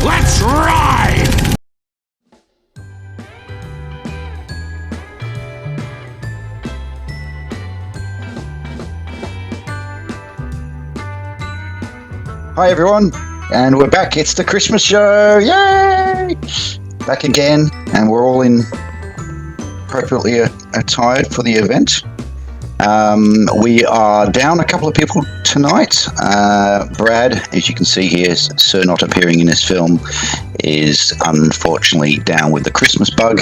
Let's ride! Hi everyone, and we're back. It's the Christmas show. Yay! Back again, and we're all in appropriately attired for the event. We are down a couple of people tonight. Brad, as you can see here, Sir not appearing in this film, is unfortunately down with the Christmas bug.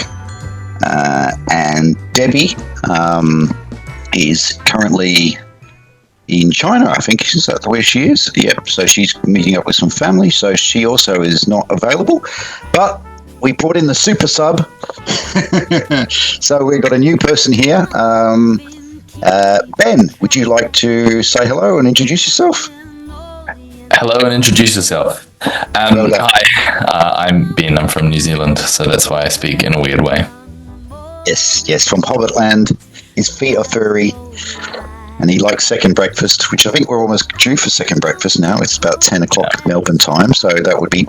And Debbie is currently in China, I think. Is that where she is? Yep. So she's meeting up with some family, so she also is not available. But we brought in the super sub. So we've got a new person here. Ben, would you like to say hello and introduce yourself? Hello and introduce yourself. Hi, I'm Ben. I'm from New Zealand, so that's why I speak in a weird way. Yes, from Hobbitland. His feet are furry, and he likes second breakfast, which I think we're almost due for second breakfast now. It's about 10 o'clock Melbourne time, so that'd be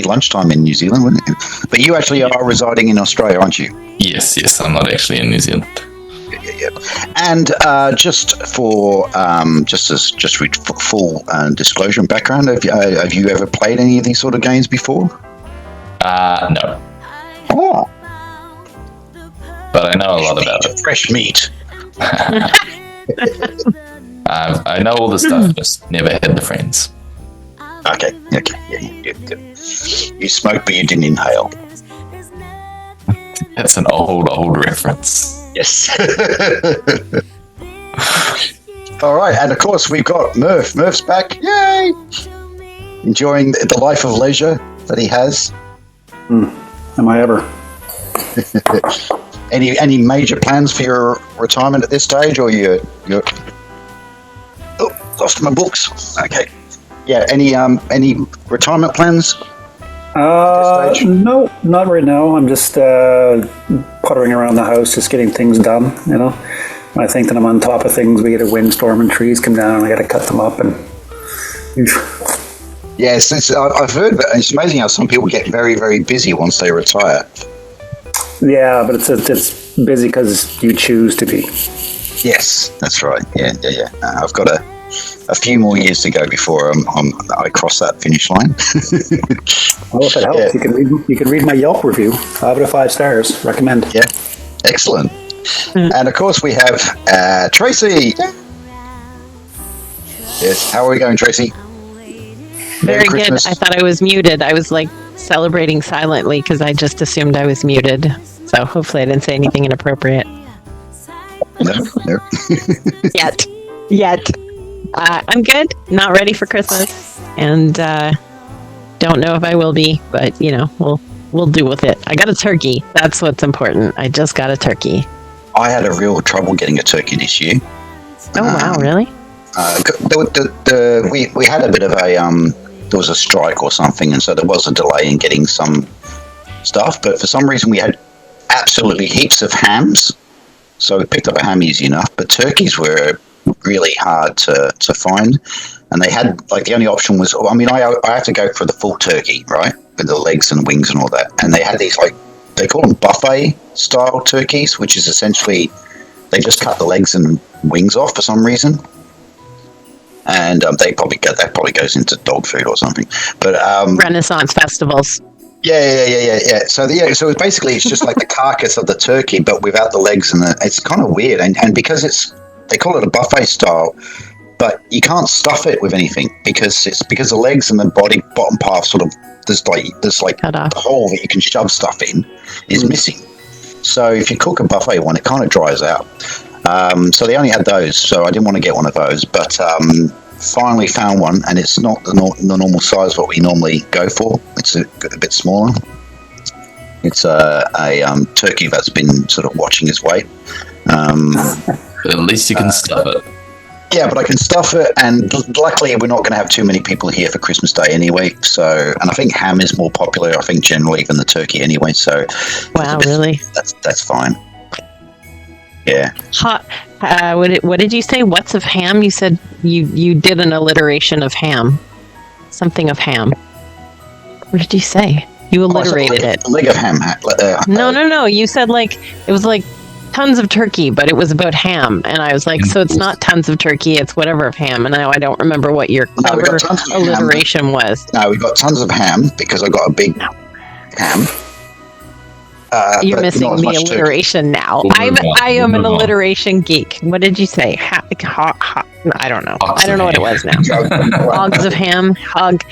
lunchtime in New Zealand, wouldn't it? But you actually are residing in Australia, aren't you? Yes, I'm not actually in New Zealand. Yeah. And just for full disclosure and background, have you ever played any of these sort of games before? No. Oh. But I know a lot about it. Fresh meat. I know all the stuff, just never had the friends. Okay. Yeah. You smoked, but you didn't inhale. That's an old reference. Yes. All right, and of course we've got Murph. Murph's back. Yay! Enjoying the life of leisure that he has. Am I ever? Any major plans for your retirement at this stage, or you're oh, lost my books. Okay. Yeah. Any retirement plans? No, not right now. I'm just puttering around the house, just getting things done. You know, I think that I'm on top of things. We get a windstorm and trees come down, and I got to cut them up. And yes, I've heard that. It's amazing how some people get very, very busy once they retire. Yeah, but it's busy because you choose to be. Yes, that's right. Yeah. I've got a few more years to go before I cross that finish line. Well, if it helps, yeah. You can read my Yelp review. I have it at 5 stars. Recommend. Yeah, excellent. And of course we have Tracy. Yes, how are we going, Tracy? Very good. I thought I was muted. I was like celebrating silently because I just assumed I was muted. So hopefully I didn't say anything inappropriate. No. Yet. I'm good. Not ready for Christmas, and don't know if I will be, but we'll do with it. I got a turkey. That's what's important. I just got a turkey. I had a real trouble getting a turkey this year. Oh wow, really? We had a bit of a there was a strike or something, and so there was a delay in getting some stuff. But for some reason, we had absolutely heaps of hams, so we picked up a ham easy enough. But turkeys were really hard to find, and they had the only option was I have to go for the full turkey, right, with the legs and wings and all that, and they had these they call them buffet style turkeys, which is essentially they just cut the legs and wings off for some reason, and that probably goes into dog food or something, but Renaissance festivals. Yeah. So basically it's just like the carcass of the turkey, but without the legs, and it's kind of weird, and because they call it a buffet style, but you can't stuff it with anything because the legs and the bottom part sort of there's the hole that you can shove stuff in is missing. So if you cook a buffet one, it kind of dries out. So they only had those, so I didn't want to get one of those, but finally found one, and it's not the normal size what we normally go for. It's a bit smaller. It's a turkey that's been sort of watching his weight. But at least you can stuff it. Yeah, but I can stuff it, and luckily we're not going to have too many people here for Christmas Day anyway. So, and I think ham is more popular, I think, generally than the turkey anyway. So, wow, really? That's fine. Yeah. What did you say? What's of ham? You said you did an alliteration of ham. Something of ham. What did you say? You alliterated it. Leg of ham. No. You said like it was like tons of turkey, but it was about ham, and I was like, so it's not tons of turkey, it's whatever of ham. And now I don't remember what your clever alliteration was. No, we got tons of ham because I got a big ham. You're missing the alliteration now. I am an alliteration geek. What did you say? I don't know. I don't know what it was now. Hogs of ham. Hog.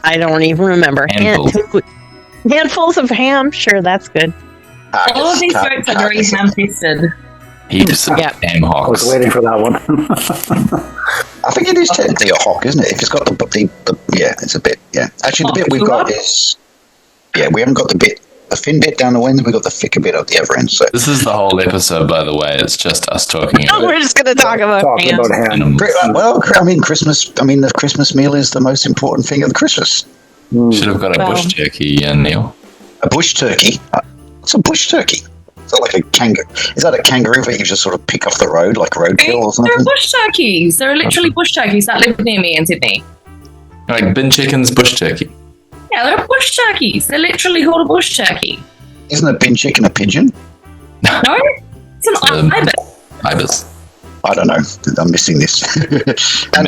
I don't even remember. Handfuls of ham. Sure, that's good. All of these jokes are very ham-fisted. Heaps of ham hocks. I was waiting for that one. I think it is technically a hock, isn't it? If it's got the it's a bit. Yeah, actually, the bit we've got is we haven't got the thin bit down the end. We've got the thicker bit at the other end. So this is the whole episode, by the way. It's just us talking. We're just going to talk about ham. Well, I mean, Christmas. I mean, the Christmas meal is the most important thing of the Christmas. Should have got a bush turkey, Neil. A bush turkey. What's a bush turkey? Is that like a kangaroo? Is that a kangaroo that you just sort of pick off the road, like roadkill or something? They're bush turkeys. They're literally bush turkeys that live near me in Sydney. Like bin chickens, bush turkey. Yeah, they're bush turkeys. They're literally called a bush turkey. Isn't a bin chicken a pigeon? No, it's an ibis. Ibis. I don't know. I'm missing this. And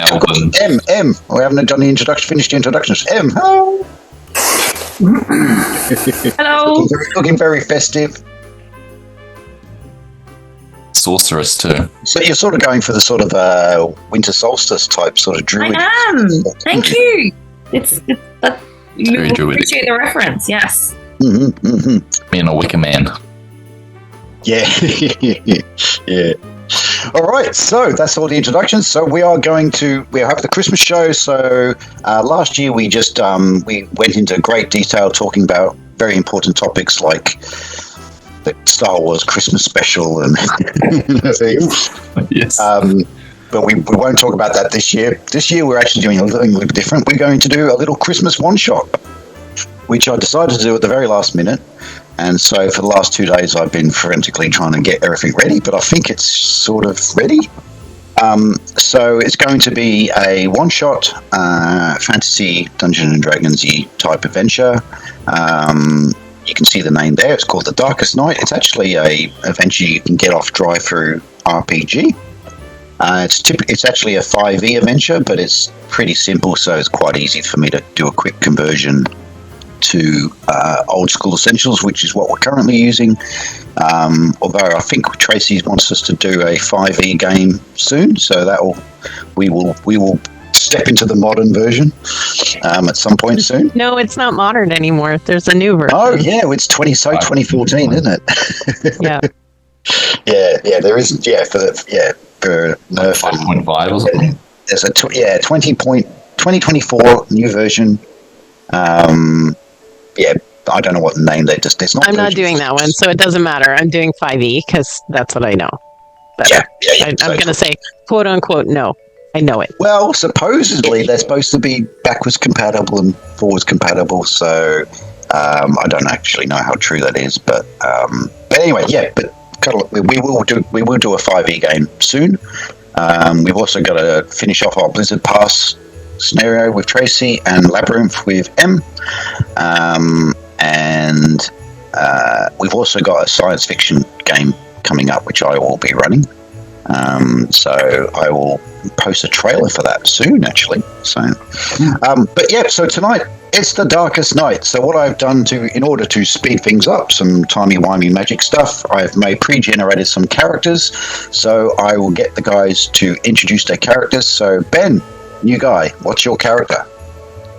M. We haven't done the introduction. Finished the introductions. M. Hello. Hello. Looking very festive. Sorceress too. So you're sort of going for the sort of winter solstice type sort of druid. I am. Thank you. It's you very druidic. Appreciate the reference. Yes. Me and a wicker man. Yeah. Yeah. All right, so that's all the introductions. So we have the Christmas show. So last year we just we went into great detail talking about very important topics like the Star Wars Christmas special and things. Yes. But we won't talk about that this year. This year we're actually doing a little different. We're going to do a little Christmas one-shot, which I decided to do at the very last minute. And so for the last 2 days, I've been frantically trying to get everything ready, but I think it's sort of ready. So it's going to be a one-shot fantasy Dungeons and Dragons-y type adventure. You can see the name there. It's called The Darkest Night. It's actually a adventure you can get off DrivethruRPG. It's actually a 5e adventure, but it's pretty simple, so it's quite easy for me to do a quick conversion to old school essentials, which is what we're currently using. Although I think Tracy wants us to do a 5e game soon, so we will step into the modern version at some point soon. No, it's not modern anymore. There's a new version. Oh yeah, it's 2014, isn't it? Yeah. yeah. There is for Nerf 5.5 or something. There's a 2024 new version. I don't know what the name they just. It's not. I'm not doing that one, so it doesn't matter. I'm doing 5e because that's what I know. But I'm going to say, quote unquote, no. I know it. Well, supposedly they're supposed to be backwards compatible and forwards compatible. So I don't actually know how true that is, but anyway, yeah. But we will do a 5e game soon. We've also got to finish off our Blizzard Pass scenario with Tracy and Labyrinth with M. And we've also got a science fiction game coming up, which I will be running. So I will post a trailer for that soon, actually. So, so tonight it's the Darkest Night. So what I've done in order to speed things up, some timey-wimey magic stuff, I've pre-generated some characters. So I will get the guys to introduce their characters. So Ben, new guy, what's your character?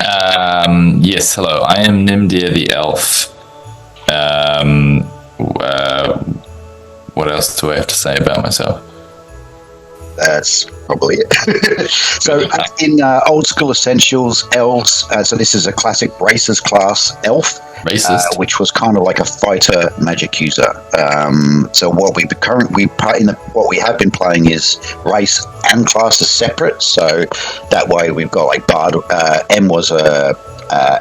Yes, hello. I am Nimdir the elf. What else do I have to say about myself? That's probably it. So in Old School Essentials, elves, so this is a classic Racers class elf, which was kind of like a fighter magic user. So what we have been playing is race and class is separate. So that way we've got like Bard. M was a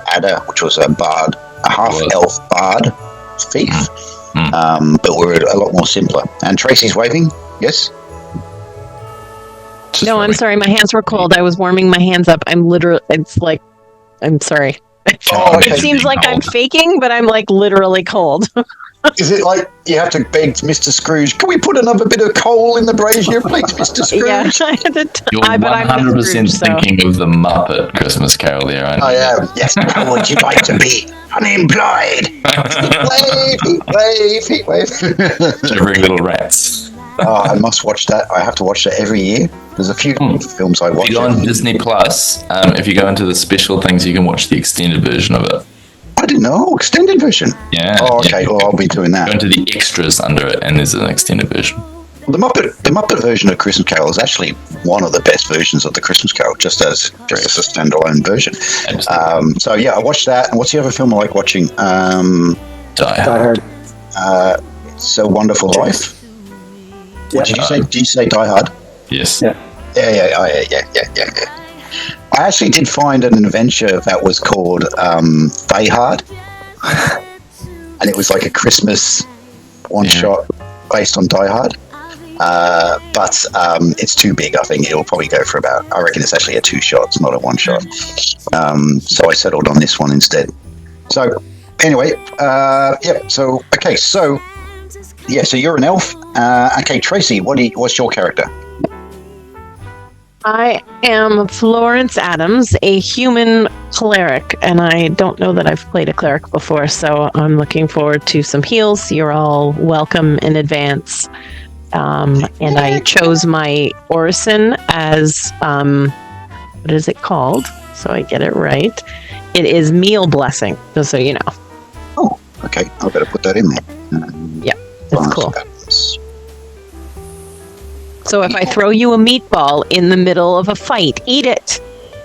adder, which was a bard, a half elf bard thief. But we're a lot more simpler. And Tracy's waving. Yes. No, I'm sorry. My hands were cold. I was warming my hands up. I'm sorry. Oh, It seems like I'm faking, but I'm like literally cold. Is it like you have to beg Mr. Scrooge? Can we put another bit of coal in the brazier, please, Mr. Scrooge? Yeah, I had to You're but I'm not 100% Scrooge, so- thinking of the Muppet Christmas Carol there, aren't you? I am. Yes. How would you like to be unemployed? Heat wave. Shivering little rats. Oh, I must watch that. I have to watch that every year. There's a few films I If watch. you go on Disney Plus, if you go into the special things, you can watch the extended version of it. I didn't know. Extended version. Yeah. Oh, okay. Yeah. Well, I'll be doing that. Go into the extras under it, and there's an extended version. The Muppet version of Christmas Carol is actually one of the best versions of the Christmas Carol, just as a standalone version. So yeah, I watched that. And what's the other film I like watching? Die Die Hard. It's a Wonderful Life. Yeah. Did you say? Did you say Die Hard? Yes. Yeah. Yeah. I actually did find an adventure that was called Die Hard, and it was like a Christmas one-shot based on Die Hard. But it's too big. I think it'll probably go for about. I reckon it's actually a 2-shot, it's not a 1-shot. So I settled on this one instead. So anyway, So okay, so you're an elf. Okay, Tracy, what's your character? I am Florence Adams, a human cleric, and I don't know that I've played a cleric before, so I'm looking forward to some heals. You're all welcome in advance. And I chose my orison as, what is it called? So I get it right. It is Meal Blessing, just so you know. Oh, okay. I better put that in there. Yeah, that's cool. So if I throw you a meatball in the middle of a fight, eat it.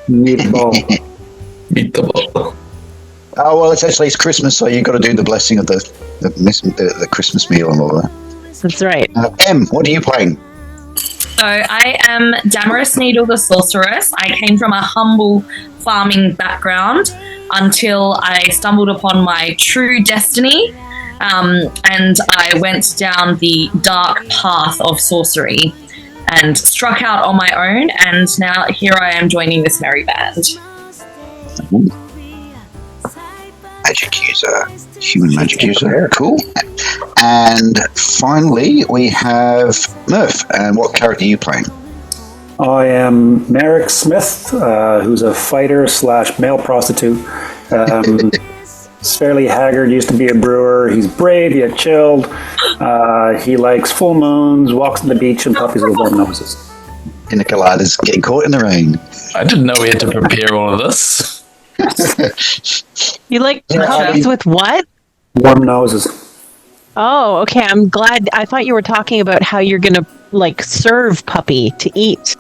Meatball. Meatball. Oh well, it's Christmas, so you've got to do the blessing of the Christmas meal and all that. That's right. Em, what are you playing? So I am Damaris Needle the Sorceress. I came from a humble farming background until I stumbled upon my true destiny, and I went down the dark path of sorcery and struck out on my own, and now here I am joining this merry band. Magic user, human magic user, cool. And finally, we have Murph. And what character are you playing? I am Merrick Smith, who's a fighter / male prostitute. He's fairly haggard, used to be a brewer. He's brave, yet chilled. He likes full moons, walks on the beach, and puppies with warm noses. Pina coladas getting caught in the rain. I didn't know we had to prepare all of this. You like puppies with what? Warm noses. Oh, okay. I'm glad. I thought you were talking about how you're going to like serve puppy to eat.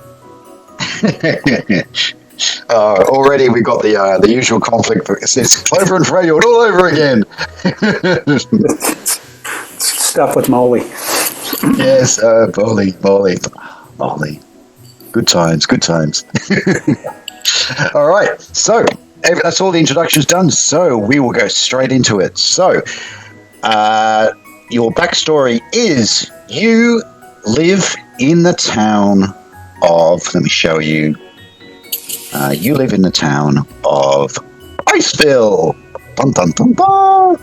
Already we got the usual conflict. It's Clover and Freddie all over again. Stuff with moly. Yes, moly. Good times. All right, so that's all the introductions done. So we will go straight into it. So, your backstory is you live in the town of. Let me show you. You live in the town of Iceville. Dun, dun, dun, dun.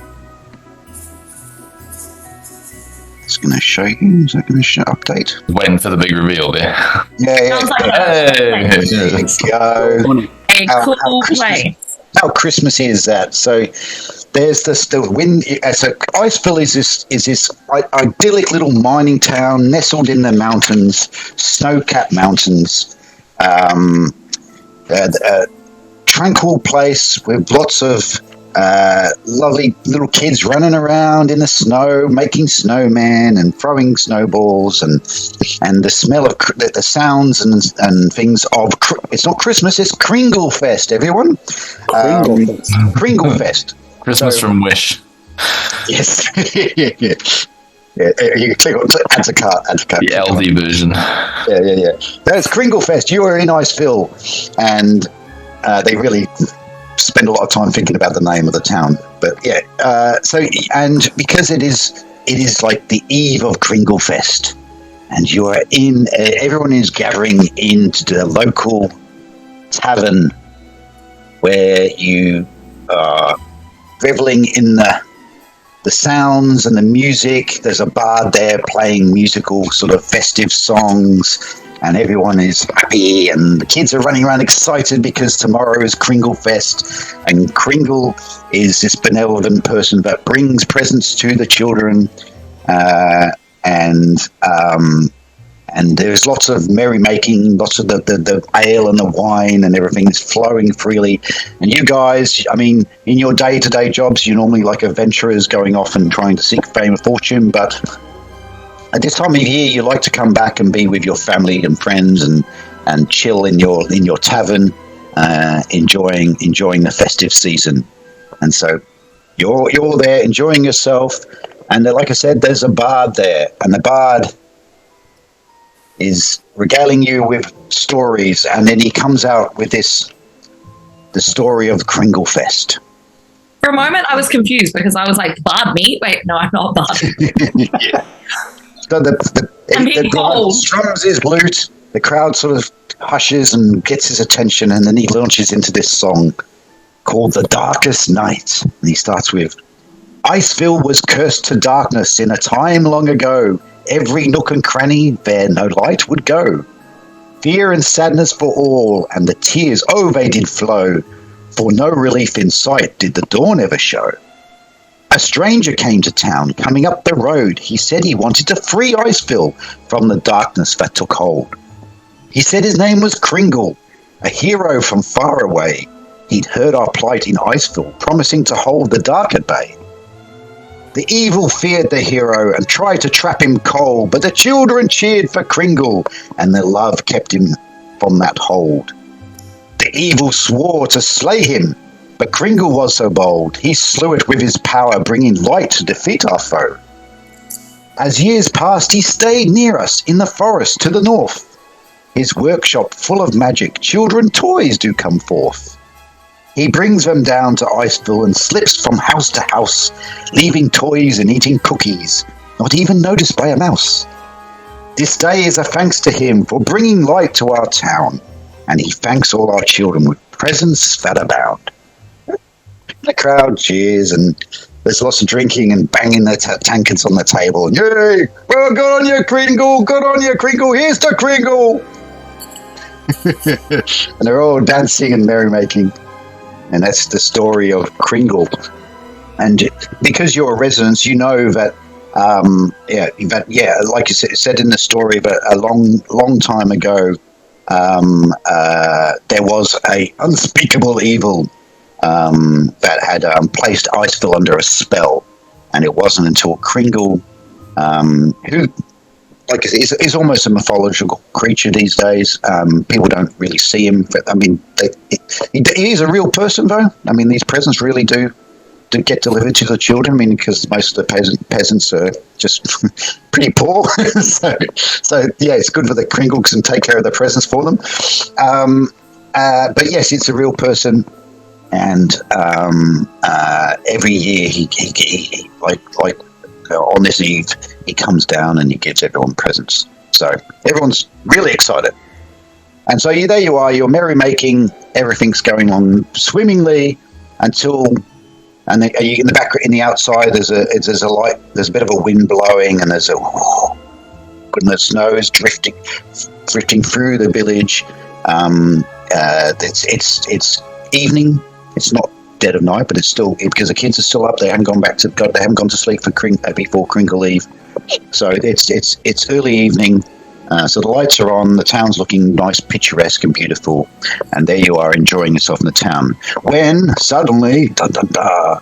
It's going to show you. Is that going to show update? Waiting for the big reveal there. Yeah. Sounds like Hey. There you go. a cool play. How Christmas is that? So there's the wind. So Iceville is this idyllic little mining town nestled in the mountains, snow-capped mountains. A tranquil place with lots of lovely little kids running around in the snow, making snowmen and throwing snowballs, and the smell of the sounds and things of. It's not Christmas; it's Kringlefest. Everyone, Kringlefest. Christmas from Wish. Yes. Yeah, you click add to cart. The LD version. Yeah. That's Kringlefest. You are in Iceville, and they really spend a lot of time thinking about the name of the town. But yeah, and because it is like the eve of Kringlefest, and you are in. Everyone is gathering into the local tavern where you are reveling in the sounds and the music. There's a bard there playing musical sort of festive songs, and everyone is happy, and the kids are running around excited because tomorrow is Kringlefest, and Kringle is this benevolent person that brings presents to the children, and there's lots of merrymaking, lots of the ale and the wine and everything is flowing freely. And you guys, I mean, in your day-to-day jobs, you're normally like adventurers going off and trying to seek fame and fortune, but at this time of year, you like to come back and be with your family and friends and chill in your tavern, enjoying the festive season. And so you're there enjoying yourself. And like I said, there's a bard there, and the bard is regaling you with stories, and then he comes out with the story of Kringlefest. For a moment, I was confused because I was like, bard meat? Wait, no, I'm not bard. Yeah. So the bard strums his lute, the crowd sort of hushes and gets his attention, and then he launches into this song called The Darkest Night. And he starts with, Iceville was cursed to darkness in a time long ago. Every nook and cranny, there no light would go. Fear and sadness for all, and the tears, oh, they did flow, for no relief in sight did the dawn ever show. A stranger came to town, coming up the road. He said he wanted to free Iceville from the darkness that took hold. He said his name was Kringle, a hero from far away. He'd heard our plight in Iceville, promising to hold the dark at bay. The evil feared the hero and tried to trap him cold, but the children cheered for Kringle, and their love kept him from that hold. The evil swore to slay him, but Kringle was so bold, he slew it with his power, bringing light to defeat our foe. As years passed, he stayed near us in the forest to the north. His workshop full of magic, children toys do come forth. He brings them down to Iceville and slips from house to house, leaving toys and eating cookies, not even noticed by a mouse. This day is a thanks to him for bringing light to our town, and he thanks all our children with presents that abound. The crowd cheers, and there's lots of drinking and banging the tankards on the table. And, yay! Well, good on you, Kringle! Good on you, Kringle! Here's to Kringle! And they're all dancing and merrymaking. And that's the story of Kringle. And because you're a resident, you know that, like you said in the story, that a long time ago, there was a unspeakable evil that had placed Iceville under a spell. And it wasn't until Kringle, who, like, is almost a mythological creature these days. People don't really see him. But, I mean, he is a real person, though. I mean, these presents really do get delivered to the children. I mean, because most of the peasants are just pretty poor. so yeah, it's good for the Kringles and take care of the presents for them. But yes, it's a real person. And every year he on this eve, he comes down and he gives everyone presents. So everyone's really excited. And so there you are, you're merrymaking, everything's going on swimmingly until, and you in the back, in the outside, there's a light, there's a bit of a wind blowing, and there's and the snow is drifting through the village. It's evening. It's not dead of night, but it's still, because the kids are still up. They haven't gone to sleep before Kringle Eve. So it's early evening. So the lights are on. The town's looking nice, picturesque, and beautiful. And there you are, enjoying yourself in the town. When suddenly, the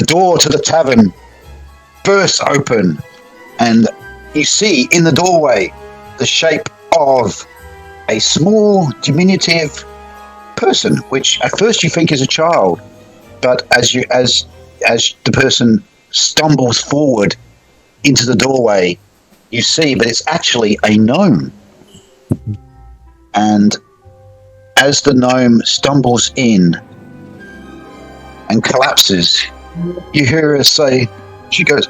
door to the tavern bursts open, and you see in the doorway the shape of a small, diminutive person, which at first you think is a child, but as the person stumbles forward into the doorway, you see, but it's actually a gnome. And as the gnome stumbles in and collapses, you hear her say, she goes,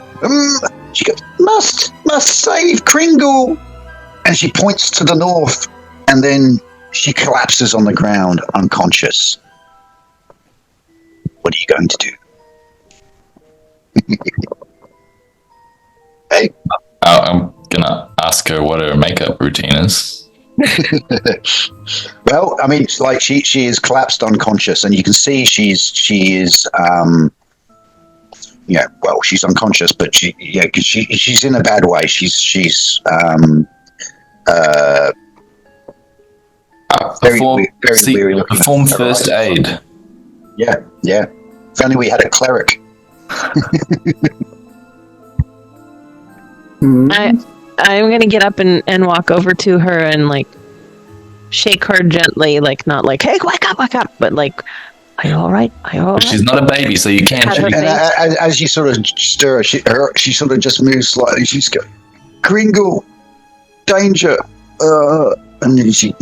must save Kringle. And she points to the north, and then she collapses on the ground, unconscious. What are you going to do? Hey. I'm gonna ask her what her makeup routine is. Well, I mean, like she is collapsed unconscious, and you can see she is well, she's unconscious, but she's in a bad way. She's very weary looking. Perform first aid. Yeah. If only we had a cleric. I'm gonna get up and walk over to her and like shake her gently, like not like, hey, wake up, but like, are you all right? Are you all right? She's not a baby, so you can't. And as you sort of stir her, she sort of just moves slightly. She's going, Kringle, danger, and then she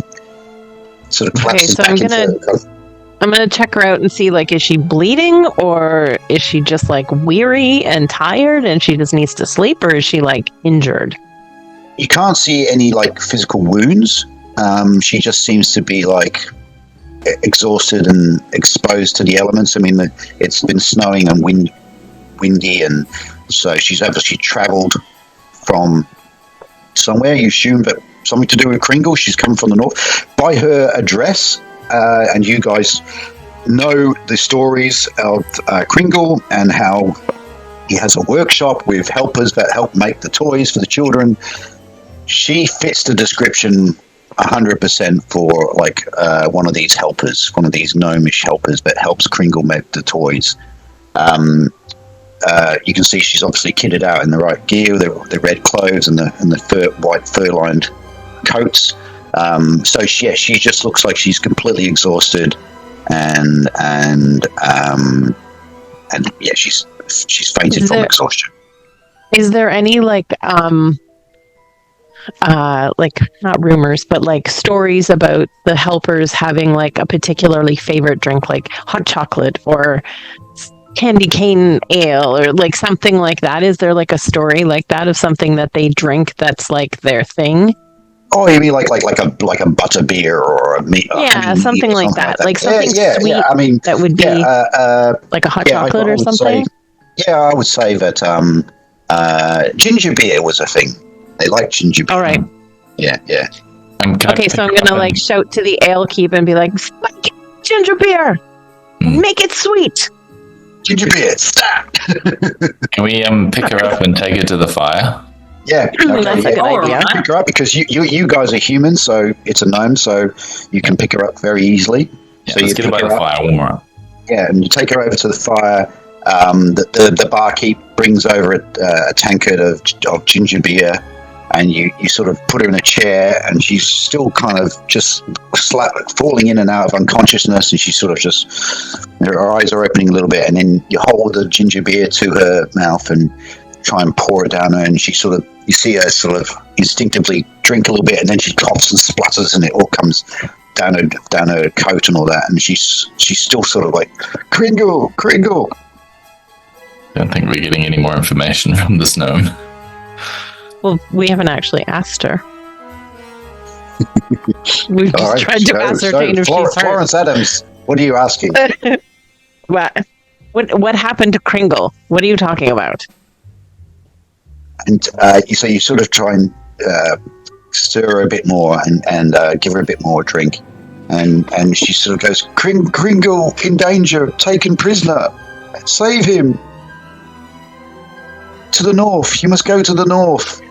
sort of collapses so back I'm gonna check her out and see, like, is she bleeding, or is she just like weary and tired and she just needs to sleep, or is she like injured? You can't see any like physical wounds. She just seems to be like exhausted and exposed to the elements. I mean, it's been snowing and windy, and so she's obviously travelled from somewhere. You assume that something to do with Kringle. She's come from the north. By her address, and you guys know the stories of Kringle and how he has a workshop with helpers that help make the toys for the children. She fits the description 100% for like one of these helpers, one of these gnomish helpers that helps Kringle make the toys. You can see she's obviously kitted out in the right gear, the red clothes and the white fur-lined coats. So she just looks like she's completely exhausted, and she's fainted from exhaustion. Is there any like not rumors, but like stories about the helpers having like a particularly favorite drink, like hot chocolate or candy cane ale or like something like that? Is there like a story like that of something that they drink that's like their thing? Oh, you mean like a butter beer or a meat? Something like that. Like something sweet. Yeah. I mean, that would be like a hot chocolate or something. I would say that ginger beer was a thing. They like ginger beer. All right. Yeah. Okay, so I'm gonna like shout to the ale keep and be like, ginger beer, make it sweet. Ginger beer, stop. Can we pick her up and take her to the fire? Yeah, okay. That's a good idea. Pick her up because you guys are human, so it's a gnome, so you can pick her up very easily. Yeah, so let's get her by the fire, warm her up. Yeah, and you take her over to the fire. The barkeep brings over a tankard of ginger beer, and you sort of put her in a chair, and she's still kind of just falling in and out of unconsciousness, and she sort of just, her eyes are opening a little bit, and then you hold the ginger beer to her mouth and try and pour it down her, and she sort of, you see her sort of instinctively drink a little bit, and then she coughs and splutters, and it all comes down her coat and all that, and she's still sort of like, Kringle. I don't think we're getting any more information from this gnome. Well, we haven't actually asked her. We've just tried to ascertain if she's hurt. Florence Adams, what are you asking? What happened to Kringle? What are you talking about? And so you sort of try and stir her a bit more and give her a bit more drink. And she sort of goes, Kringle in danger, taken prisoner. Save him. To the north. You must go to the north.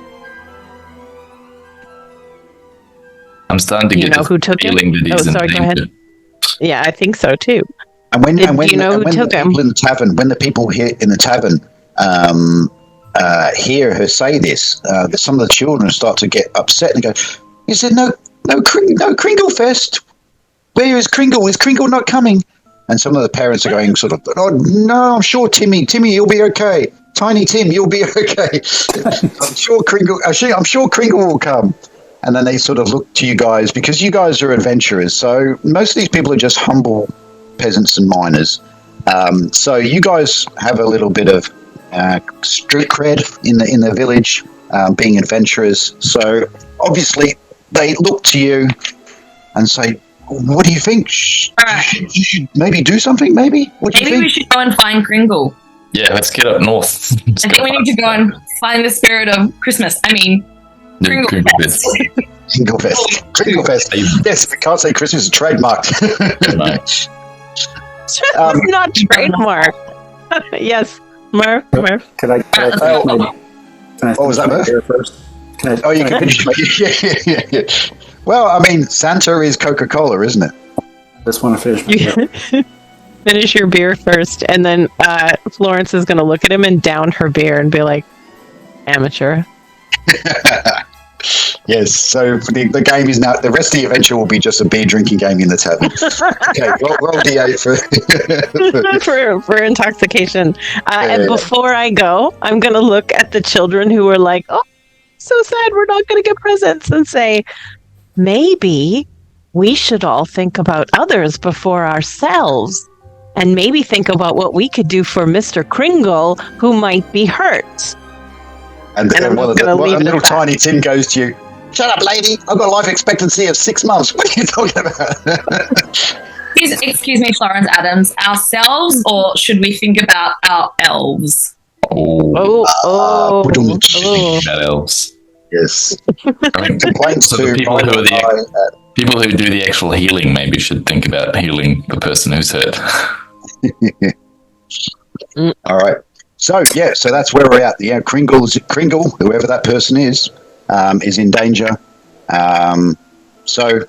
I'm starting to get the feeling that he's in danger. Go ahead. Yeah, I think so too. And when the people here in the tavern hear her say this, some of the children start to get upset and go, "He said no Kringlefest. Where is Kringle? Is Kringle not coming?" And some of the parents are going sort of, "Oh no, I'm sure Timmy, you'll be okay. Tiny Tim, you'll be okay. I'm sure Kringle will come." And then they sort of look to you guys because you guys are adventurers. So most of these people are just humble peasants and miners. So you guys have a little bit of street cred in the village, being adventurers. So obviously they look to you and say, what do you think? You should maybe do something. Maybe. What do you Maybe think? we should go and find Kringle. Yeah, let's get up north. I think we need to go and find the spirit of Christmas. I mean, Kringlefest. Kringlefest. Yes, we can't say Christmas is trademarked. Not trademark. Yes, Murph. Can I finish what was that, Murph? beer first? Oh, you can finish. Yeah. Well, I mean, Santa is Coca-Cola, isn't it? Just want to finish my beer. Finish your beer first, and then Florence is going to look at him and down her beer and be like, "Amateur." Yes. So the game is now. The rest of the adventure will be just a beer drinking game in the tavern. Okay. Roll D8 for intoxication. And before I go, I'm going to look at the children who are like, "Oh, so sad, we're not going to get presents," and say, maybe we should all think about others before ourselves, and maybe think about what we could do for Mr. Kringle, who might be hurt. And one little tiny Tim goes to you. Shut up, lady! I've got a life expectancy of 6 months. What are you talking about? Excuse me, Florence Adams. Ourselves, or should we think about our elves? Oh. About elves. Yes. I mean, Complaints so to the people who do the actual healing maybe should think about healing the person who's hurt. All right. So that's where we're at. Yeah, Kringle, whoever that person is in danger. So,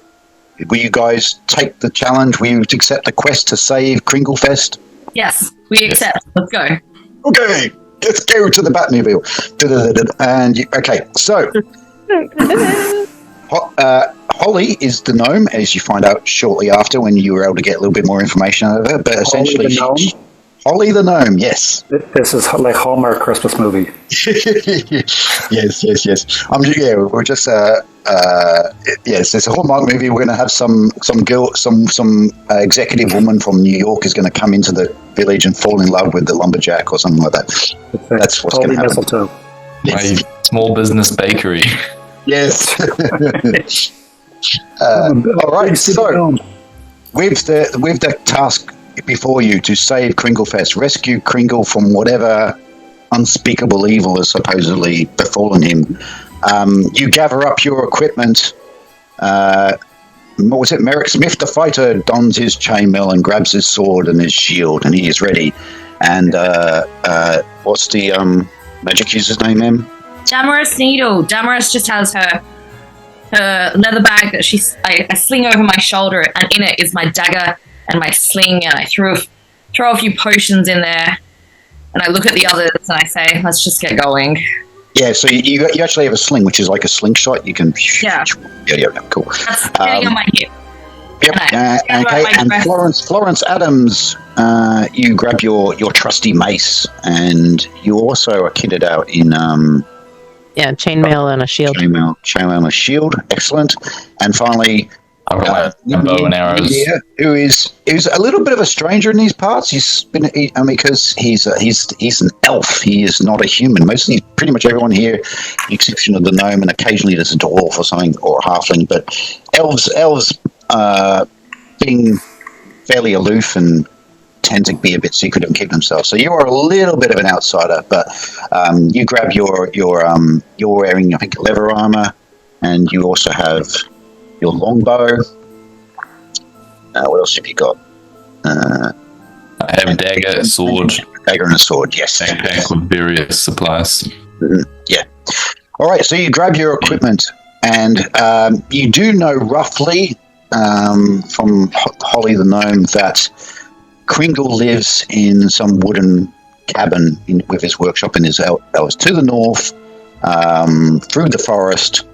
will you guys take the challenge? Will you accept the quest to save Kringlefest? Yes, we accept. Let's go. Okay, let's go to the Batmobile. And okay, so Holly is the gnome, as you find out shortly after when you were able to get a little bit more information out of her. But essentially, Holly the gnome, yes. This is like Hallmark Christmas movie. yes. We're just yes, it's a Hallmark movie. We're going to have some executive woman from New York is going to come into the village and fall in love with the lumberjack or something like that. That's what's going to happen. Mistletoe. Yes. My small business bakery. Yes. All right. So with the task before you to save Kringlefest, rescue Kringle from whatever unspeakable evil has supposedly befallen him. You gather up your equipment. What was it? Merrick Smith, the fighter, dons his chainmail and grabs his sword and his shield, and he is ready. And what's the magic user's name, Em? Damaris Needle. Damaris just has her leather bag that I sling over my shoulder, and in it is my dagger and my sling, and I throw a few potions in there, and I look at the others and I say, let's just get going. Yeah, so you actually have a sling, which is like a slingshot. You can... Yeah, cool. That's sitting on my hip. Yep, okay, and Florence Adams, you grab your trusty mace, and you also are kitted out in... chainmail and a shield. Chainmail and a shield, excellent. And finally... I've got my bow and arrows. Who is a little bit of a stranger in these parts. Because he's an elf. He is not a human. Pretty much everyone here, with the exception of the gnome, and occasionally there's a dwarf or something, or a halfling. But elves, being fairly aloof and tend to be a bit secretive and keep themselves. So you are a little bit of an outsider. But you grab you're wearing, I think, leather armor, and you also have your longbow. What else have you got? I have a dagger, a sword. Dagger and a sword, yes. Backpack with various supplies. Yeah. All right, so you grab your equipment, and you do know roughly from Holly the gnome that Kringle lives in some wooden cabin with his workshop in his elves to the north, through the forest.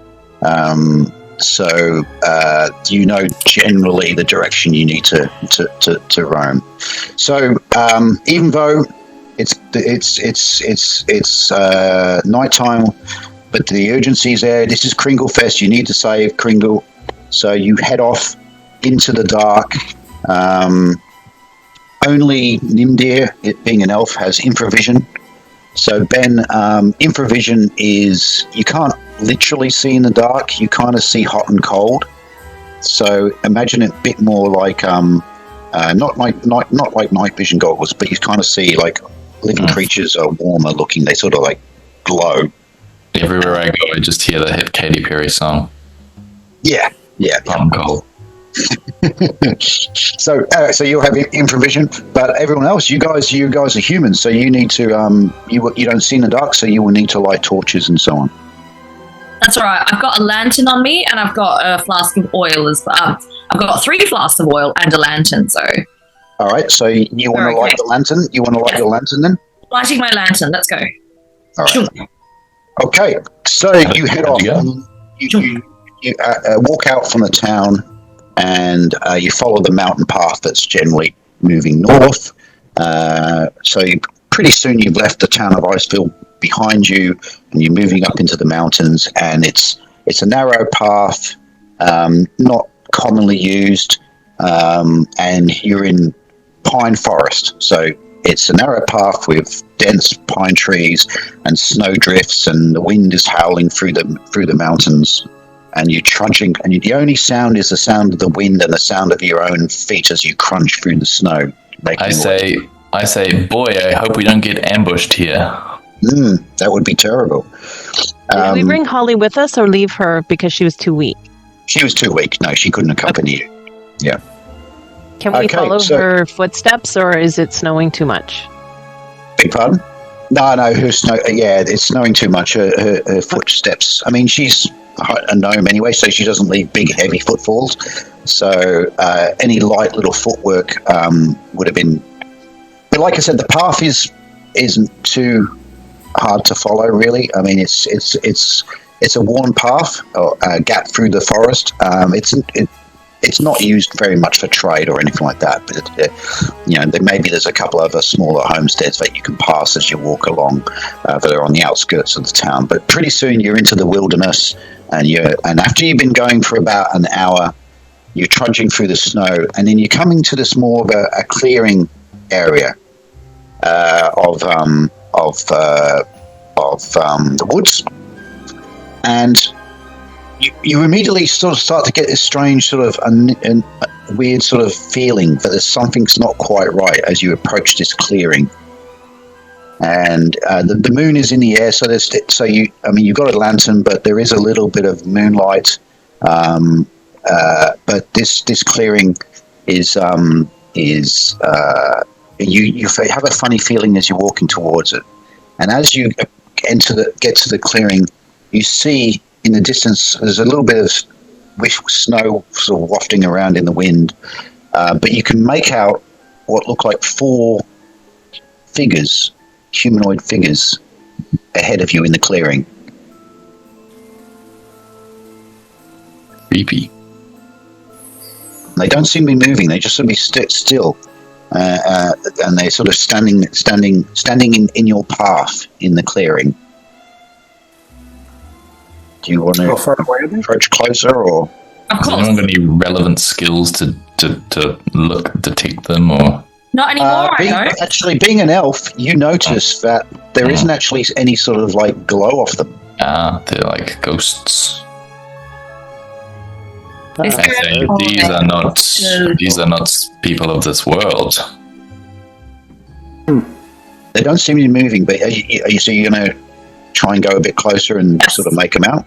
So you know generally the direction you need to roam. So even though it's nighttime, but the urgency is there. This is Kringlefest. You need to save Kringle. So you head off into the dark. Only Nimdir, it being an elf, has infravision. So Ben, infravision is you can't literally see in the dark. You kind of see hot and cold. So imagine it a bit more like not like night vision goggles, but you kind of see like living creatures are warmer looking. They sort of like glow. Everywhere I go, I just hear the hit Katy Perry song. Yeah. I'm cold. So you'll have infravision, but everyone else, you guys are humans, so you need to you don't see in the dark, so you will need to light torches and so on. That's all right. I've got a lantern on me, and I've got a flask of oil as well. I've got 3 flasks of oil and a lantern. So, all right. So you want to light the lantern? You want to light your lantern then? Lighting my lantern. Let's go. All right. Okay. So you head off. You walk out from the town, and you follow the mountain path that's generally moving north. So pretty soon you've left the town of Icefield behind you, and you're moving up into the mountains, and it's a narrow path, not commonly used, and you're in pine forest. So it's a narrow path with dense pine trees and snow drifts, and the wind is howling through the mountains. And you're trudging, and the only sound is the sound of the wind and the sound of your own feet as you crunch through the snow. I say, boy, I hope we don't get ambushed here. That would be terrible. Did we bring Holly with us or leave her because she was too weak? She was too weak. No, she couldn't accompany you. Yeah. Can we follow her footsteps, or is it snowing too much? Beg pardon? No, her snow. Yeah, it's snowing too much. Her footsteps. I mean, she's a gnome anyway, so she doesn't leave big, heavy footfalls. So any light little footwork would have been. But like I said, the path isn't too hard to follow, really. I mean, it's a worn path, or a gap through the forest. It's not used very much for trade or anything like that. But there's a couple of other smaller homesteads that you can pass as you walk along that are on the outskirts of the town. But pretty soon you're into the wilderness, and after you've been going for about an hour, you're trudging through the snow, and then you're coming to this more of a clearing area of the woods, and you immediately sort of start to get this strange sort of weird sort of feeling that there's something's not quite right as you approach this clearing. And the moon is in the air, so you've got a lantern, but there is a little bit of moonlight. But this clearing is you have a funny feeling as you're walking towards it, and as you get to the clearing, you see in the distance there's a little bit of snow sort of wafting around in the wind, but you can make out what look like 4 figures, humanoid figures, ahead of you in the clearing. Creepy. They don't seem to be moving. They just seem to be still, and they're sort of standing in your path in the clearing. Do you want to approach closer, or? Has anyone got any relevant skills to detect them, or? Not anymore. I don't. Actually, being an elf, you notice that there isn't actually any sort of like glow off them. They're like ghosts. These are not people of this world. They don't seem to be moving, but are you going to try and go a bit closer and sort of make them out?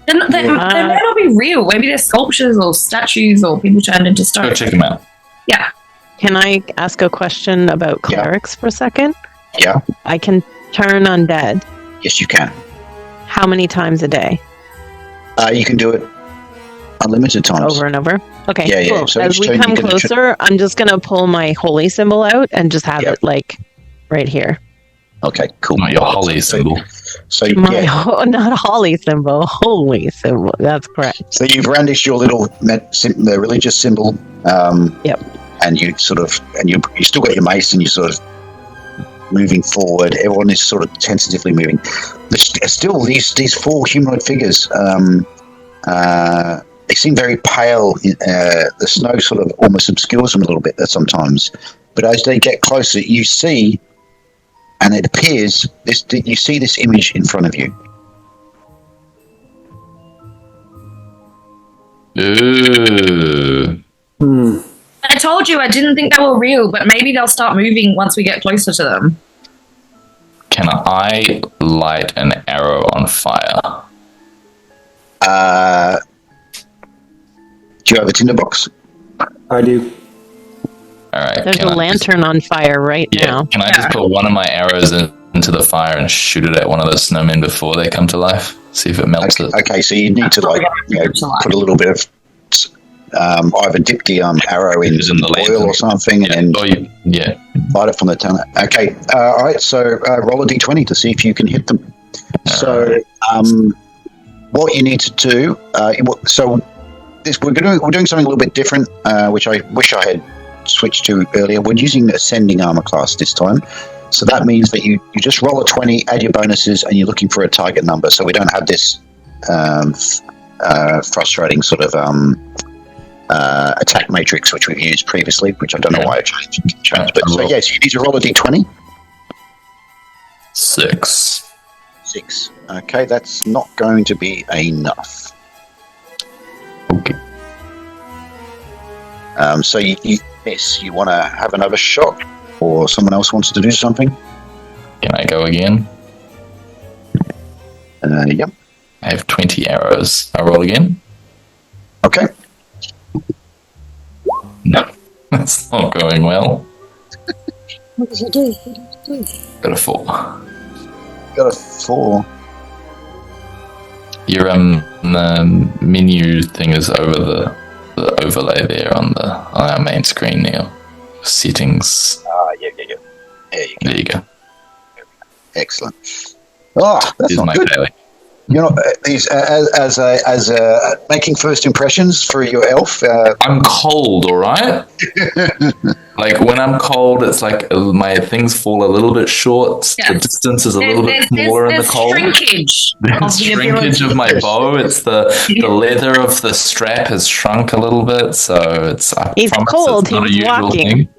They may not be real. Maybe they're sculptures or statues or people turned into stone. Go check them out. Yeah. Can I ask a question about clerics for a second? Yeah. I can turn undead. Yes, you can. How many times a day? You can do it unlimited times. Over and over? Okay, yeah, cool. Yeah. So as we come closer, I'm just going to pull my holy symbol out and just have it like right here. Okay, cool. Not your holly symbol. So not holly symbol, holy symbol. That's correct. So you've brandished your little religious symbol. Yep. And you still got your mace, and you're sort of moving forward. Everyone is sort of tentatively moving. There's still these 4 humanoid figures. They seem very pale. The snow sort of almost obscures them a little bit sometimes. But as they get closer, you see, and it appears, you see this image in front of you. Ooh. I told you I didn't think they were real, but maybe they'll start moving once we get closer to them. Can I light an arrow on fire? Do you have a tinderbox? I do. All right. There's a lantern on fire right now. Can I just put one of my arrows into the fire and shoot it at one of those snowmen before they come to life? See if it melts it. Okay, so you need to put a little bit of either dip the arrow in oil or something, and light it from the tunnel. Okay, all right. So roll a d20 to see if you can hit them. What you need to do. We're doing something a little bit different, which I wish I had switched to earlier. We're using ascending armor class this time. So that means that you just roll a 20, add your bonuses, and you're looking for a target number. So we don't have this frustrating sort of attack matrix which we've used previously, which I don't know why I changed. But so yes, you need to roll a d20. 6. Okay, that's not going to be enough. Okay. So you want to have another shot, or someone else wants to do something? Can I go again? Yep. I have 20 arrows. I roll again? Okay. No, that's not going well. What did you do? Got a 4. Got a 4. Your the menu thing is over the overlay there on our main screen now. Settings. Yeah. There you go. Excellent. Oh, that's Here's not my good. daily. You know, as making first impressions for your elf. I'm cold, all right. Like when I'm cold, it's like my things fall a little bit short. Yeah. The distance is a little bit smaller in the cold. Shrinkage. There's shrinkage of my bow. It's the leather of the strap has shrunk a little bit, so it's. He's cold. It's not He's a usual walking. thing.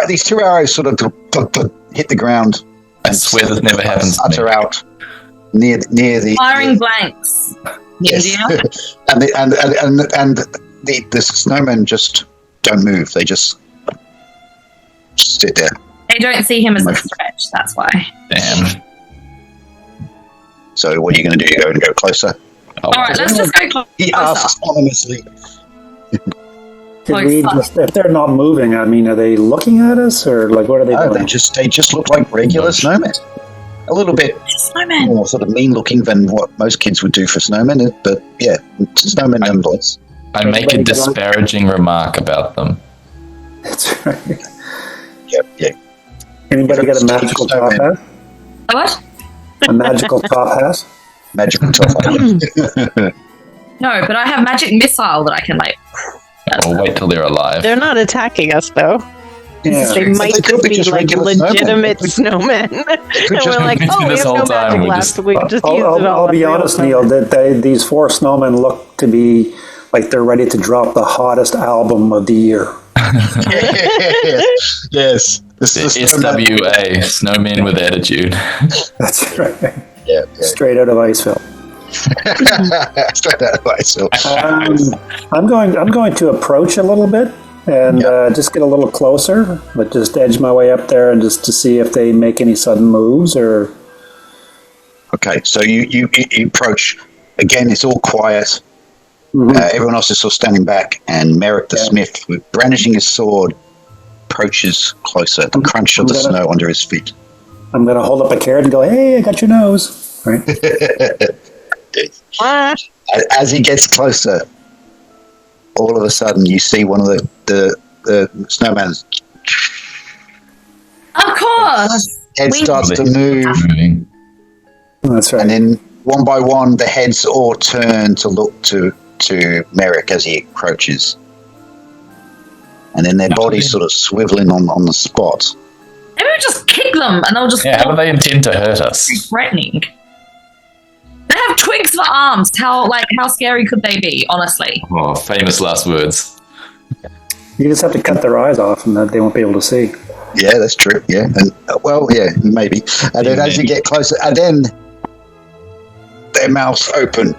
These two arrows sort of hit the ground. I swear this never happens to me. Utter out near the Firing blanks. Yes. India. and the snowmen just don't move. They just sit there. They don't see him as a threat. That's why. Damn. So what are you going to do? You're going to go closer? All right, let's just go closer. He asks anonymously. Could we just, if they're not moving, I mean, are they looking at us, or like what are they doing? They just look like regular snowmen. A little bit more sort of mean looking than what most kids would do for snowmen, but yeah, snowmen nonetheless. I make a disparaging remark about them. That's right. Yep. Anybody get a magical top hat? A what? A magical top hat? Magical top hat. No, but I have magic missile that I can like. I'll wait till they're alive. They're not attacking us, though. Yeah. They might They could just be like regular legitimate snowmen. And we're like, been oh, we this have no whole time, magic we left. just- We just used it all. I'll on be real honest, snowmen. Neil, that these 4 snowmen look to be like they're ready to drop the hottest album of the year. Yes. This is SWA, Snowmen with Attitude. That's right. Yeah. Straight out of Iceville. Straight out of myself. I'm going to approach a little bit and just get a little closer, but just edge my way up there and just to see if they make any sudden moves or. Okay, so you approach. Again, it's all quiet. Mm-hmm. Everyone else is sort of standing back, and Merrick the Smith, brandishing his sword, approaches closer. The crunch of the snow under his feet. I'm going to hold up a carrot and go, "Hey, I got your nose." Right. As he gets closer, all of a sudden you see one of the snowman's Of course. head starts to move, Moving. That's right. and then one by one the heads all turn to look to Merrick as he approaches, and then their bodies sort of swiveling on the spot. Maybe we just kick them and they'll just Yeah, how do they intend to hurt us? threatening. They have twigs for arms. How scary could they be, honestly? Oh, famous last words. You just have to cut their eyes off and they won't be able to see. Yeah, that's true. Yeah, and maybe. And then as you get closer, and then their mouths open,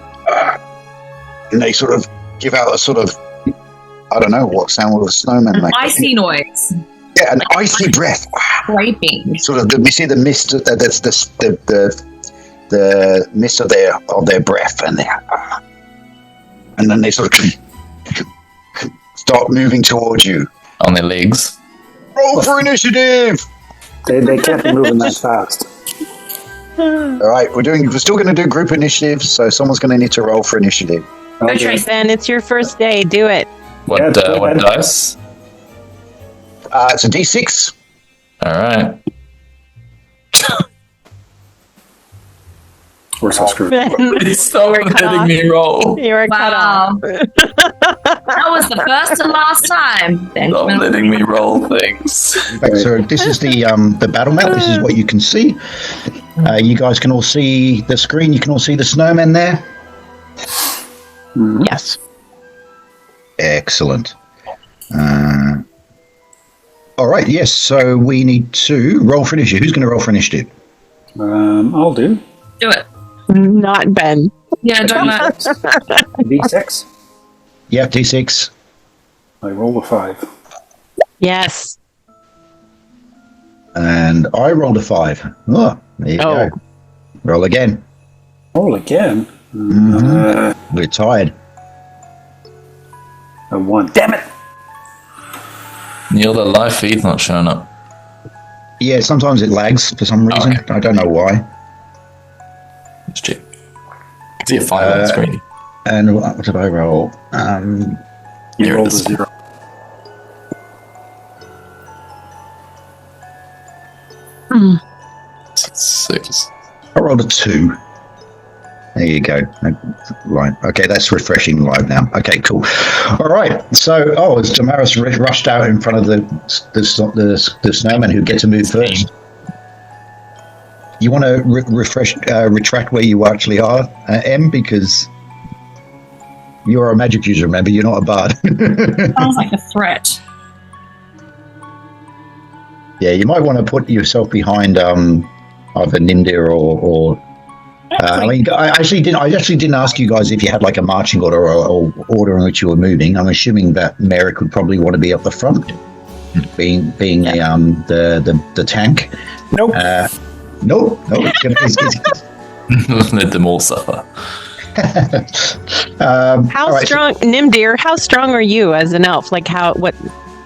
and they sort of give out a sort of, I don't know what sound will a snowman make. Icy noise. Yeah, an icy breath. Scraping. Sort of, we see the mist. That's the mist of their breath, and then they sort of start moving towards you. On their legs. Roll for initiative. They can't be moving that fast. All right, we're still going to do group initiative, so someone's going to need to roll for initiative. Go, Okay. Trace. Ben, it's your first day. Do it. What Yeah, what dice? It's a D6. All right. We're so screwed. Ben, Stop We're cut letting off. me roll. you were cut Wow. off. That was the first and last time. Stop Benjamin. letting me roll things. Right, so this is the battle map. This is what you can see. You guys can all see the screen. You can all see the snowman there. Yes. Excellent. All right, yes. So we need to roll for initiative. Who's going to roll for initiative? I'll do. Do it. Not Ben. Yeah, don't know. D6. Yeah, D6. I roll a 5. Yes. And I rolled a 5. Oh, there you Oh. go. Roll again. Roll again. We're tired. A 1. Damn it! Neil, the live feed's not showing up. Yeah, sometimes it lags for some reason. Okay. I don't know why. Let's check. See a 5 on the screen. And what did I roll? You Here it rolled a is. 0. Six. I rolled a 2. There you go. Right. Okay, that's refreshing live now. Okay, cool. All right. So, as Damaris rushed out in front of the snowman who get to move first. You want to retract where you actually are, M, because you're a magic user. Remember, you're not a bard. Sounds like a threat. Yeah, you might want to put yourself behind either Nimdir or I actually didn't ask you guys if you had like a marching order or order in which you were moving. I'm assuming that Merrick would probably want to be up the front, being the tank. Nope. No. Let them all suffer. How all right, strong, Nimdir? How strong are you as an elf? Like what?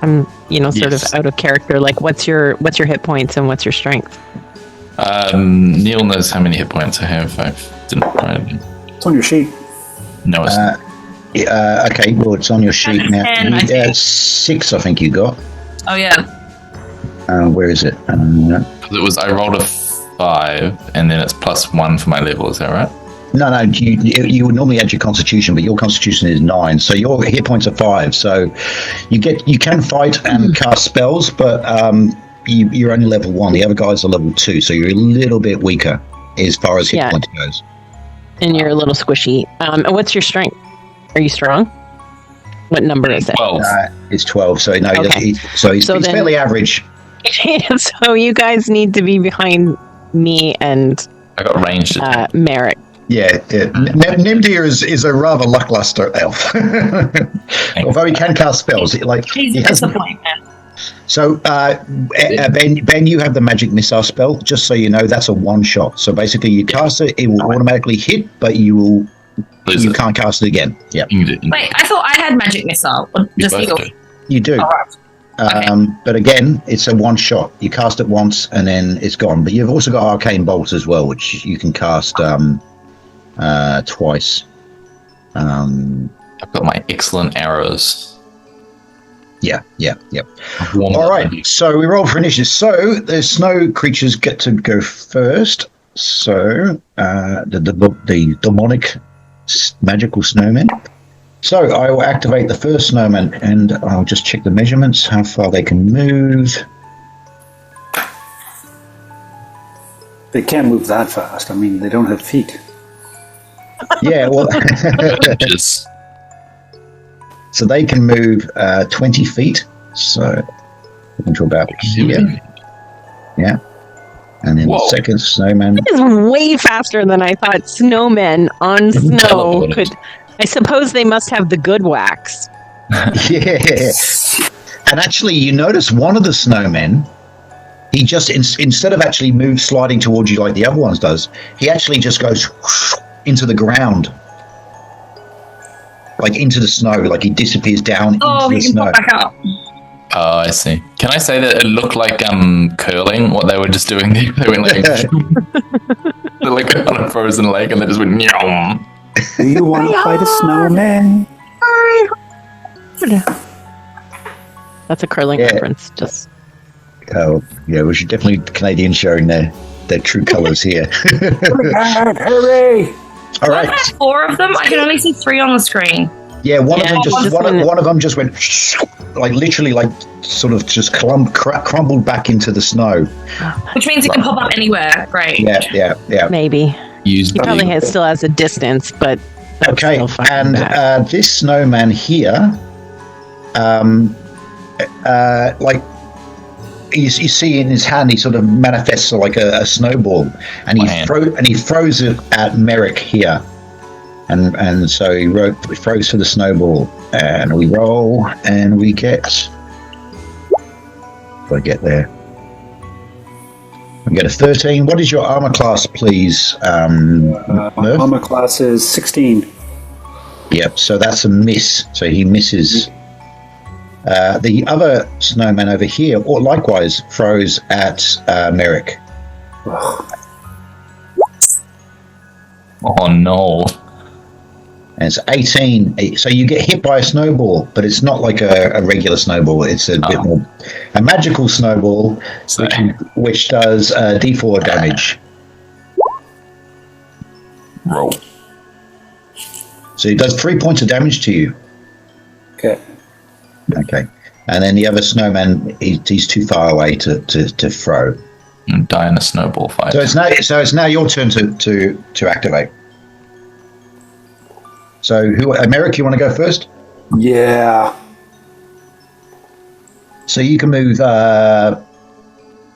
I'm sort Yes. of out of character. Like what's your hit points and what's your strength? Neil knows how many hit points I have. I didn't write it. It's on your sheet. No, it's not. Okay, well, it's on your sheet now. 10, I think. 6, I think you got. Oh, yeah. Where is it? I rolled a 5, and then it's +1 for my level. Is that right? No, you would normally add your constitution, but your constitution is 9, so your hit points are 5. So you can fight and cast spells, but you're only level 1. The other guys are level 2, so you're a little bit weaker as far as hit Yeah. points goes. And you're a little squishy. And what's your strength? Are you strong? What number is it? 12. It's 12, so no, Okay. he's then- fairly average. So you guys need to be behind me and I got ranged attack. Merrick. Yeah. Nimdir is a rather lackluster elf, although he can cast spells. He's he a has. disappointment. So, Ben, you have the magic missile spell. Just so you know, that's a one shot. So basically, you cast it, it will automatically hit, but you can't cast it again. Yeah, Wait, I thought I had magic missile. Or You just both Eagle. do. you do. All right. But again, it's a one shot. You cast it once and then it's gone. But you've also got arcane bolts as well, which you can cast twice. I've got my excellent arrows. Yeah. Warmed All up right, my- so we roll for initiative. So the snow creatures get to go first. So the demonic magical snowmen. So I will activate the first snowman, and I'll just check the measurements, how far they can move. They can't move that fast. I mean, they don't have feet. Yeah, well, Just so they can move 20 feet. So into about here. Yeah. And then the second snowman. It is way faster than I thought snowmen on snow could. I suppose they must have the good wax. Yeah. And actually, you notice one of the snowmen, he just, instead of actually sliding towards you like the other ones does, he actually just goes into the ground. Like into the snow, like he disappears down into the snow. Pop back up. Oh, I see. Can I say that it looked like curling, what they were just doing there? They went like, they're like on a frozen lake and they just went, nyam. Do you want to fight a snowman? That's a curling reference. Just. Oh, yeah, we should definitely Canadian showing their true colours here. Hooray! All right. I had 4 of them. I can only see 3 on the screen. Yeah, one of them just went like literally like sort of just crumbled back into the snow. Which means it can pop up anywhere. Great. Yeah. Maybe. He probably still has a distance, but okay. And this snowman here, like you see in his hand, he sort of manifests like a snowball, and he throws it at Merrick here. And so he throws for the snowball, and we roll, and we get. I get there. We get a 13. What is your armor class, please? My armor class is 16. Yep. So that's a miss. So he misses. The other snowman over here, or likewise, throws at Merrick. Oh no. And it's 18. So you get hit by a snowball, but it's not like a regular snowball. It's a bit more a magical snowball, which does D4 damage. Roll. So it does 3 points of damage to you. Okay. And then the other snowman, he's too far away to throw. And die in a snowball fight. So it's now your turn to activate. So, Merrick, you want to go first? Yeah. So you can move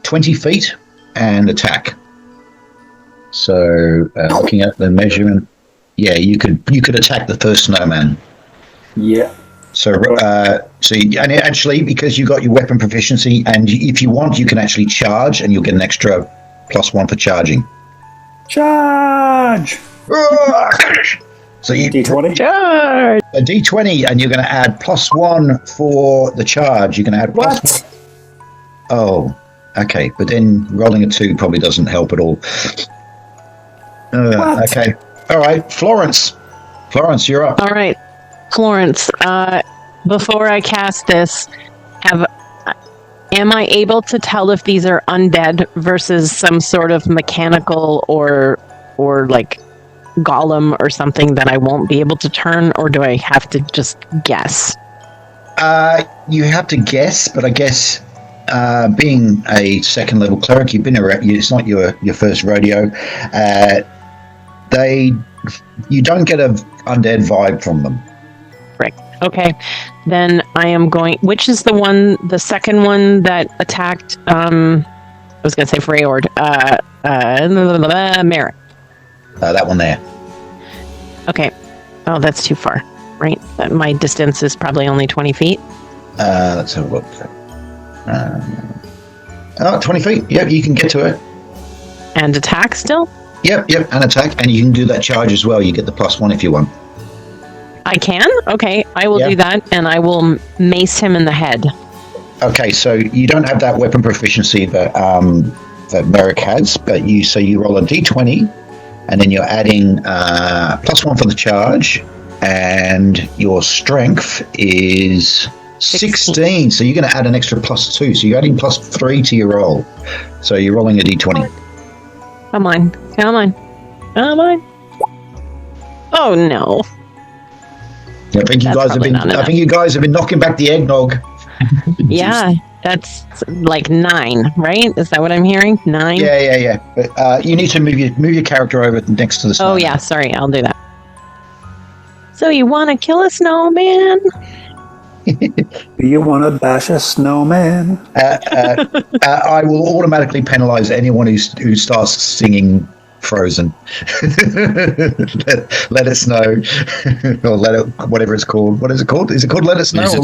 20 feet and attack. So, looking at the measurement, yeah, you could attack the first snowman. Yeah. So, and actually, because you got your weapon proficiency, and if you want, you can actually charge, and you'll get an extra +1 for charging. Charge! So you D20? Charge! A D20, and you're going to add +1 for the charge. You're going to add +1. Oh, okay. But then rolling a 2 probably doesn't help at all. Okay. All right. Florence, you're up. All right. Florence, before I cast this, am I able to tell if these are undead versus some sort of mechanical or like golem or something that I won't be able to turn, or do I have to just guess? You have to guess, but I guess being a second level cleric, you've been around. It's not your first rodeo. You don't get an undead vibe from them. Right. Okay. Then I am going. Which is the second one that attacked? I was going to say Freyord. Merrick. That one there. Okay. Oh, that's too far. Right. My distance is probably only 20 feet. Let's have a look. 20 feet. Yep, you can get to it. And attack still? Yep, and attack, and you can do that charge as well. You get the +1 if you want. I can? Okay, I will do that, and I will mace him in the head. Okay, so you don't have that weapon proficiency that Merrick has, but you roll a d20, and then you're adding +1 for the charge, and your strength is 16. So you're going to add an extra +2, so you're adding +3 to your roll. So you're rolling a d20. Come on. Oh no. I think you guys have been knocking back the eggnog. Yeah, that's like 9, right? Is that what I'm hearing? 9? Yeah. But you need to move your character over next to the snowman. Oh yeah, sorry, I'll do that. So you want to kill a snowman? Do you want to bash a snowman? I will automatically penalise anyone who starts singing Frozen. let us know, or let it, whatever it's called. What is it called? Is it called Let Us Know? Or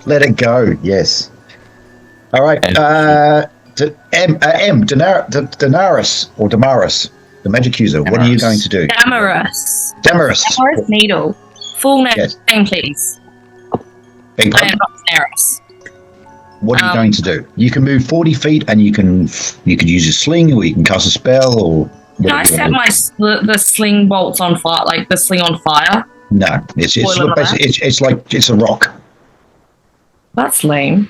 Let It Go. Yes. All right. Danaris or Damaris, the magic user. What are you going to do? Damaris Needle. Full name, Yes. please. Beg I pardon? am not Danaris. What are you going to do? You can move 40 feet, and you can use a sling, or you can cast a spell, or. Can I set the sling bolts on fire, like the sling on fire? No, it's a rock. That's lame.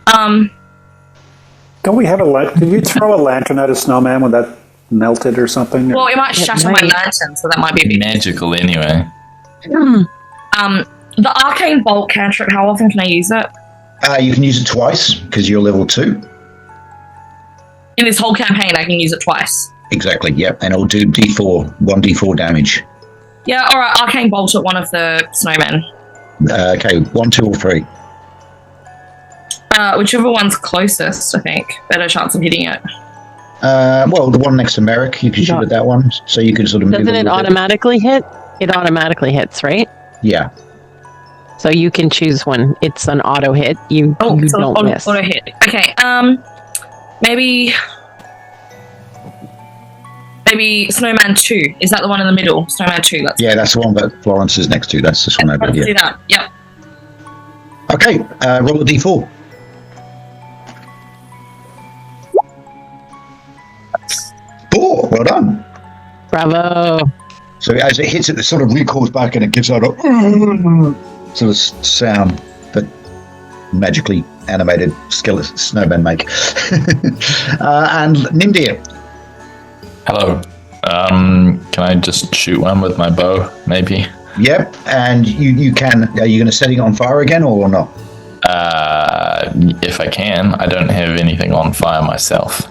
Don't we have a light? Did you throw a lantern at a snowman when that melted or something? Well, it might shatter my lantern, so that might be a bit magical anyway. The arcane bolt cantrip. How often can I use it? You can use it twice because you're level 2. In this whole campaign, I can use it twice. Exactly. Yep, and it'll do D4 damage. Yeah. All right. Arcane bolt at one of the snowmen. Okay, 1, 2, or 3. Whichever one's closest, I think. Better chance of hitting it. Well, the one next to Merrick, you can shoot at that one, so you can sort of. Doesn't it automatically hit? It automatically hits, right? Yeah. So you can choose one. It's an auto hit. You don't miss. Auto hit. Okay. Maybe Snowman 2. Is that the one in the middle? Snowman 2. That's the one that Florence is next to. That's this one over Let's here. do that. Yep. Okay, roll a D4. Four. Well done. Bravo. So as it hits it, it sort of recoils back and it gives out a sort of sound that magically animated skeleton snowmen make. And Nimdir. Hello. Can I just shoot one with my bow, maybe? Yep, and you can. Are you going to set it on fire again or not? If I can. I don't have anything on fire myself.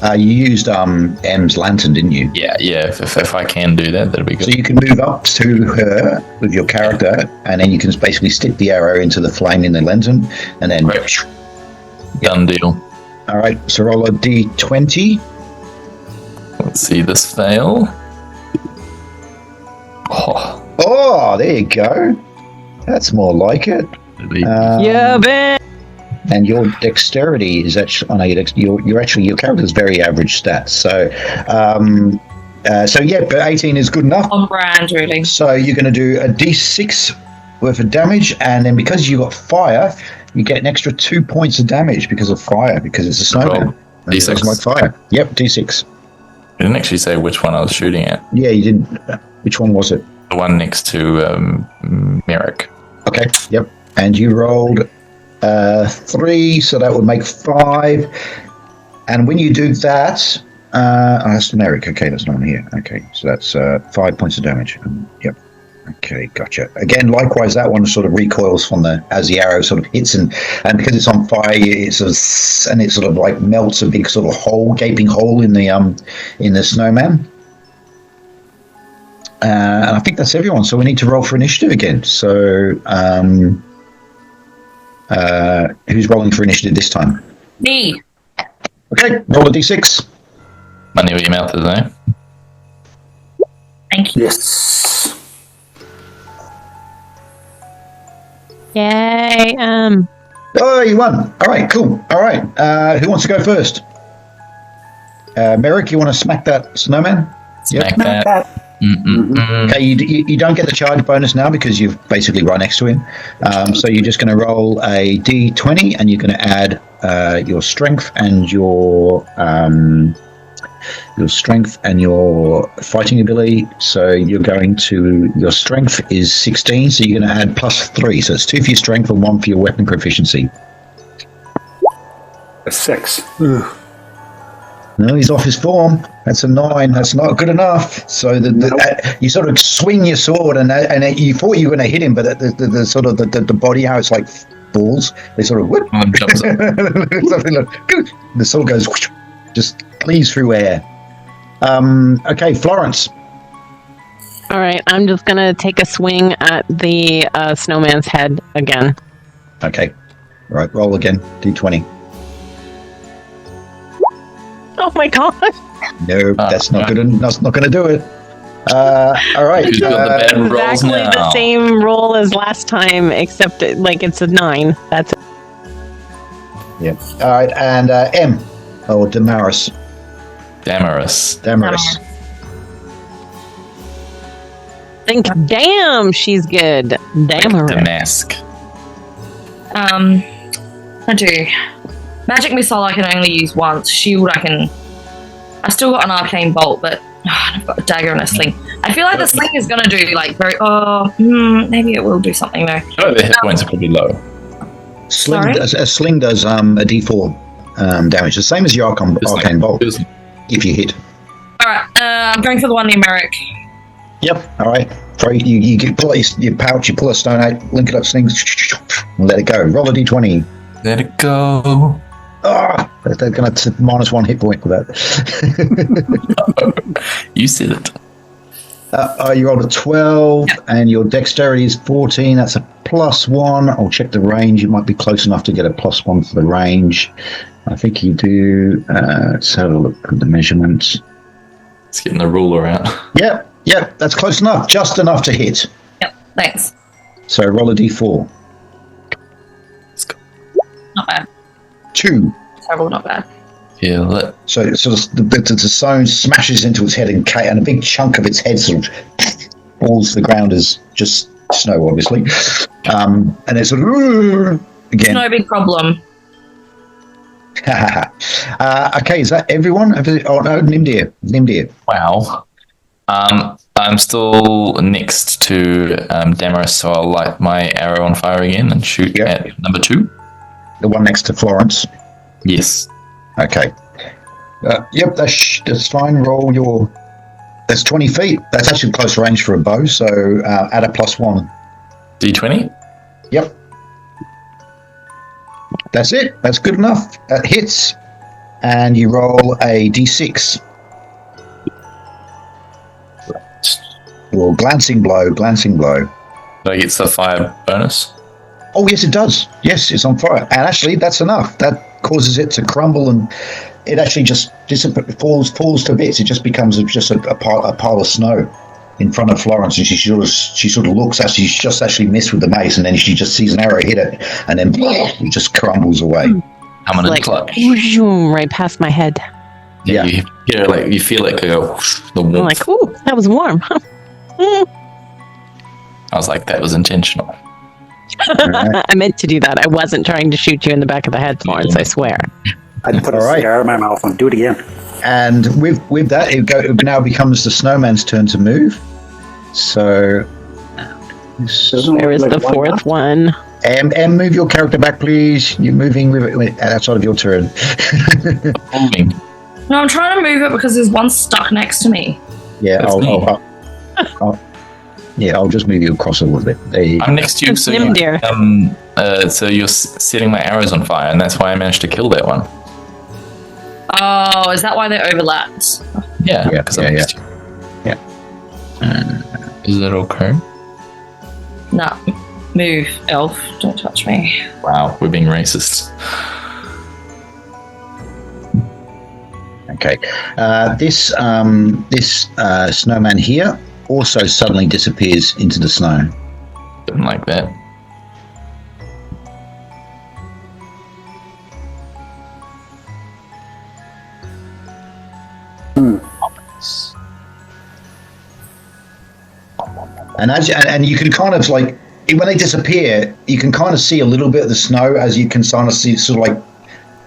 You used M's lantern, didn't you? Yeah. If I can do that, that'd be good. So you can move up to her with your character, and then you can basically stick the arrow into the flame in the lantern, and then. Right. Done deal. All right. So roll a D20. Let's see this fail. Oh, there you go. That's more like it. Yeah, man. And your dexterity is actually. Oh no, your character is very average stats. So, but 18 is good enough. On brand, really. So you're going to do a D6 worth of damage, and then because you got fire, you get an extra 2 points of damage because of fire, because it's a snowman. Cool. D6. It's like fire. Yep, D6. You didn't actually say which one I was shooting at. Yeah, you didn't. Which one was it? The one next to Merrick. Okay. Yep. And you rolled 3, so that would make 5. And when you do that, that's Merrick. Okay, that's not on here. Okay, so that's 5 points of damage. Yep. Okay, gotcha. Again, likewise, that one sort of recoils from as the arrow sort of hits, and because it's on fire, it sort of like melts a big sort of gaping hole in the snowman. And I think that's everyone. So we need to roll for initiative again. So, who's rolling for initiative this time? Me. Okay, roll a D6. Money where your mouth is, eh? Thank you. Yes. Yay. Oh, you won. All right, cool. All right. Who wants to go first? Merrick, you want to smack that snowman? Smack that. Okay, you don't get the charge bonus now because you've basically right next to him. So you're just going to roll a D20, and you're going to add your strength and your fighting ability. So you're going to, your strength is 16, so you're going to add +3. So it's 2 for your strength and 1 for your weapon proficiency. A 6. No, he's off his form. That's a 9. That's not good enough. So you sort of swing your sword, and you thought you were going to hit him, but the sort of the body, how it's like balls, they sort of whoop. Jumps up. The sword goes whoosh, just cleaves through air. Okay, Florence. All right, I'm just gonna take a swing at the snowman's head again. Okay. Right, roll again. D20. Oh my god! No, that's not good. That's not going to do it. All right. Who's got the bad rolls Exactly the now? same roll as last time, except it's a 9. That's it. Yeah. All right, and M. Oh, Damaris. Damaris. Think, damn, she's good. Damn her. Damask. I do. Magic missile I can only use once. Shield I still got an arcane bolt, but I've got a dagger and a sling. I feel like the sling is gonna do maybe it will do something though. Oh, the hit points are pretty low. A sling does a D4 damage, the same as your arcane bolt. If you hit. All right, I'm going for the one near Merrick. Yep. All right. Throw you pull out your pouch, you pull a stone out, link it up, slings, and let it go. Roll a D20. Let it go. Ah, they're going to -1 hit point for that. You said it. You rolled a 12, and your dexterity is 14. That's a +1. I'll check the range. You might be close enough to get a +1 for the range. I think you do. Let's have a look at the measurements. It's getting the ruler out. Yep, that's close enough. Just enough to hit. Yep, thanks. So roll a D4. Not bad. 2. Terrible, not bad. Feel it. So the stone smashes into its head, and a big chunk of its head sort of falls to the ground as just snow, obviously. And it's sort of again. No big problem. Okay, is that everyone? Oh no, Nimdir. Wow. I'm still next to Damaris, so I'll light my arrow on fire again and shoot at number 2. The one next to Florence. Yes. Okay. Yep, that's fine. Roll your. That's 20 feet. That's actually close range for a bow. So add a +1. D20. Yep. That's it. That's good enough. That hits, and you roll a D6. Or glancing blow. Do I get the fire bonus? Oh, yes, it does. Yes, it's on fire. And actually, that's enough. That causes it to crumble, and it actually just falls to bits. It just becomes just a pile of snow in front of Florence, and she sort of looks as she's just actually missed with the mace, and then she just sees an arrow hit it, and then it just crumbles away. I'm in clutch. Right past my head. Yeah. You feel it go. The warmth. I'm like, ooh, that was warm. I was like, that was intentional. Right. I meant to do that. I wasn't trying to shoot you in the back of the head, Florence, I swear. I put a cigar in my mouth and do it again. And with that, it now becomes the snowman's turn to move. So, Where is the fourth one? M, move your character back, please. You're moving outside of your turn. No, I'm trying to move it because there's one stuck next to me. Yeah, I'll just move you across a little bit. I'm next to you, so you're setting my arrows on fire, and that's why I managed to kill that one. Oh, is that why they overlapped? Yeah, because I'm next to you. Yeah. Is it okay? Nah, move, elf. Don't touch me. Wow, we're being racist. Okay. This snowman here also suddenly disappears into the snow. Didn't like that. And you can kind of like when they disappear, you can kind of see a little bit of the snow as you can kind of see sort of like,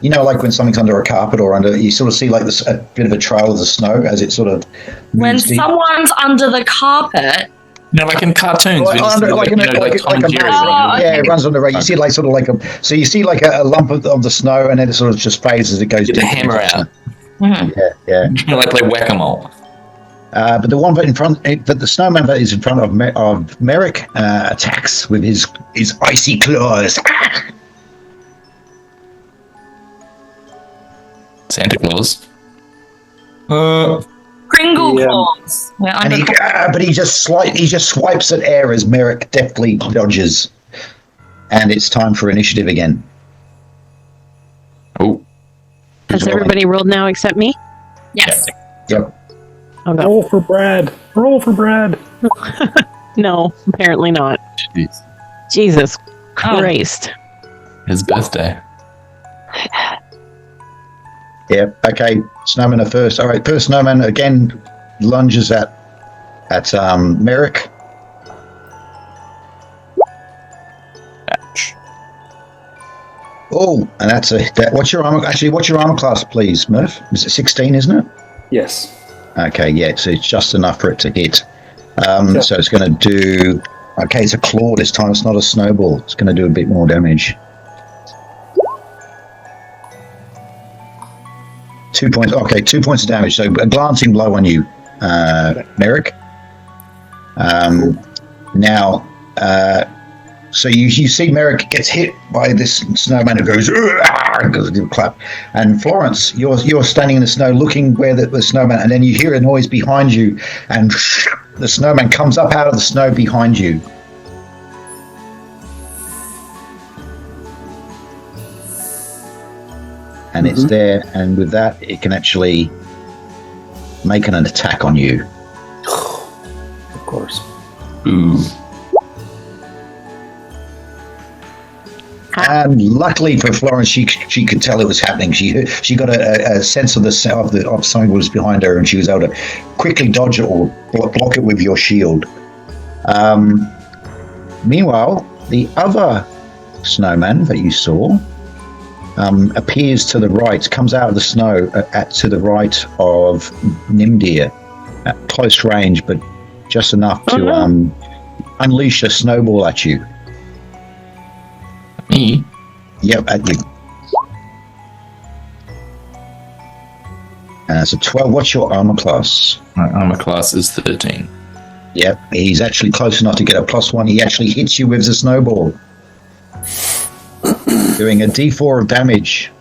you know, like when something's under a carpet or under, you sort of see like a bit of a trail of the snow as it sort of when moves deep. Someone's under the carpet. No, like in cartoons. It runs on the road. You see like sort of like so you see like a lump of the snow, and then it sort of just fades as it goes. Get the hammer out. Mm-hmm. Yeah. Like play whack-a-mole. But the one in front, that the snowman that is in front of Merrick attacks with his icy claws. Santa Claus. Kringle Kringle Yeah. claws. We're And under but he just swipes at air as Merrick deftly dodges. And it's time for initiative again. Oh, Has everybody rolled now except me? Yes. Yep. I'll go. Roll for Brad. Roll for Brad. No, apparently not. jeez. Jesus Christ. His birthday. Yep. Okay. Snowman are first. All right. First snowman again lunges at Merrick. Ouch. Oh, and that's what's your armor? Actually, what's your armor class, please, Murph? Is it 16? Isn't it? Yes. Okay. Yeah. So it's just enough for it to hit. Yeah. So it's going to do. Okay, it's a claw this time. It's not a snowball. It's going to do a bit more damage. 2 points. Okay, 2 points of damage. So a glancing blow on you, Merrick. Now, so you see Merrick gets hit by this snowman who goes, clap. And Florence, you're standing in the snow looking where the snowman, and then you hear a noise behind you, and the snowman comes up out of the snow behind you. And it's there, and with that, it can actually make an attack on you. Of course. Ooh. And luckily for Florence, she could tell it was happening. She got a sense of something was behind her, and she was able to quickly dodge it or block it with your shield. Meanwhile, the other snowman that you saw appears to the right, comes out of the snow to the right of Nimdir, at close range, but just enough to unleash a snowball at you. Me? Yep, at you. So 12. What's your armor class? My armor class is 13. Yep, he's actually close enough to get a +1. He actually hits you with the snowball, doing a D4 of damage.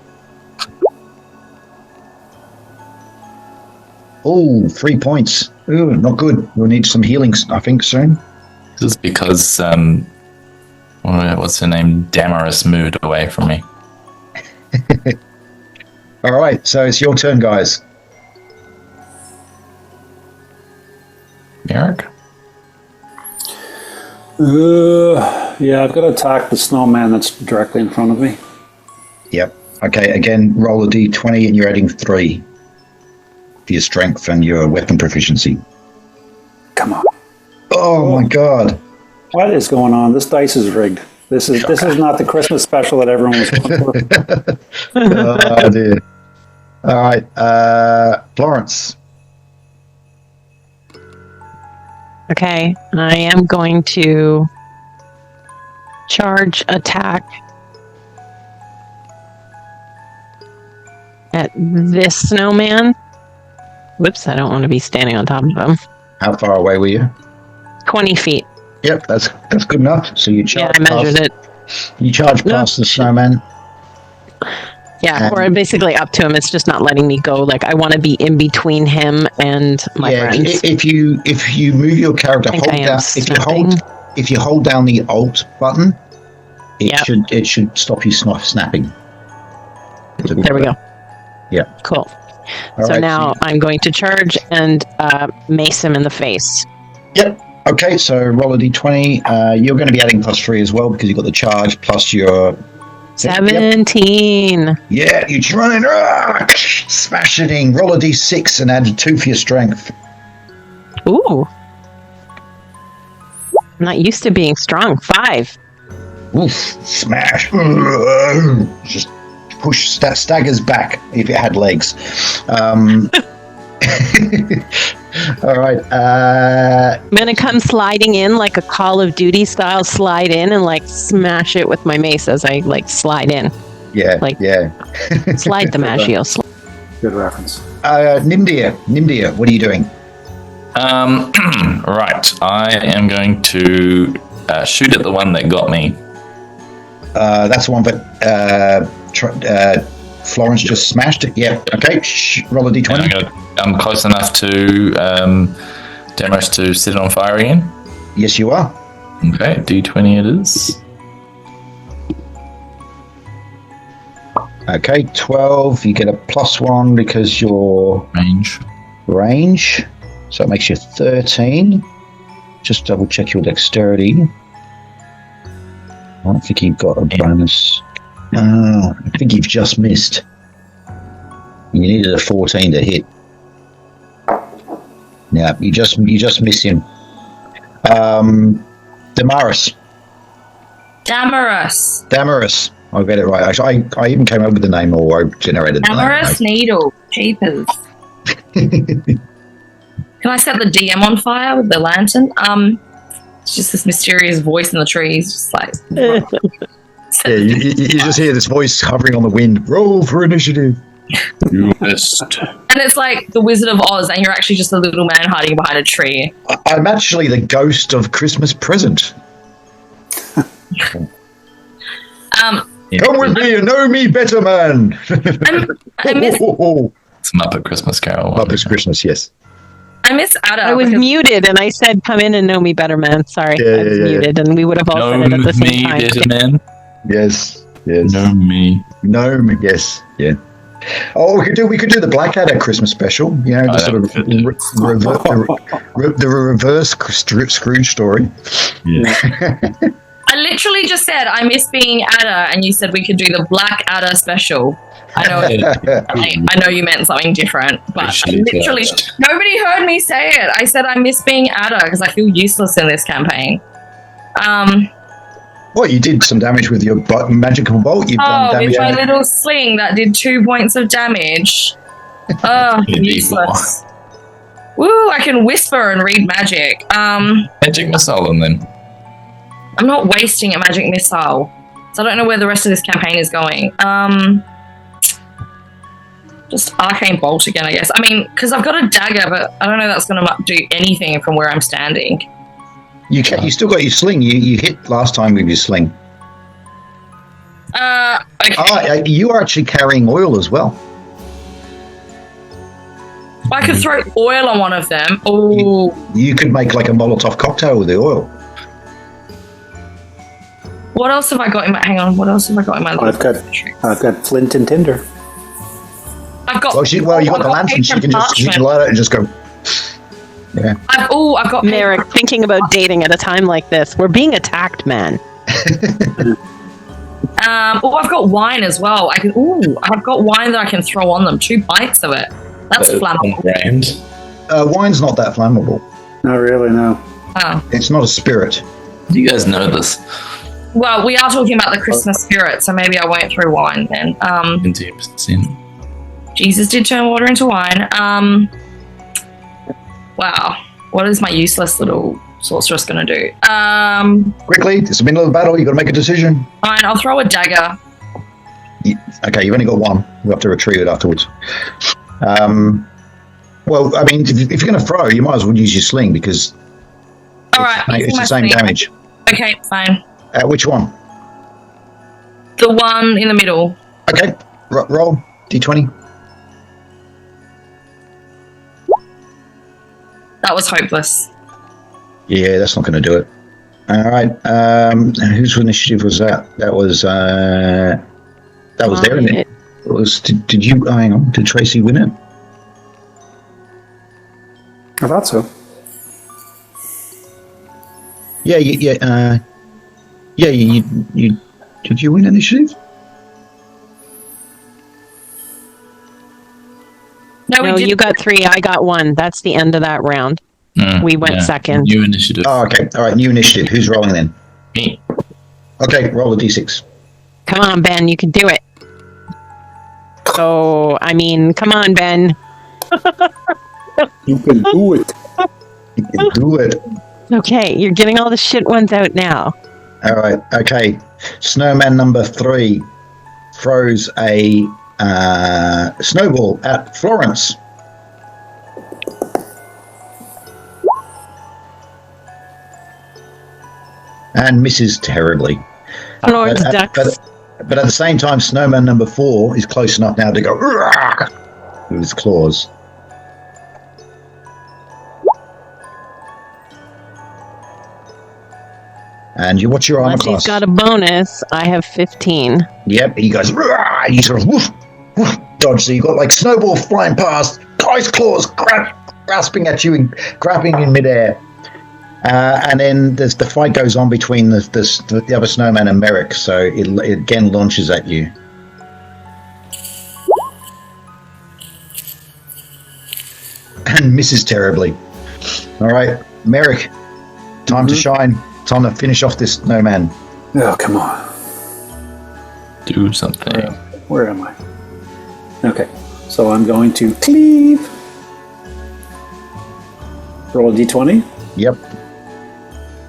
Oh, 3 points. Ooh, not good. We'll need some healing, I think, soon. This is because, what's her name? Damaris moved away from me. All right, so it's your turn, guys. Merrick? Yeah, I've got to attack the snowman that's directly in front of me. Yep. Okay, again, roll a D20 and you're adding 3 for your strength and your weapon proficiency. Come on. Oh my god. What is going on? This dice is rigged. This is not the Christmas special that everyone was looking for. Oh dear. All right, Florence. Okay, I am going to charge attack at this snowman. Whoops, I don't want to be standing on top of him. How far away were you? 20 feet. Yep, that's good enough. So you charge. Yeah, I measured it. You charge past the snowman. Yeah, or basically up to him. It's just not letting me go. Like, I want to be in between him and my friends. If you move your character, I think hold I am down. snapping. If you hold down the Alt button, Yep. it should stop you snapping. There we go. Yeah. Cool. All So right, now I'm going to charge and mace him in the face. Yep. Okay, so roll a d20. You're going to be adding +3 as well because you've got the charge plus your 17. Yeah, you just run in, smash it in. Roll a d6 and add 2 for your strength. Ooh. I'm not used to being strong. 5. Oof, smash. Just push, staggers back if it had legs. All right. I'm gonna come sliding in like a Call of Duty style slide in and like smash it with my mace as I like slide in. Yeah, Like- yeah. Slide the Maggio. Good reference. Nimdir, what are you doing? Right. I am going to shoot at the one that got me. That's the one that Florence just smashed it. Yeah. Okay. Roll a d20. I'm close enough to Demos to set it on fire again. Yes, you are. Okay, d20 it is. Okay, 12. You get a +1 because you're range. So it makes you 13. Just double check your dexterity. I don't think you've got a bonus. I think you've just missed. You needed a 14 to hit. Yeah, you just miss him. Damaris. Damaris. I got it right. Actually, I even came up with the name, or I generated the name. Damaris Needle. Jeepers. Can I set the DM on fire with the lantern? It's just this mysterious voice in the trees, just like. Yeah, you just hear this voice hovering on the wind. Roll for initiative. You missed. And it's like the Wizard of Oz, and you're actually just a little man hiding behind a tree. I'm actually the ghost of Christmas Present. Come with me and know me better, man. I miss It's Muppet Christmas Carol. Muppet Christmas, yes. I miss Ada. I was muted and I said, come in and know me better, man. Sorry, I was muted and we would have all said it at the same time. Better, man. Yes. Know me. Know me, yes. Yeah. Oh, we could do the Blackadder Christmas special. You know, the sort of the reverse Scrooge story. Yeah. I literally just said I miss being Ada, and you said we could do the Black Ada special. I know, I know you meant something different, but literally nobody heard me say it. I said I miss being Ada because I feel useless in this campaign. Well, you did some damage with your magical bolt. You've done damage with my little sling that did 2 points of damage. Oh, useless. Woo! I can whisper and read magic. Magic missile, and then. I'm not wasting a magic missile, so I don't know where the rest of this campaign is going. Just arcane bolt again, I guess. I mean, because I've got a dagger, but I don't know if that's going to do anything from where I'm standing. You still got your sling. You hit last time with your sling. Okay. You are actually carrying oil as well. I could throw oil on one of them. Oh. You could make like a Molotov cocktail with the oil. What else have I got in my? Hang on. What else have I got in my? I've got flint and tinder. I've got. Well, you got the lantern. You can light it and just go. Yeah. I've got. Merrick, thinking about dating at a time like this. We're being attacked, man. I've got wine as well. I've got wine that I can throw on them. 2 bites of it. That's flammable. Wine's not that flammable. Not really, no. Oh. It's not a spirit. Do you guys know this? Well, we are talking about the Christmas spirit, so maybe I won't throw wine then. 20%. Jesus did turn water into wine. Wow. What is my useless little sorceress going to do? Quickly, it's the middle of the battle. You've got to make a decision. Fine, I'll throw a dagger. Okay, you've only got one. You have to retrieve it afterwards. Well, I mean, if you're going to throw, you might as well use your sling because it's the same damage. Okay, fine. Which one? The one in the middle. Okay, roll d20. That was hopeless. Yeah, that's not going to do it. All right. Whose initiative was that? That was their initiative. It was. Did you? Hang on. Did Tracy win it? I thought so. Yeah. You did you win initiative? No, you got 3. I got 1. That's the end of that round. We went second. New initiative. Oh, okay. All right. New initiative. Who's rolling then? Me. Okay. Roll a d6. Come on, Ben. You can do it. So, I mean, come on, Ben. You can do it. You can do it. Okay, you're getting all the shit ones out now. All right. Okay. Snowman number 3 throws a snowball at Florence. And misses terribly. Florence ducks. But at the same time, snowman number 4 is close enough now to go with his claws. And what's your armor Unless class? he's got a bonus, I have 15. Yep, he goes, he sort of woof, woof, dodge. So you've got like snowball flying past, guy's claws grasping at you and grabbing in midair. And then the fight goes on between the other snowman and Merrick, so it again launches at you. And misses terribly. All right, Merrick, time to shine. Time to finish off this snowman. Oh, come on. Do something. Where am I? Okay, so I'm going to cleave. Roll a d20. Yep.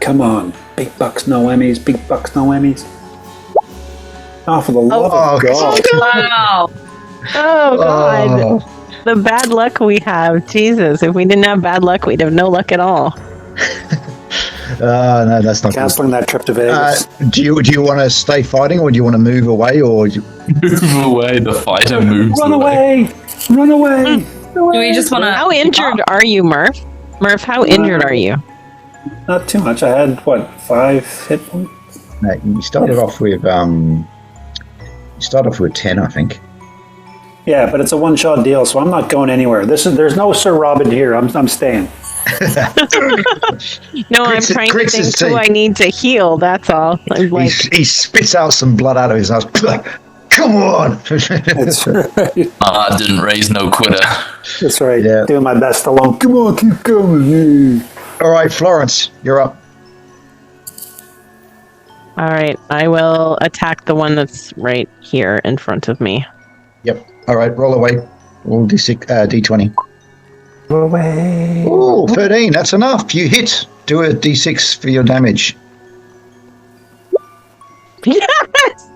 Come on. Big bucks, no Emmys. Big bucks, no Emmys. Oh, for the love of God. Wow. Oh, God. The bad luck we have. Jesus, if we didn't have bad luck, we'd have no luck at all. No, that's not Canceling that trip to Vegas. do you want to stay fighting, or do you want to move away, or Move away. The fighter moves. Run away! Run away! Do we just want to? How injured are you, Murph? Murph, how injured are you? Not too much. I had, 5 hit points? No, you started off with 10, I think. Yeah, but it's a one-shot deal, so I'm not going anywhere. There's no Sir Robin here. I'm staying. No, I'm trying to think who I need to heal. That's all. I'm like, He spits out some blood out of his nose. Come on! That's right. Didn't raise no quitter. That's right. Yeah. Doing my best alone. Come on, keep going. All right, Florence, you're up. all right, I will attack the one that's right here in front of me. Yep. All right, roll away. Roll D6, D20. Away. Oh, 13. That's enough. You hit. Do a D6 for your damage. Yes!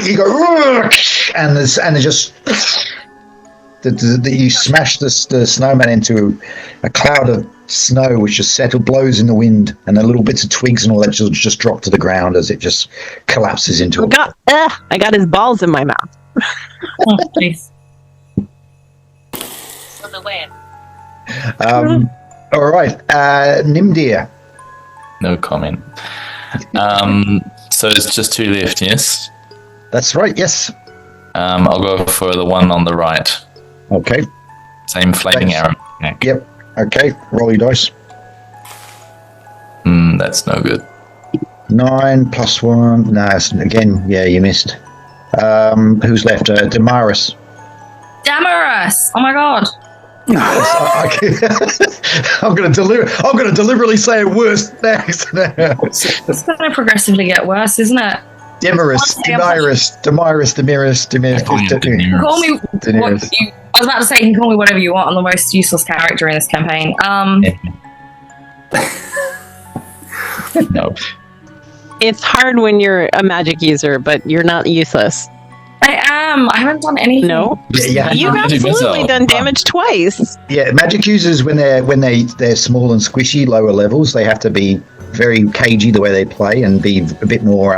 You go, and there's just you smash the snowman into a cloud of snow, which just blows in the wind, and the little bits of twigs and all that just drop to the ground as it just collapses into I got his balls in my mouth. Oh, please. For the win. All right, Nimdir. No comment. So it's just 2 left, yes? That's right. Yes. I'll go for the one on the right. Okay. Same flaming Thanks. arrow. Yep. Okay. Roll your dice. That's no good. 9 plus 1. No, again. Yeah, you missed. Who's left? Damaris. Damaris! Oh my god. I'm going to deliberately say it worse next. It's going to progressively get worse, isn't it? Damaris. You can call me what you, I was about to say you can call me whatever you want. I'm the most useless character in this campaign. No. It's hard when you're a magic user, but you're not useless. I am. I haven't done anything. No, Yeah, you've absolutely done damage twice. Yeah, magic users when they're small and squishy, lower levels, they have to be very cagey the way they play and be a bit more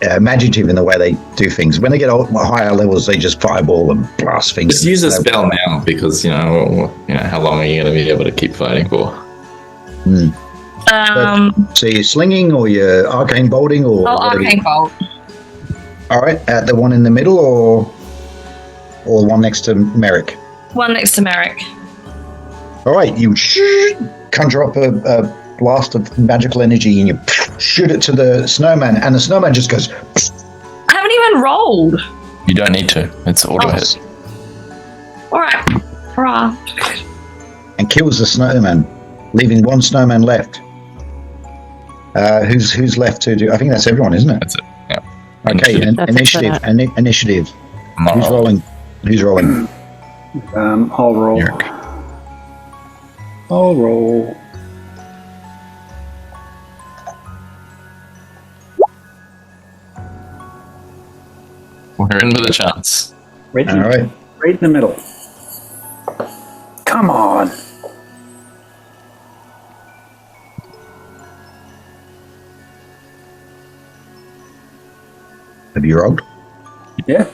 imaginative in the way they do things. When they get higher levels, they just fireball and blast things. Just use a spell now because you know how long are you going to be able to keep fighting for? So you're slinging or you're arcane bolting or arcane bolt. All right, the one in the middle or the one next to Merrick? One next to Merrick. All right, you conjure up a blast of magical energy and you shoot it to the snowman, and the snowman just goes. I haven't even rolled. You don't need to. It's auto hit. All right. Hurrah. And kills the snowman, leaving one snowman left. Who's left to do? I think that's everyone, isn't it? That's it. Yeah. Okay, initiative. Initiative. Who's rolling? Who's rolling? I'll roll. Yerk. I'll roll. We're in with a chance. Right All right. Right in the middle. Come on. Have you rolled? Yeah.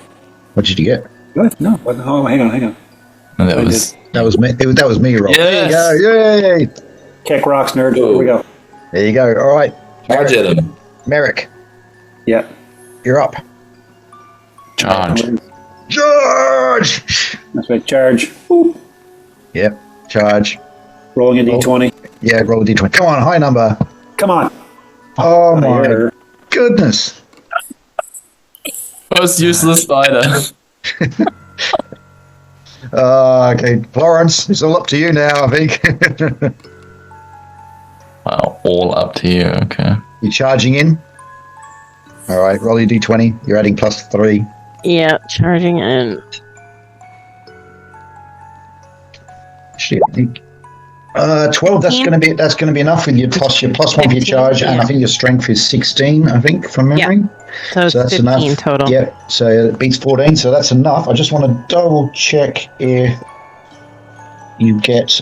What did you get? What? No. What? Oh, hang on. And that I was That was me. That was me rolling. Yes. There you go. Yay! Kick rocks, nerd. Here we go. There you go. All right. charge at him. Merrick, Yeah. you're up. Charge. Charge! That's right. Charge. Boop. Yep. Charge. Rolling a d20. Yeah, roll a d20. Come on, high number. Come on. Oh my Higher. goodness. Most useless spider. Okay, Florence, it's all up to you now, I think. Wow, all up to you. Okay. You're charging in. All right, roll your d20. You're adding +3. Yeah, charging in. Shit, I think 12. That's 15? going to be enough with your plus +1 for your 15, charge, and yeah. I think your strength is 16. I think from memory. So it's that's 15 enough. total. Yep. So it beats 14. So that's enough. I just want to double check if you get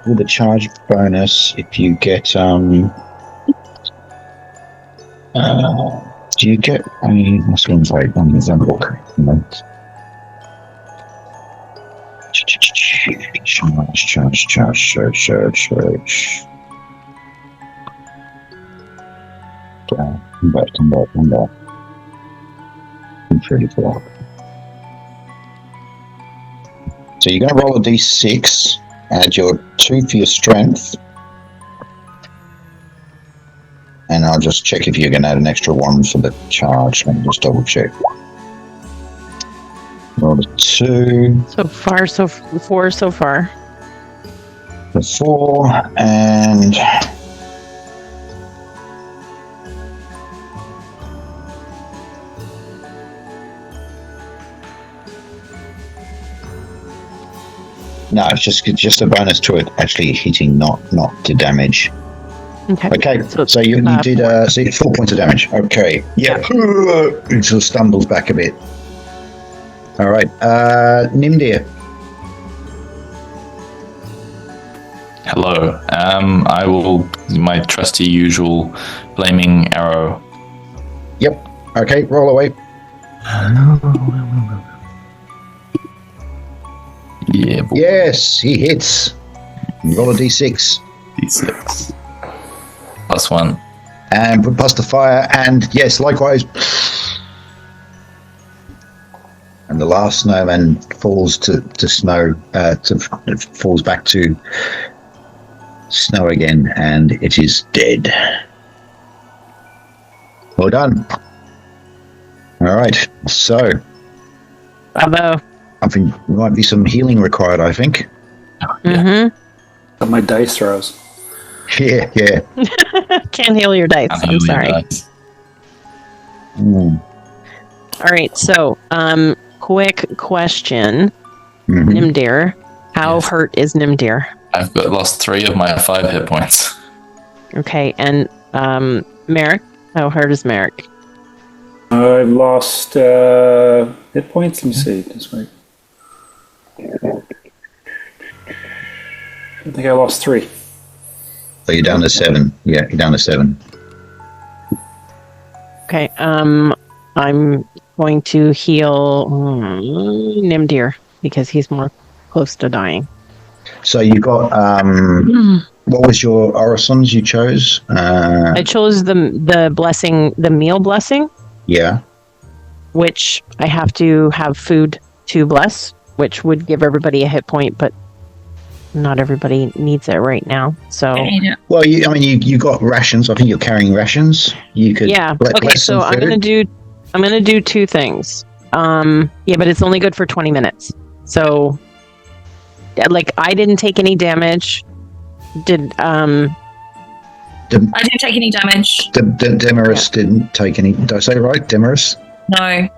with the charge bonus. If you get do you get? I mean, what's going to say on the book? Charge. Come back. 34. So you're going to roll a d6, add your 2 for your strength, and I'll just check if you're going to add an extra 1 for the charge. Let me just double check. Roll a 2. So far, 4 so far. The 4, and no, it's just a bonus to it actually hitting, not to damage. Okay. Okay, So so you did 4 points of damage. Okay, yeah, it sort of stumbles back a bit. All right, Nimdir. Hello. I will my trusty usual flaming arrow. Yep. Okay, roll away. Yeah. Boy. Yes, he hits. Roll a d6 D6. +1. and put past the fire, and yes, likewise. And the last snowman falls to snow. Falls back to snow again, and it is dead. Well done. All right, so Bravo. I think there might be some healing required, I think. Mm-hmm. But my dice throws. Yeah. Can't heal your dice. I'm sorry. Mm. All right. So, quick question, Mhm. Nimdir. How Yes. hurt is Nimdir? I've lost 3 of my 5 hit points. Okay, and Merrick. How hurt is Merrick? I've lost hit points. Let me see. This way. I think I lost 3. So you're down to 7. Yeah, you're down to 7. Okay. I'm going to heal Nimdir because he's more close to dying. So you got what was your orisons you chose? I chose the blessing, the meal blessing, Yeah. which I have to have food to bless, which would give everybody a hit point, but not everybody needs it right now. So Well, you got rations. I think you're carrying rations. You could yeah. Okay, bless so some I'm gonna do 2 things. Yeah, but it's only good for 20 minutes. So, like, I didn't take any damage. Did I didn't take any damage. Demarus didn't take any. Did I say it right? Demarus? No.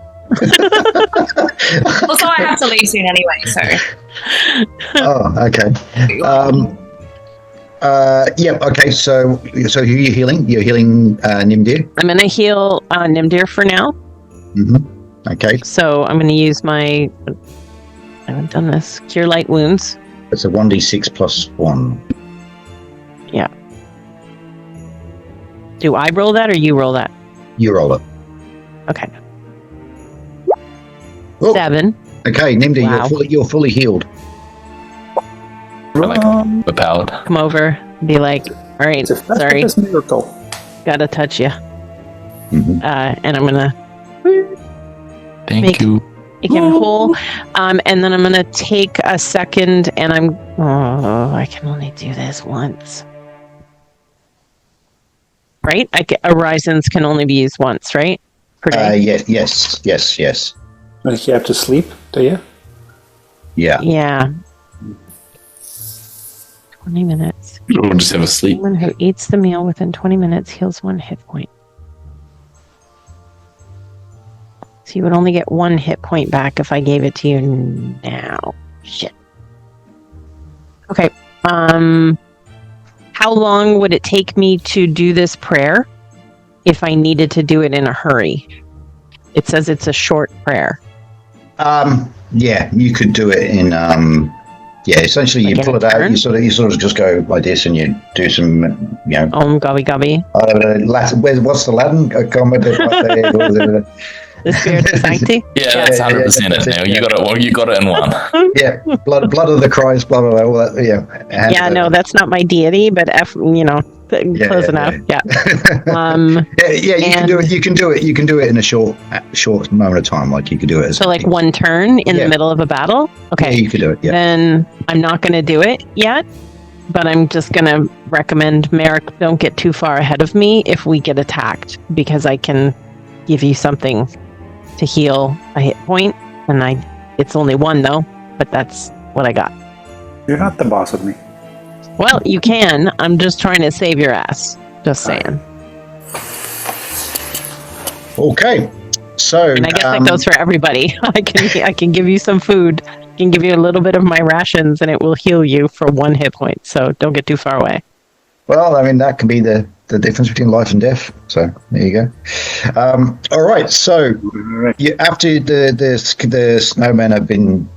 Also, I have to leave soon anyway, so. Oh, okay. Yeah. Okay. So who are you healing? You're healing Nimdir. I'm gonna heal Nimdir for now. Mm-hmm. Okay. So I'm gonna use my. I haven't done this. Cure light wounds. It's a 1d6 plus 1. Do I roll that or you roll that? You roll it. Okay. Oh, 7. okay, Nimdi, Wow. you're fully healed. Like overpowered. Come over. Be like, all right, It's a sorry, Festivus miracle. gotta touch you. Mhm. And I'm gonna Thank Make- you. make him whole. And then I'm gonna take a second, and I can only do this once. Right? Horizons can only be used once, right? Per day. Yes. Like you have to sleep, do you? Yeah. Yeah. 20 minutes. Or just have a sleep. Someone who eats the meal within 20 minutes heals 1 hit point. So you would only get 1 hit point back if I gave it to you now. Shit. Okay. How long would it take me to do this prayer if I needed to do it in a hurry? It says it's a short prayer. Yeah, you could do it in essentially Like you in pull a it out, turn? you sort of just go like this and you do some Gobby gobby. Latin, what's the Latin? The spirit of sanctity. Yeah, that's 100% that's it. it, Now you got it. Well, you got it in one. Yeah, blood of the Christ, blah blah blah. All that, yeah. Yeah, no, that's not my deity, but close enough. Yeah. You can do it. You can do it in a short moment of time. Like you could do it as So like 1 turn in the middle of a battle. Okay. Yeah, you could do it. Yeah. Then I'm not going to do it yet, but I'm just going to recommend Merrick don't get too far ahead of me if we get attacked, because I can give you something to heal a hit point, and it's only 1 though, but that's what I got. You're not the boss of me. Well, you can. I'm just trying to save your ass. Just saying. Okay. So And I guess that goes for everybody. I can give you some food. I can give you a little bit of my rations, and it will heal you for 1 hit point. So don't get too far away. Well, I mean, that can be the difference between life and death. So there you go. All right. So after the snowmen have been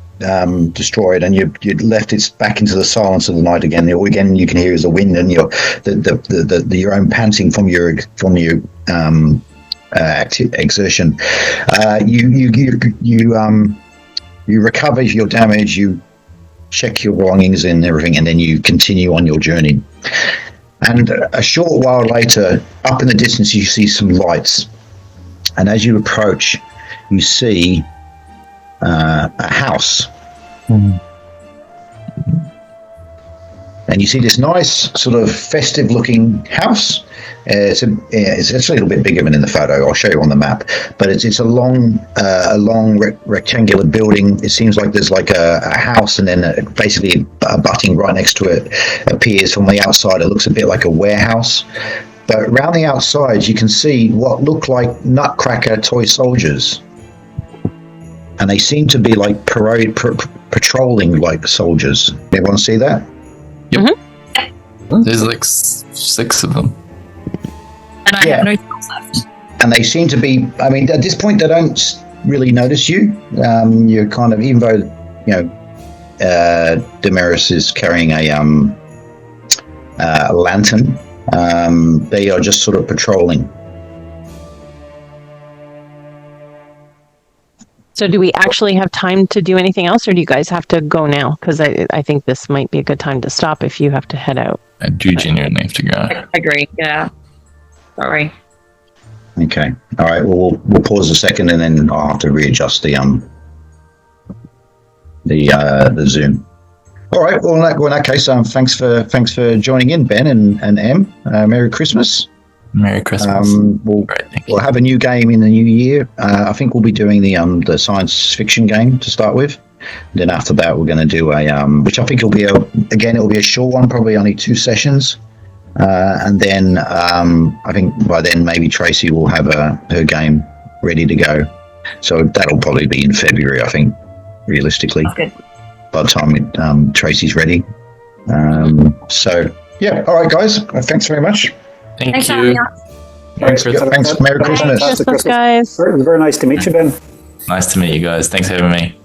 destroyed and you left it back into the silence of the night again, all again you can hear is the wind and your own panting from your exertion. You recover your damage. You check your belongings and everything, and then you continue on your journey. And a short while later, up in the distance, you see some lights. And as you approach, you see a house. And you see this nice, sort of festive-looking house. It's actually a little bit bigger than in the photo. I'll show you on the map. But it's a long rectangular building. It seems like there's like a house, and then basically abutting right next to it appears from the outside. It looks a bit like a warehouse. But around the outside, you can see what look like Nutcracker toy soldiers. And they seem to be like patrolling like the soldiers. Everyone see that? There's like 6 of them. And I have no spells left. And they seem to be, I mean, at this point, they don't really notice you. You're kind of, even though, Damaris is carrying a lantern, they are just sort of patrolling. So do we actually have time to do anything else, or do you guys have to go now? Because I think this might be a good time to stop if you have to head out. I do genuinely have to go. I agree. Yeah. Sorry. Okay. All right. Well, we'll pause a second, and then I'll have to readjust the Zoom. All right. Well, in that case, thanks for joining in, Ben and Em. Merry Christmas. Merry Christmas. We'll have a new game in the new year. I think we'll be doing the science fiction game to start with. And then after that, we're going to do a which I think will be it'll be a short one, probably only 2 sessions. And then I think by then maybe Tracy will have her game ready to go. So that'll probably be in February, I think, realistically. Good. By the time Tracy's ready. So yeah, all right, guys. Thanks very much. Thanks for Thank having you. us. Thanks. Merry Christmas. Christmas, guys. Very nice to meet you, Ben. Nice to meet you guys. Thanks for having me.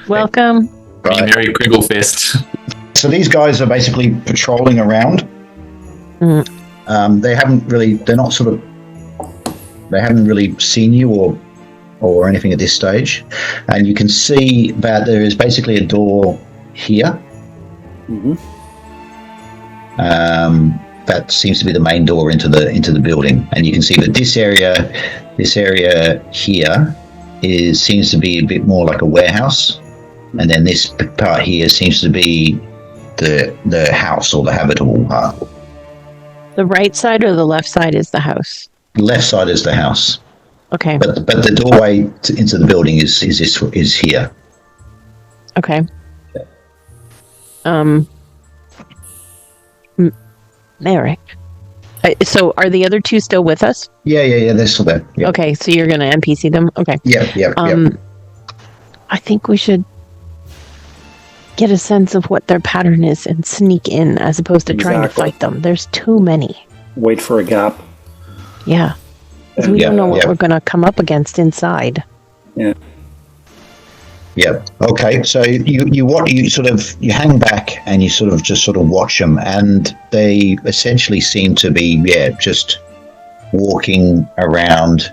Welcome. Right. Merry Kringlefest. So these guys are basically patrolling around. They haven't really. They're not sort of haven't really seen you or anything at this stage, and you can see that there is basically a door here. Mm-hmm. That seems to be the main door into the building, and you can see that this area here seems to be a bit more like a warehouse, and then this part here seems to be the house or the habitable part. The right side or the left side is the house? Left side is the house. Okay. But the doorway into the building is here. Okay. Merrick. So are the other two still with us? Yeah. They're still there. Yeah. Okay, so you're going to NPC them? Okay. Yeah. I think we should get a sense of what their pattern is and sneak in as opposed to trying to fight them. There's too many. Wait for a gap. Yeah. Because we don't know what we're going to come up against inside. Yeah. Yeah. Okay. So you hang back and you sort of watch them, and they essentially seem to be just walking around,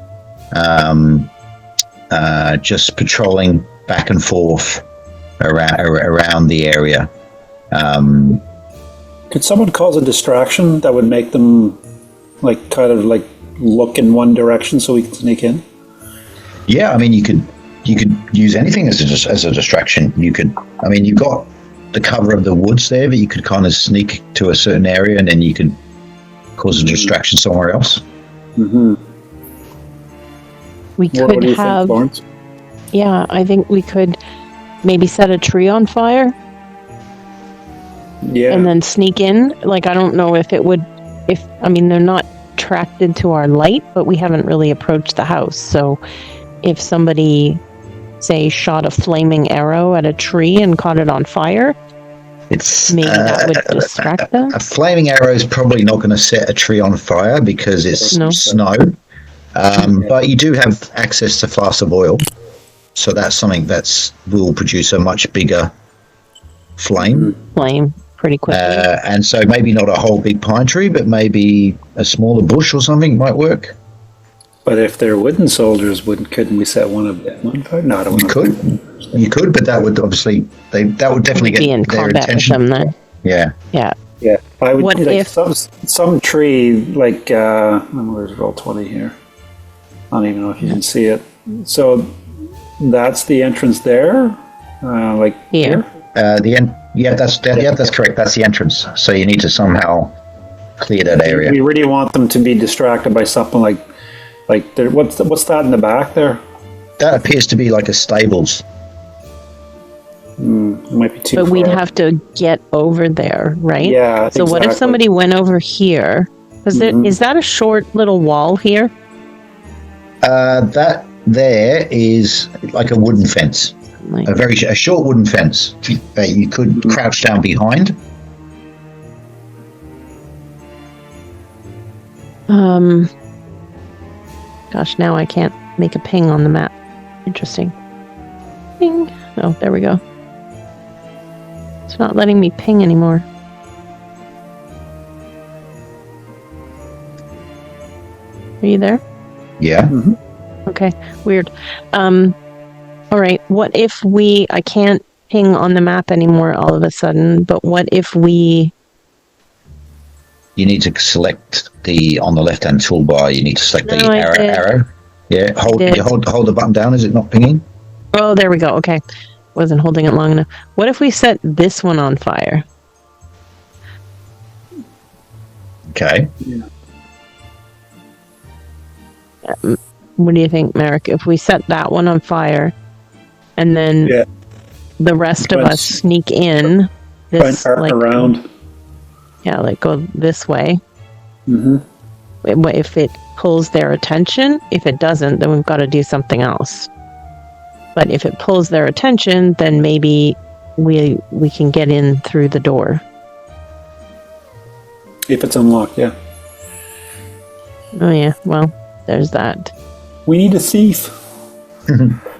just patrolling back and forth around the area. Could someone cause a distraction that would make them kind of look in one direction so we can sneak in? Yeah. I mean, you could use anything as a distraction. You've got the cover of the woods there, but you could kind of sneak to a certain area and then you could cause a distraction somewhere else. Mm-hmm. We could what do you have... think, Lawrence? Yeah, I think we could maybe set a tree on fire. Yeah. And then sneak in. I don't know if it would... they're not attracted to our light, but we haven't really approached the house. So if somebody... say shot a flaming arrow at a tree and caught it on fire, maybe that would distract them. A flaming arrow is probably not going to set a tree on fire because it's snow. But you do have access to flask of oil, so that's something will produce a much bigger flame pretty quickly. and so maybe not a whole big pine tree, but maybe a smaller bush or something might work. But if they're wooden soldiers, couldn't we set one of them on fire? No, you could, but that would obviously that would definitely be in get their combat attention. with them then. Yeah. I would. What if some tree where's Roll20 here? I don't even know if you can see it. So that's the entrance there, here. That's correct. That's the entrance. So you need to somehow clear that area. We really want them to be distracted by something like what's that in the back there? That appears to be like a stables. It might be too far. But we'd have to get over there, right? Yeah. So what if somebody went over here? Is that a short little wall here? That there is like a wooden fence, a short wooden fence that you could crouch down behind. Gosh, now I can't make a ping on the map. Interesting. Ping. Oh, there we go. It's not letting me ping anymore. Are you there? Yeah. Mm-hmm. Okay, weird. All right, what if I can't ping on the map anymore all of a sudden, but what if we... You need to select on the left-hand toolbar, you need to select the arrow. Yeah, hold the button down. Is it not pinging? Oh, there we go. Okay. Wasn't holding it long enough. What if we set this one on fire? Okay. Yeah. What do you think, Merrick? If we set that one on fire, and then the rest of us sneak in this, around. Yeah, go this way. Mm-hmm. If it pulls their attention, if it doesn't, then we've got to do something else. But if it pulls their attention, then maybe we can get in through the door. If it's unlocked, yeah. Oh yeah, well, there's that. We need a thief.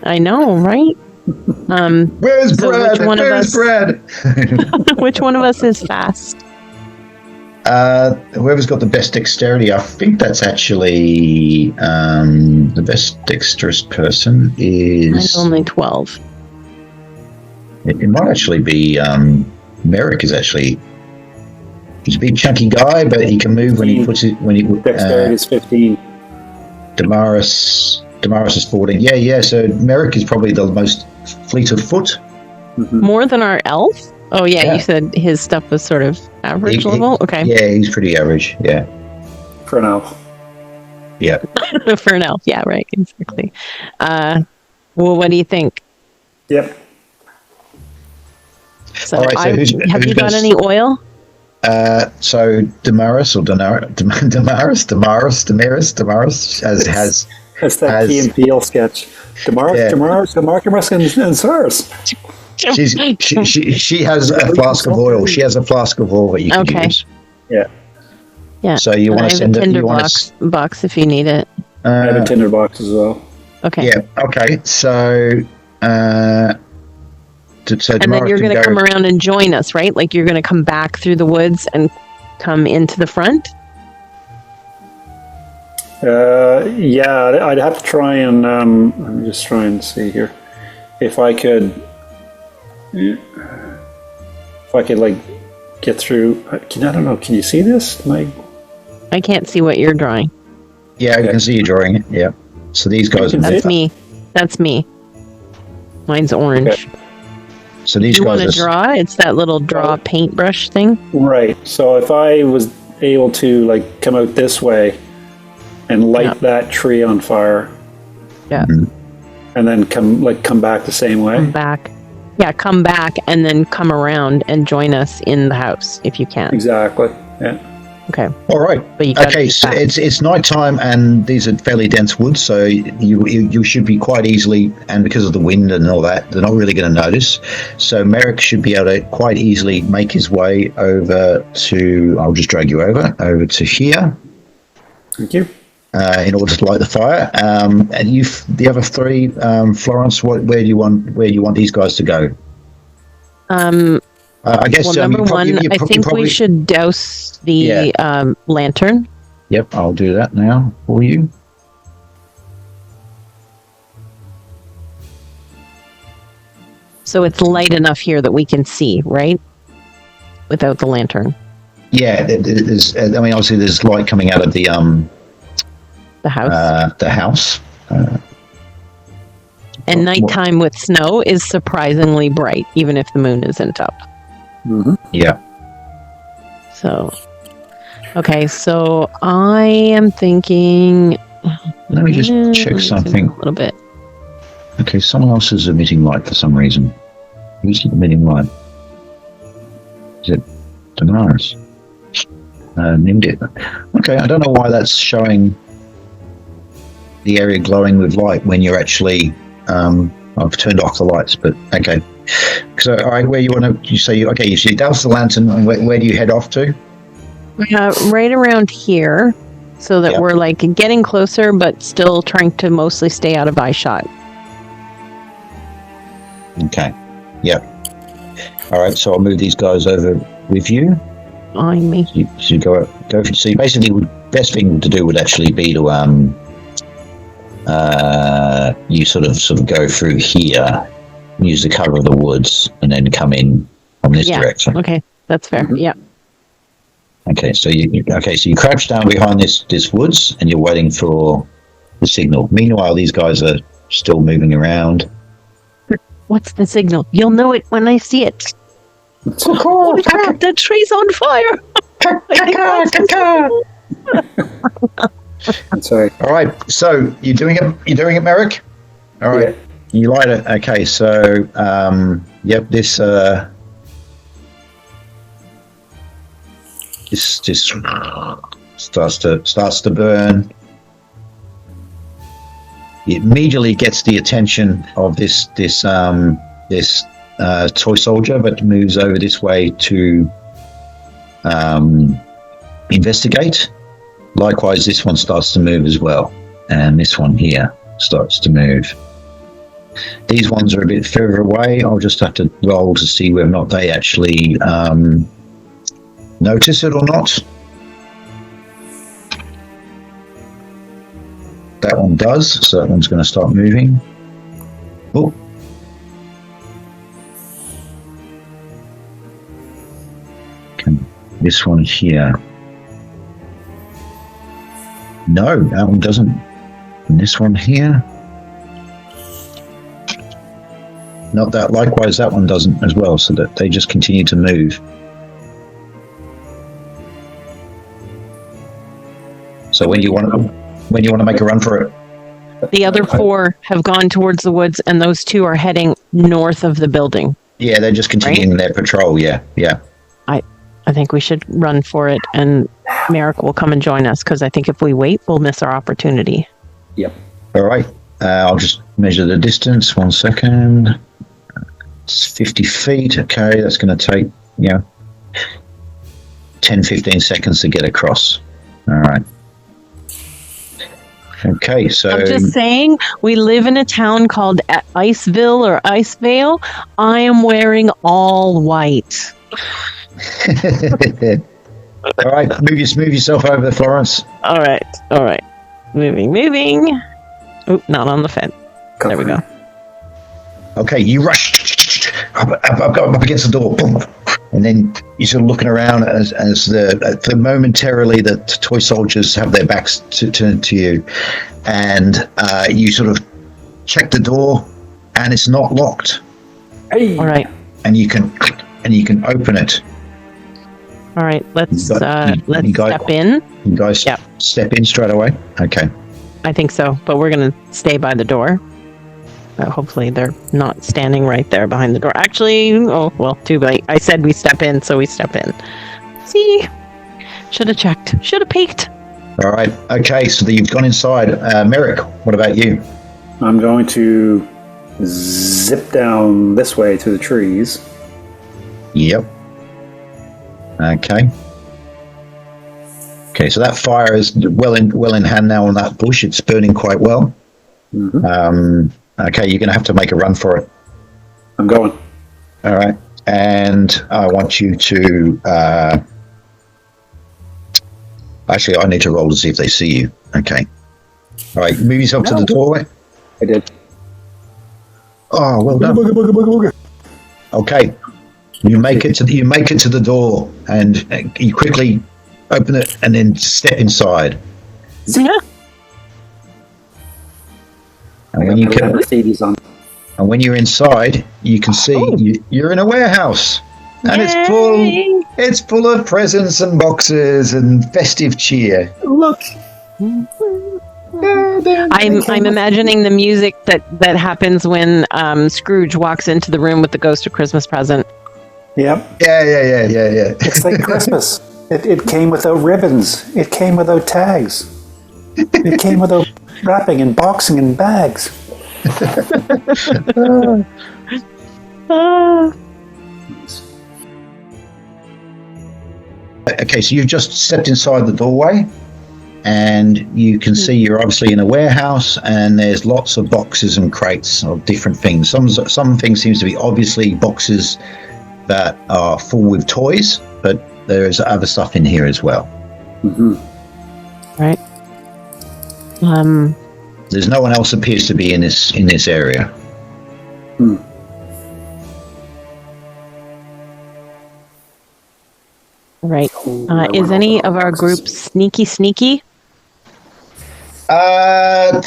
I know, right? Where's Brad? Which one of us is fast? Whoever's got the best dexterity, I think that's actually the best dexterous person is. Mine's only 12. It might actually be Merrick. He's a big chunky guy, but he can move when he puts it. Dexterity is 15. Damaris is 14. Yeah. So Merrick is probably the most fleet of foot. Mm-hmm. More than our elf? Oh, yeah, Yeah. you said his stuff was sort of average level? Okay. Yeah, he's pretty average. Yeah. For an elf. Yeah. For an elf, yeah, right, exactly. Well, what do you think? Yep. So, All right, so who's have you got gonna any oil? So Damaris has That's that As- Key and Peele sketch. Damaris, and Cyrus. she has a flask of oil. She has a flask of oil that you can Okay. use. Yeah. Yeah. So you And want I to have send a it? tinder You want to? box if you need it. I have a tinder box as well. Okay. Yeah. Okay. So. And then you're going to come around and join us, right? Like you're going to come back through the woods and come into the front? Yeah, I'd have to try and let me just try and see here if I could like get through. I don't know. Can you see this? I can't see what you're drawing. Yeah, I can see you drawing it. Yeah. So these guys are. That's me. That's me. Mine's orange. Okay. So these Do you guys want to are. draw? It's that little draw paintbrush thing. Right. So if I was able to like come out this way and light that tree on fire, Yeah. and then come back the same way. Come back. Yeah, come back and then come around and join us in the house if you can. Exactly. Yeah. Okay. All right. But you gotta Okay, be so fast. it's nighttime and these are fairly dense woods, so you should be quite easily, and because of the wind and all that, they're not really going to notice. So Merrick should be able to quite easily make his way over to. I'll just drag you over to here. Thank you. In order to light the fire, and the other three, Florence, where do you want these guys to go? I guess. Well, number one, I think we should douse the lantern. Yep, I'll do that now for you. So it's light enough here that we can see, right? Without the lantern. Yeah, there's. I mean, obviously, there's light coming out of the house. The house. And nighttime with snow is surprisingly bright, even if the moon isn't up. Mm-hmm. Yeah. So, okay, so I am thinking. Let me just check zoom something. A little bit. Okay, someone else is emitting light for some reason. Who's emitting light? Is it Damaris? Named it. Okay, I don't know why that's showing the area glowing with light when you're actually. I've turned off the lights, but okay. So, all right, where you want to? You say okay. You see, douse the lantern, and where do you head off to? Right around here, so that we're like getting closer, but still trying to mostly stay out of eye shot. Okay. Yep. All right. So I'll move these guys over with you. Behind me. So you go. So basically, the best thing to do would actually be to you sort of go through here, use the cover of the woods, and then come in from this direction. Okay, that's fair. Mm-hmm. Yeah. Okay, so you crouch down behind this woods, and you're waiting for the signal. Meanwhile, these guys are still moving around. What's the signal? You'll know it when I see it. Holy crap! The tree's on fire. Sorry. All right, so you're doing it, Merrick. All right, you light it. Okay, so this just starts to burn. It immediately gets the attention of this toy soldier, but moves over this way to investigate. Likewise, this one starts to move as well, and this one here starts to move. These ones are a bit further away. I'll just have to roll to see whether or not they actually notice it or not. that one does. So that one's going to start moving. Oh. This one here. No, that one doesn't. And this one here. Not that. Likewise, that one doesn't as well. So that they just continue to move. So when you want to make a run for it. The other 4 have gone towards the woods, and those 2 are heading north of the building. Yeah, they're just continuing their patrol. Yeah. I think we should run for it, and Merrick will come and join us, because I think if we wait, we'll miss our opportunity. Yep. All right. I'll just measure the distance. 1 second. It's 50 feet. Okay, that's going to take 10, 15 seconds to get across. All right. Okay, so I'm just saying, we live in a town called Iceville or Icevale. I am wearing all white. All right, move yourself over, Florence. All right. Moving. Oh, not on the fence. There we go. Okay, you rush up against the door, boom, and then you're sort of looking around as the momentarily the toy soldiers have their backs turned to you, and you sort of check the door, and it's not locked. Hey. All right. And you can open it. All right. Let's step in. You guys step in straight away. Okay. I think so, but we're gonna stay by the door. Hopefully they're not standing right there behind the door. Actually, oh well, too late. I said we step in, so we step in. See, should have checked. Should have peeked. All right. Okay. So you've gone inside. Merrick, what about you? I'm going to zip down this way to the trees. Yep. Okay. Okay, so that fire is well in hand now on that bush. It's burning quite well. Mm-hmm. Okay, you're going to have to make a run for it. I'm going. All right, and I want you to. Actually, I need to roll to see if they see you. Okay. All right, move yourself to the doorway. I did. Oh, well done. Booga. Okay, you make it to the door, and you quickly open it, and then step inside. Yeah. And when you're inside, you can see you're in a warehouse, and it's full of presents and boxes and festive cheer. Look. I'm imagining the music that happens when Scrooge walks into the room with the ghost of Christmas present. Yep. Yeah. It's like Christmas. It came without ribbons. It came without tags. It came without wrapping and boxing and bags. Okay, so you've just stepped inside the doorway, and you can see you're obviously in a warehouse, and there's lots of boxes and crates of different things. Some things seems to be obviously boxes that are full with toys, but there's other stuff in here as well. Mm-hmm. Right. There's no one else appears to be in this area. Right. Is any of our group sneaky? Gotta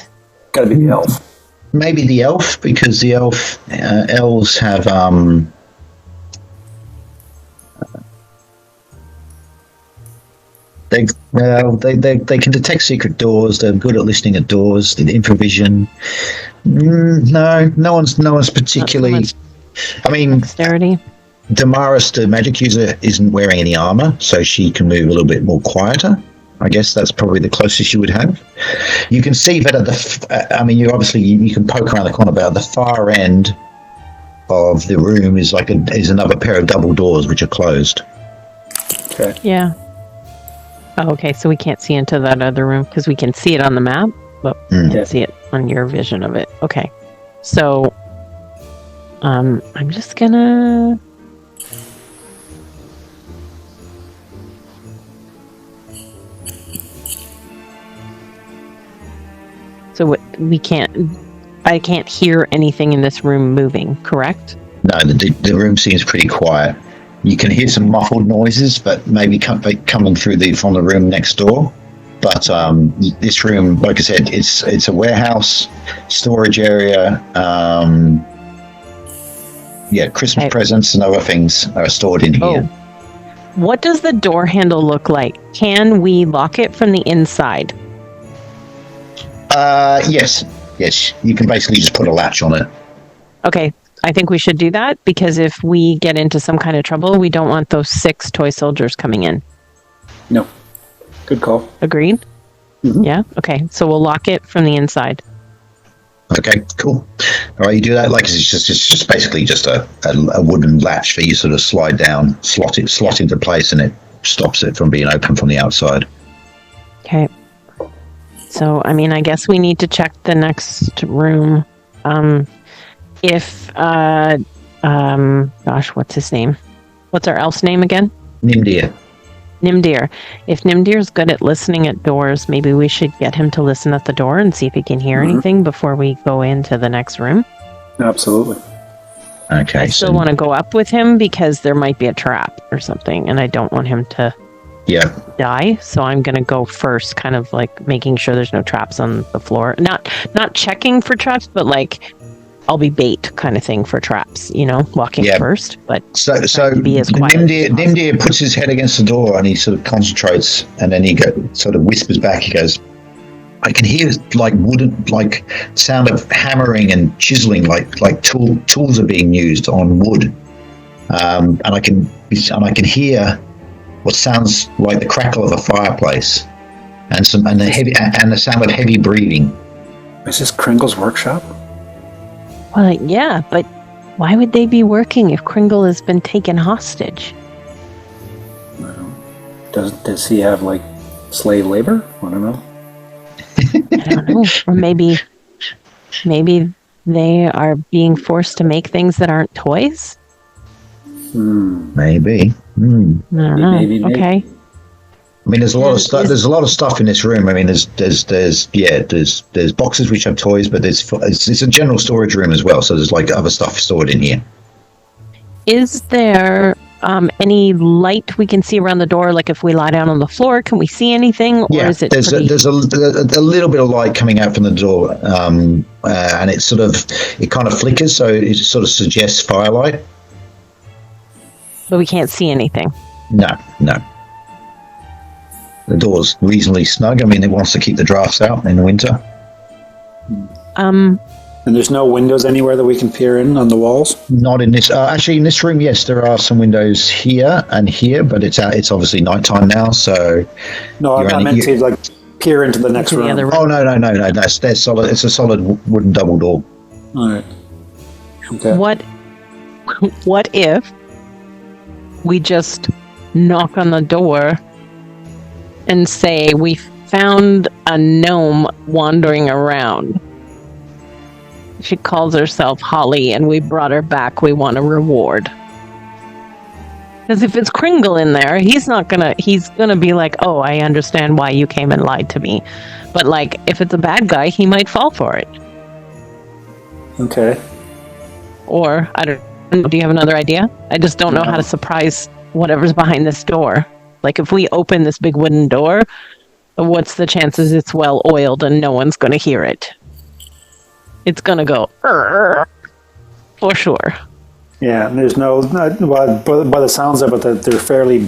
be the elf. Maybe the elf, because the elves have They can detect secret doors. They're good at listening at doors. The infravision. No one's particularly. I mean, dexterity. Damaris, the magic user, isn't wearing any armor, so she can move a little bit more quieter. I guess that's probably the closest you would have. You can see that at you can poke around the corner, but at the far end of the room is another pair of double doors which are closed. Okay. Yeah. Oh, okay. So we can't see into that other room because we can see it on the map, but we can't see it on your vision of it. Okay. So, I'm just gonna. So So we can't. I can't hear anything in this room moving. Correct? No, the room seems pretty quiet. You can hear some muffled noises, but maybe coming through from the room next door. But this room, like I said, it's a warehouse, storage area. Christmas presents and other things are stored in here. Oh. What does the door handle look like? Can we lock it from the inside? Yes. You can basically just put a latch on it. Okay, I think we should do that because if we get into some kind of trouble, we don't want those 6 toy soldiers coming in. No. Good call. Agreed? Mm-hmm. Yeah? Okay, so we'll lock it from the inside. Okay, cool. All right, you do that like it's just basically just a wooden latch that you sort of slide down, slot into place, and it stops it from being open from the outside. Okay. So, I mean, I guess we need to check the next room. What's his name? What's our elf's name again? Nimdir. If Nimdir's good at listening at doors, maybe we should get him to listen at the door and see if he can hear anything before we go into the next room. Absolutely. Okay. I still want to go up with him because there might be a trap or something, and I don't want him to die. So I'm going to go first, kind of like making sure there's no traps on the floor. Not checking for traps, but like I'll be bait kind of thing for traps, walking first. But so be as quiet Nimdir puts his head against the door and he sort of concentrates, and then he sort of whispers back. He goes, "I can hear like wooden, like sound of hammering and chiseling, like tools are being used on wood, and I can hear what sounds like the crackle of a fireplace, and the sound of heavy breathing." Is this Kringle's workshop? Well, yeah, but why would they be working if Kringle has been taken hostage? Does he have like slave labor? I don't know. I don't know. Or maybe they are being forced to make things that aren't toys? Maybe. I don't know. Maybe. Okay. I mean, there's a lot of stuff. There's a lot of stuff in this room. I mean, there's boxes which have toys, but it's a general storage room as well. So there's like other stuff stored in here. Is there any light we can see around the door? Like if we lie down on the floor, can we see anything? Or is it there's a little bit of light coming out from the door, and it kind of flickers, so it sort of suggests firelight. But we can't see anything. No. The door's reasonably snug. I mean, it wants to keep the drafts out in the winter. And there's no windows anywhere that we can peer in on the walls? Not in this. Actually, in this room, yes, there are some windows here and here, but it's obviously nighttime now, so. No, I meant to like peer into the next room. Oh no! That's solid. It's a solid wooden double door. All right. Okay. What if we just knock on the door and say we found a gnome wandering around? She calls herself Holly, and we brought her back. We want a reward. Because if it's Kringle in there, he's gonna be like, "Oh, I understand why you came and lied to me." But like, if it's a bad guy, he might fall for it. Okay. Or I don't know. Do you have another idea? I just don't know how to surprise whatever's behind this door. Like, if we open this big wooden door, what's the chances it's well oiled and no one's going to hear it? It's going to go, for sure. Yeah, and there's by the sounds of it, that they're fairly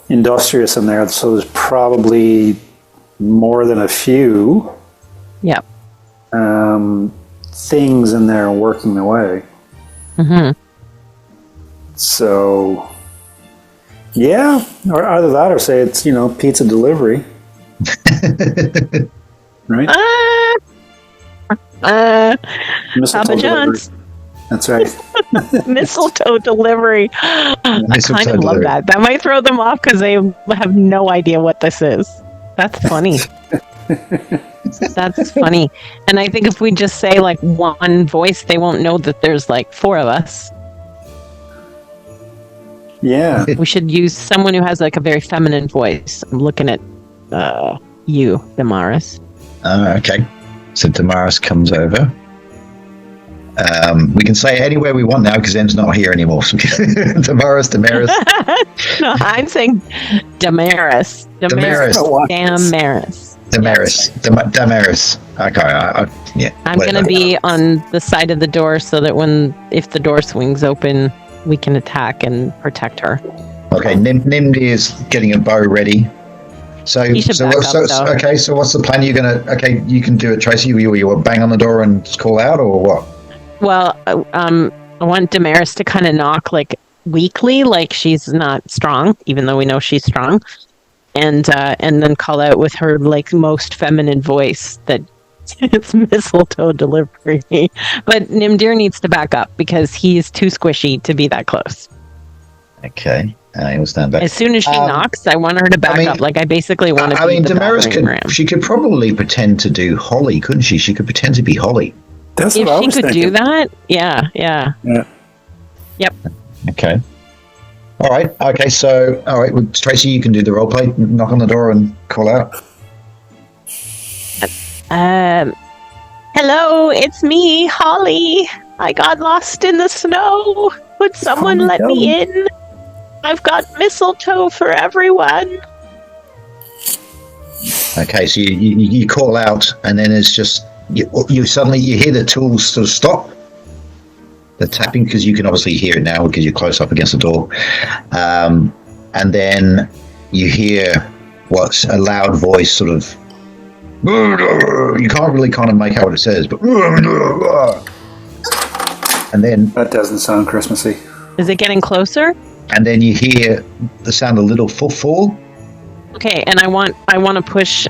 industrious in there, so there's probably more than a few things in there working away. Mm-hmm. So, yeah, or either that or say it's, pizza delivery. Right? Papa John's. That's right. Mistletoe delivery. I kind of love that. That might throw them off because they have no idea what this is. That's funny. That's funny. And I think if we just say like one voice, they won't know that there's like 4 of us. Yeah. We should use someone who has like a very feminine voice. I'm looking at you, Damaris. Okay. So Damaris comes over. We can say anywhere we want now because Em's not here anymore. Damaris. No, I'm saying Damaris. Damaris. Okay, yeah. I'm going to be on the side of the door so that if the door swings open, we can attack and protect her. Okay, Nimdi is getting a bow ready. So what's the plan? You're gonna you can do it, Tracy. You bang on the door and just call out, or what? Well, I want Damaris to kind of knock like weakly, like she's not strong, even though we know she's strong, and then call out with her like most feminine voice that it's mistletoe delivery. But Nimdir needs to back up because he's too squishy to be that close. Okay. I will stand back. As soon as she knocks, I want her to back up. Like I basically want to. Damaris she could probably pretend to do Holly, couldn't she? She could pretend to be Holly. That's if what I she was could thinking. do that, yeah. Yep. Okay. All right. Okay. So, all right, well, Tracy, you can do the role play. Knock on the door and call out. Hello, it's me, Holly. I got lost in the snow. Would someone let me in? I've got mistletoe for everyone. Okay, so you call out, and then it's just you suddenly hear the tools sort of stop. The tapping, because you can obviously hear it now because you're close up against the door, and then you hear what's a loud voice, sort of. You can't really kind of make out what it says, but and then that doesn't sound Christmassy. Is it getting closer? And then you hear the sound of a little footfall. Okay, and I want to push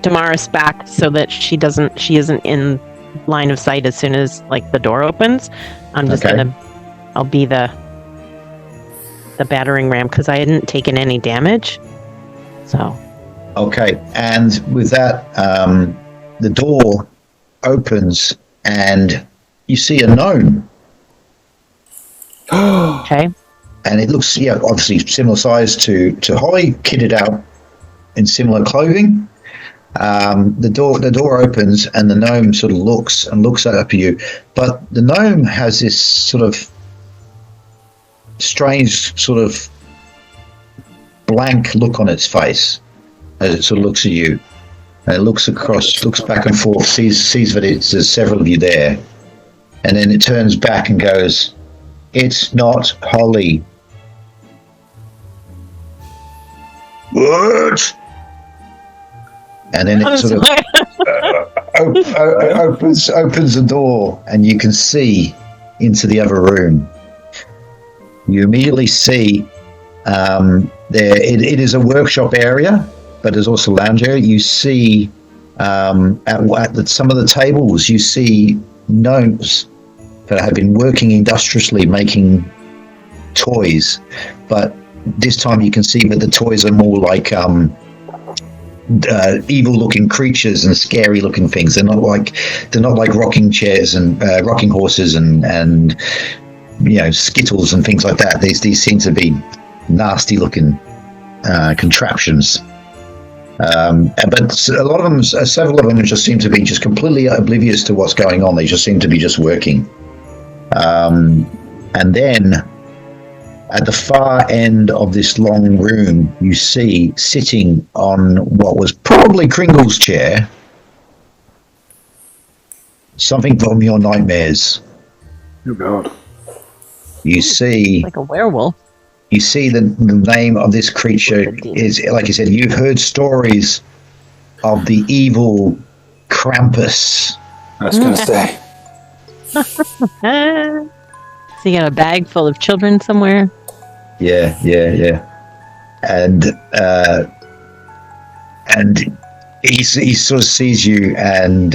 Damaris back so that she isn't in line of sight as soon as like the door opens. I'm just I'll be the battering ram because I hadn't taken any damage. So. Okay, and with that, the door opens and you see a gnome. Okay. And it looks, obviously similar size to Holly, kitted out in similar clothing. The door opens and the gnome sort of looks up at you, but the gnome has this sort of strange, sort of blank look on its face as it sort of looks at you, and it looks back and forth, sees that there's several of you there, and then it turns back and goes, "It's not Holly." What? And then it sort of opens the door, and you can see into the other room. You immediately see it is a workshop area, but there's also a lounge area. You see at some of the tables, you see gnomes that have been working industriously making toys, but this time you can see that the toys are more like evil-looking creatures and scary-looking things. They're not like rocking chairs and rocking horses and skittles and things like that. These seem to be nasty-looking contraptions. But a lot of them, several of them, just seem to be just completely oblivious to what's going on. They just seem to be just working. And then at the far end of this long room, you see sitting on what was probably Kringle's chair something from your nightmares. Oh God! You see, like a werewolf. You see the name of this creature is, like you said, you've heard stories of the evil Krampus. I was going to say. So you got a bag full of children somewhere? Yeah. And he sort of sees you, and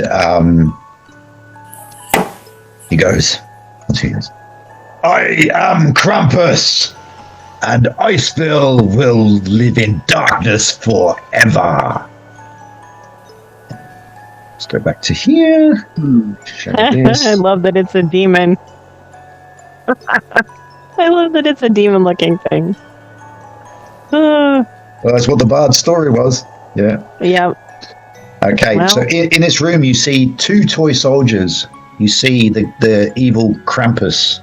he goes, "I am Krampus, and Iceville will live in darkness forever." Let's go back to here. I love that it's a demon. I love that it's a demon-looking thing. Well, that's what the bard's story was. Yeah. Yep. Okay, Well- so in this room you see two toy soldiers. You see the evil Krampus,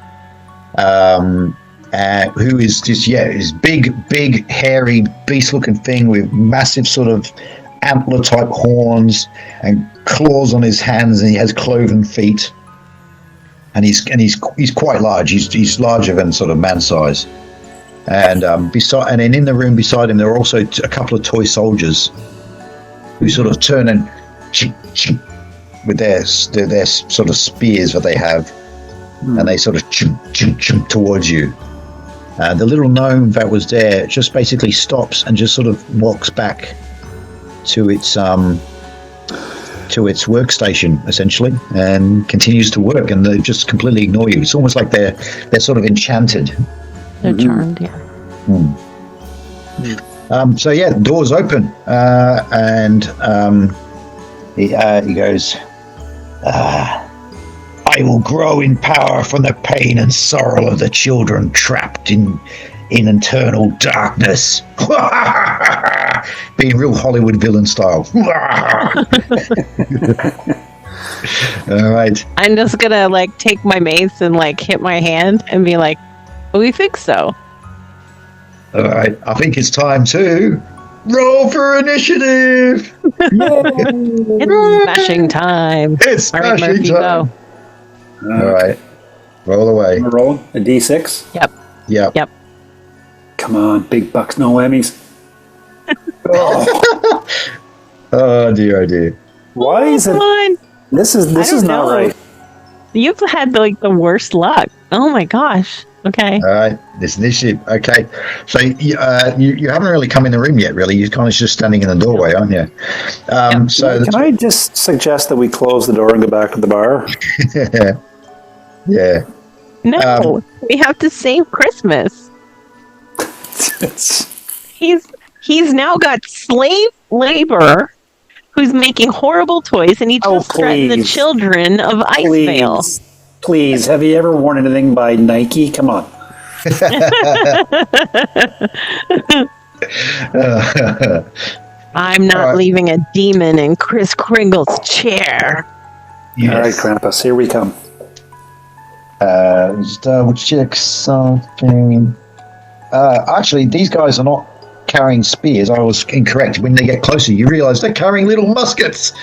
who is just is big hairy beast-looking thing with massive sort of antler-type horns and claws on his hands, and he has cloven feet, and he's quite large. He's larger than sort of man size. And then in the room beside him there are also a couple of toy soldiers who sort of turn and with their sort of spears that they have, and they sort of chunk towards you. The little gnome that was there just basically stops and just sort of walks back to its workstation essentially, and continues to work, and they just completely ignore you. It's almost like they're sort of enchanted. They're charmed, yeah. So the door's open, and he goes, I will grow in power from the pain and sorrow of the children trapped in eternal darkness. Being real Hollywood villain style. All right. I'm just gonna take my mace and hit my hand and be like, we think so. All right. I think it's time to roll for initiative. It's smashing time. It's All right, smashing Murphy, time. go. All right. Roll away. I'm rolling a D6. Yep. Come on, big bucks, no whammies. Oh dear, oh dear. Why is Come it? on. This is don't not know. right. You've had the worst luck. Oh my gosh. Okay. All right, this initiative. Okay, so you haven't really come in the room yet, really. You're kind of just standing in the doorway, aren't you? So Can I just suggest that we close the door and go back to the bar? yeah. No, we have to save Christmas. He's now got slave labor who's making horrible toys, and he just threatened the children of Icevale. Please, have you ever worn anything by Nike? Come on. I'm not leaving a demon in Kris Kringle's chair. Yes. All right, Krampus, here we come. Just double check something. Actually, these guys are not carrying spears. I was incorrect. When they get closer, you realise they're carrying little muskets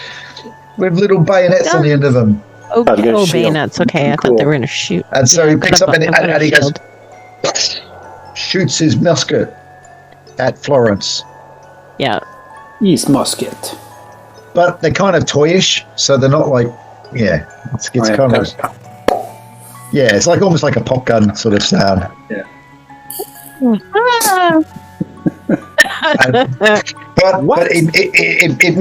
with little bayonets on the end of them. Okay, shield. bayonets. Okay, I thought they were going to shoot. And so he picks up and he goes, shield. shoots his musket at Florence. Yeah. East musket. But they're kind of toyish, so they're not it's kind of it's like almost like a pop gun sort of sound. Yeah. But it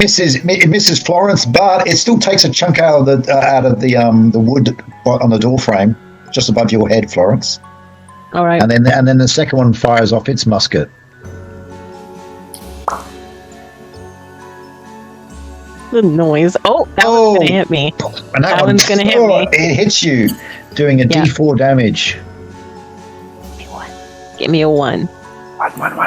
misses Florence, but it still takes a chunk out of the wood on the door frame, just above your head, Florence. All right. And then the second one fires off its musket. The noise. Oh, that one's going to hit me. And That one's going to hit me. It hits you, doing a D4 damage. Give me a 1. One.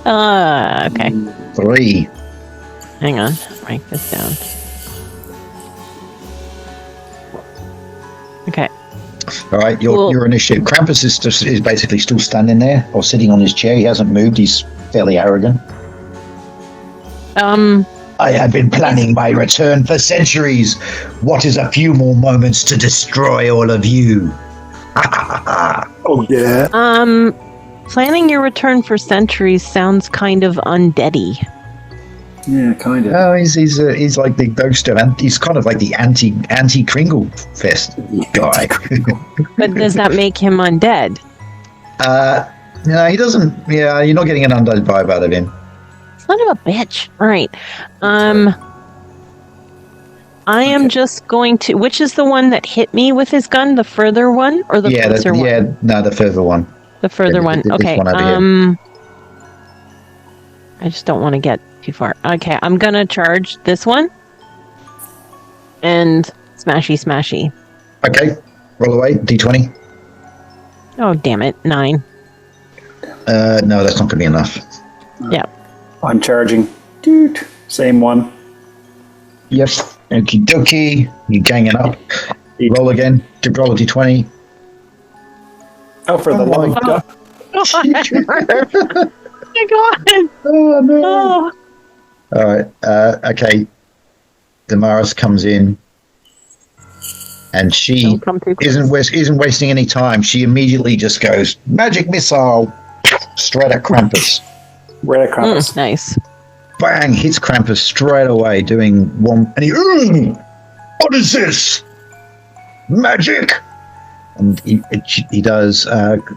Okay. 3. Hang on. Write this down. Okay. All right, your initiative. Krampus is basically still standing there or sitting on his chair. He hasn't moved. He's fairly arrogant. I have been planning my return for centuries. What is a few more moments to destroy all of you? Oh, yeah. Planning your return for centuries sounds kind of undeady. Yeah, kind of. Oh, he's like the ghost of he's kind of like the anti Kringlefest guy. But does that make him undead? No, he doesn't. Yeah, you're not getting an undead vibe out of him. Son of a bitch. All right. I am just going to. Which is the one that hit me with his gun? The further one or the closer one? Yeah, no, the further one. The further one. This Okay. one over here. I just don't want to get too far. Okay, I'm gonna charge this one. And smashy. Okay, roll away. D20. Oh damn it! 9. No, that's not going to be enough. Yeah. I'm charging. Dude. Same one. Yep. Okie dokie. You're ganging up. Roll again. Roll a d20. Oh, for the love of God. Oh my god! Oh, no. Oh. All right. Okay. Damaris comes in, and she Don't come too close. isn't wasting any time. She immediately just goes magic missile straight at Krampus. Right at Krampus. Nice. Bang! Hits Krampus straight away, doing one. And he, what is this? Magic! And he does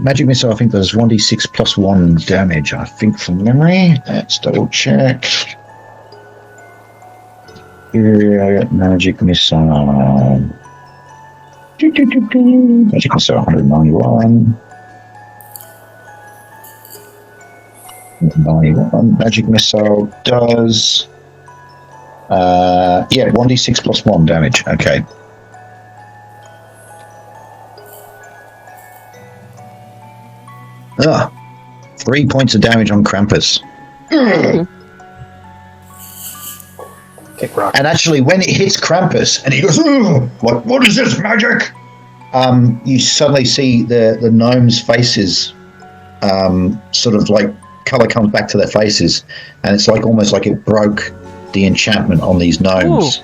magic missile. I think does 1d6 plus 1 damage. I think from memory. Let's double check. Yeah, magic missile. Magic missile 191. 91. Magic missile does 1d6 plus 1 damage. Okay. Ah, 3 points of damage on Krampus. Kick rock. And actually, when it hits Krampus, and he goes, what is this magic? You suddenly see the gnomes' faces, sort of like color comes back to their faces, and it's like almost like it broke the enchantment on these gnomes.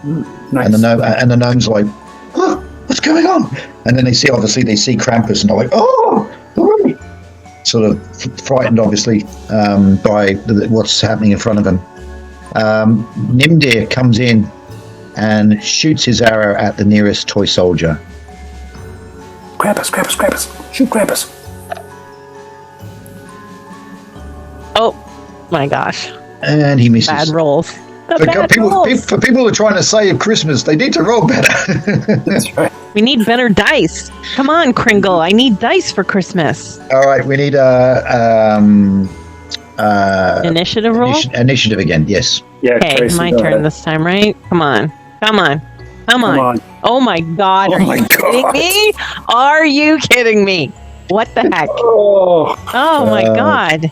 Nice. And the gnomes are like, what's going on? And then they see Krampus, and they're like, oh, sort of frightened, obviously, by what's happening in front of them. Nimdir comes in and shoots his arrow at the nearest toy soldier. Krampus. Shoot Krampus. Oh my gosh. And he misses. Bad rolls. For people who are trying to save Christmas, they need to roll better. That's right. We need better dice. Come on, Kringle. I need dice for Christmas. All right, we need Initiative roll? initiative again. Yes. Yeah, Okay, Tracy, my go turn ahead. this time, right? Come on. Come on. Oh my god. Oh Are my you kidding God. me? Are you kidding me? What the heck? Oh, Oh my god.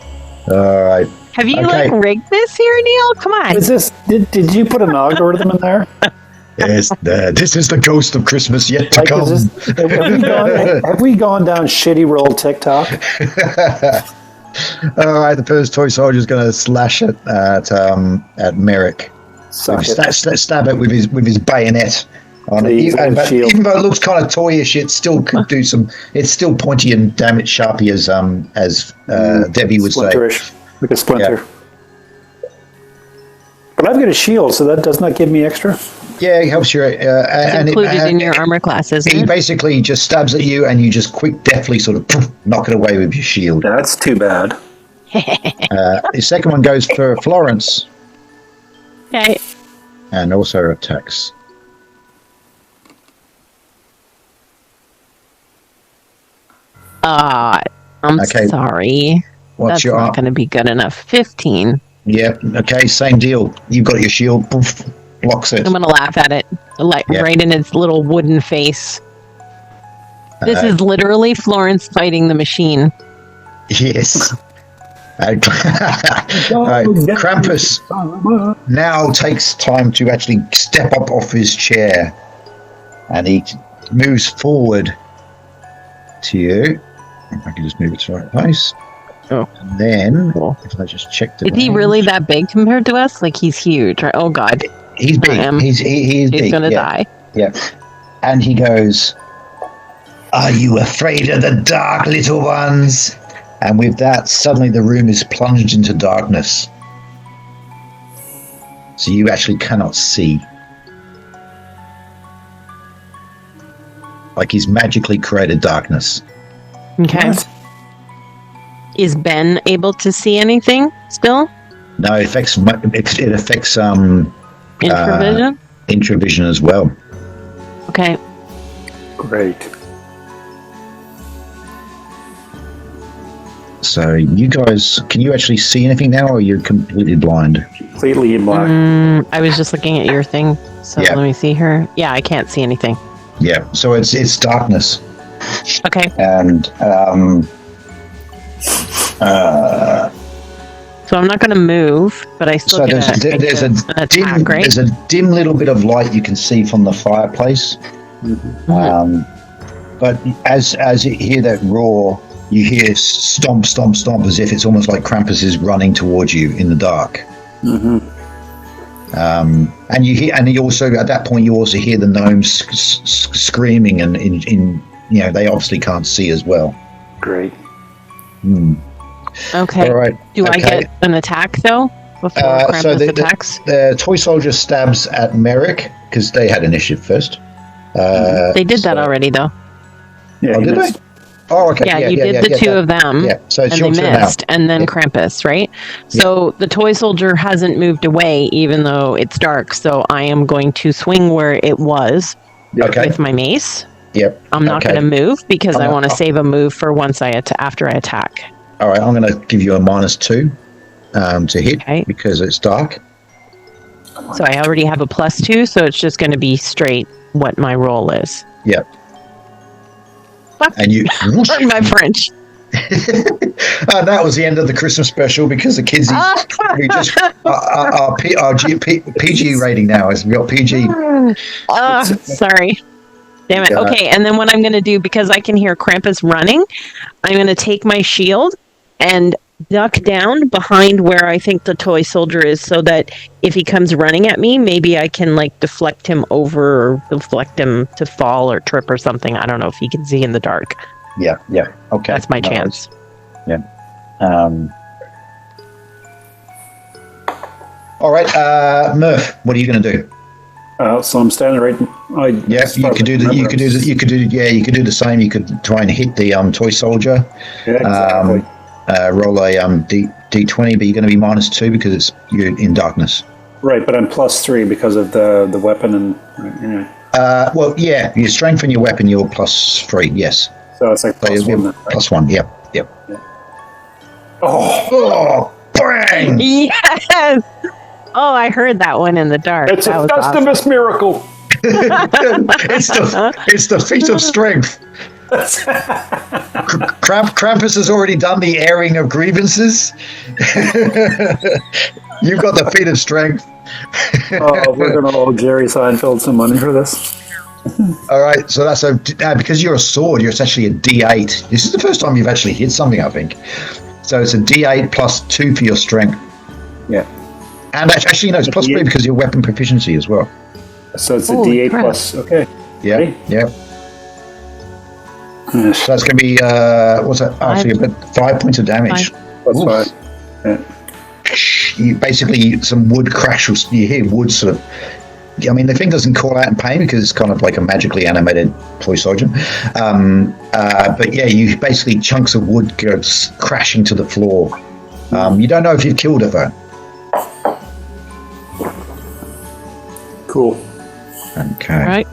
All right. Have you Okay. rigged this here, Neil? Come on. is this? Did you put an algorithm in there? Yes, this is the ghost of Christmas yet to Like, come. have we gone down shitty roll TikTok? All right, the first toy soldier is going to slash at Merrick. Suck it. Stab it with his bayonet on it. Please, But shield. even though it looks kind of toyish, it still could do some. It's still pointy and damn it sharpy as Debbie would say. Splinterish, like a splinter. But I've got a shield, so that does not give me extra. Yeah, it helps you. It's included in your armor class, isn't He it? basically just stabs at you, and you just deftly sort of poof, knock it away with your shield. That's too bad. The second one goes for Florence, Okay. and also attacks. I'm Okay. sorry. What's That's your not going to be good enough. 15. Yeah, okay, same deal. You've got your shield, poof, blocks it. I'm going to laugh at it. Like Yeah. right in its little wooden face. This is literally Florence fighting the machine. Yes. Right. Krampus now takes time to actually step up off his chair, and he moves forward to you. If I can just move it to the right place. Oh. And then, Cool. if I just check the Is he range. really that big compared to us? Like he's huge, right? Oh god. He's big. I am. He is big. He's going to yeah. die. Yeah. And he goes, "Are you afraid of the dark, little ones?" And with that, suddenly the room is plunged into darkness. So you actually cannot see. Like he's magically created darkness. Okay. What? Is Ben able to see anything still? No, it affects Intravision? intravision as well. Okay. Great. So you guys, can you actually see anything now, or are you completely blind? Completely in black. I was just looking at your thing. So Yeah. let me see here. Yeah, I can't see anything. Yeah. So it's darkness. Okay. And So I'm not going to move, but I still So get there's an a attack, dim, right? there's a dim little bit of light you can see from the fireplace. But as you hear that roar, you hear stomp, stomp, stomp, as if it's almost like Krampus is running towards you in the dark. And you also at that point you also hear the gnomes screaming, and in they obviously can't see as well. Great. Okay. All right. Do I get an attack though before Krampus so attacks? the toy soldier stabs at Merrick because they had initiative first. They did that already though. Yeah, Oh, did they? Oh, okay. Yeah, you did the two of them. Yeah, so it's and your they turn missed, now. and then Krampus, right? So the toy soldier hasn't moved away, even though it's dark. So I am going to swing where it was with my mace. Yep. I'm not going to move because I want to save a move for once after I attack. All right, I'm going to give you a -2 to hit because it's dark. So I already have a +2, so it's just going to be straight what my roll is. Yep. Fuck. And you Pardon my French. that was the end of the Christmas special because the kids we just our PG rating now is we got PG. Sorry. Damn it. Okay, and then what I'm going to do, because I can hear Krampus running, I'm going to take my shield and duck down behind where I think the toy soldier is, so that if he comes running at me, maybe I can deflect him over or deflect him to fall or trip or something. I don't know if he can see in the dark. Yeah. Okay. That's my chance. Yeah. All right, Murph, what are you going to do? So I'm standing right. You could do the same. You could try and hit the toy soldier. Yeah, exactly. Roll a d20, but you're going to be -2 because you're in darkness. Right, but I'm +3 because of the weapon and. You strengthen your weapon. You're +3. Yes. So it's like +1. Then, right? +1. Yep. Yeah. Oh, bang! Yes! Oh, I heard that one in the dark. It's a Festivus miracle. It's the feat of strength. Krampus has already done the airing of grievances. You've got the feat of strength. We're going to owe Jerry Seinfeld some money for this. All right, so that's because you're a sword, it's actually a D8. This is the first time you've actually hit something, I think. So it's a D8 +2 for your strength. Yeah. And actually, no, it's +3 because of your weapon proficiency as well. So it's a D8 plus. Okay. Yeah. Ready? Yeah. So that's going to be what's that? Actually, about 5 points of damage. That's 5. Yeah. You basically some wood crash. You hear wood sort of. I mean, the thing doesn't call out in pain because it's kind of like a magically animated toy soldier. But yeah, you basically chunks of wood goes crashing to the floor. You don't know if you've killed it though. Cool. Okay. All right.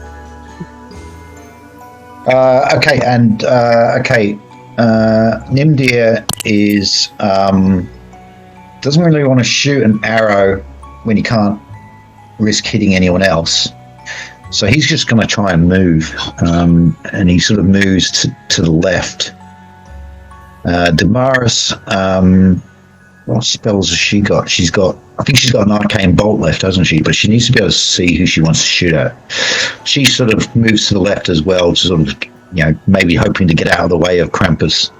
Nimdir is doesn't really want to shoot an arrow when he can't risk hitting anyone else, so he's just going to try and move, and he sort of moves to the left. Damaris, what spells has she got? I think she's got an arcane bolt left, hasn't she? But she needs to be able to see who she wants to shoot at. She sort of moves to the left as well, sort of, maybe hoping to get out of the way of Krampus.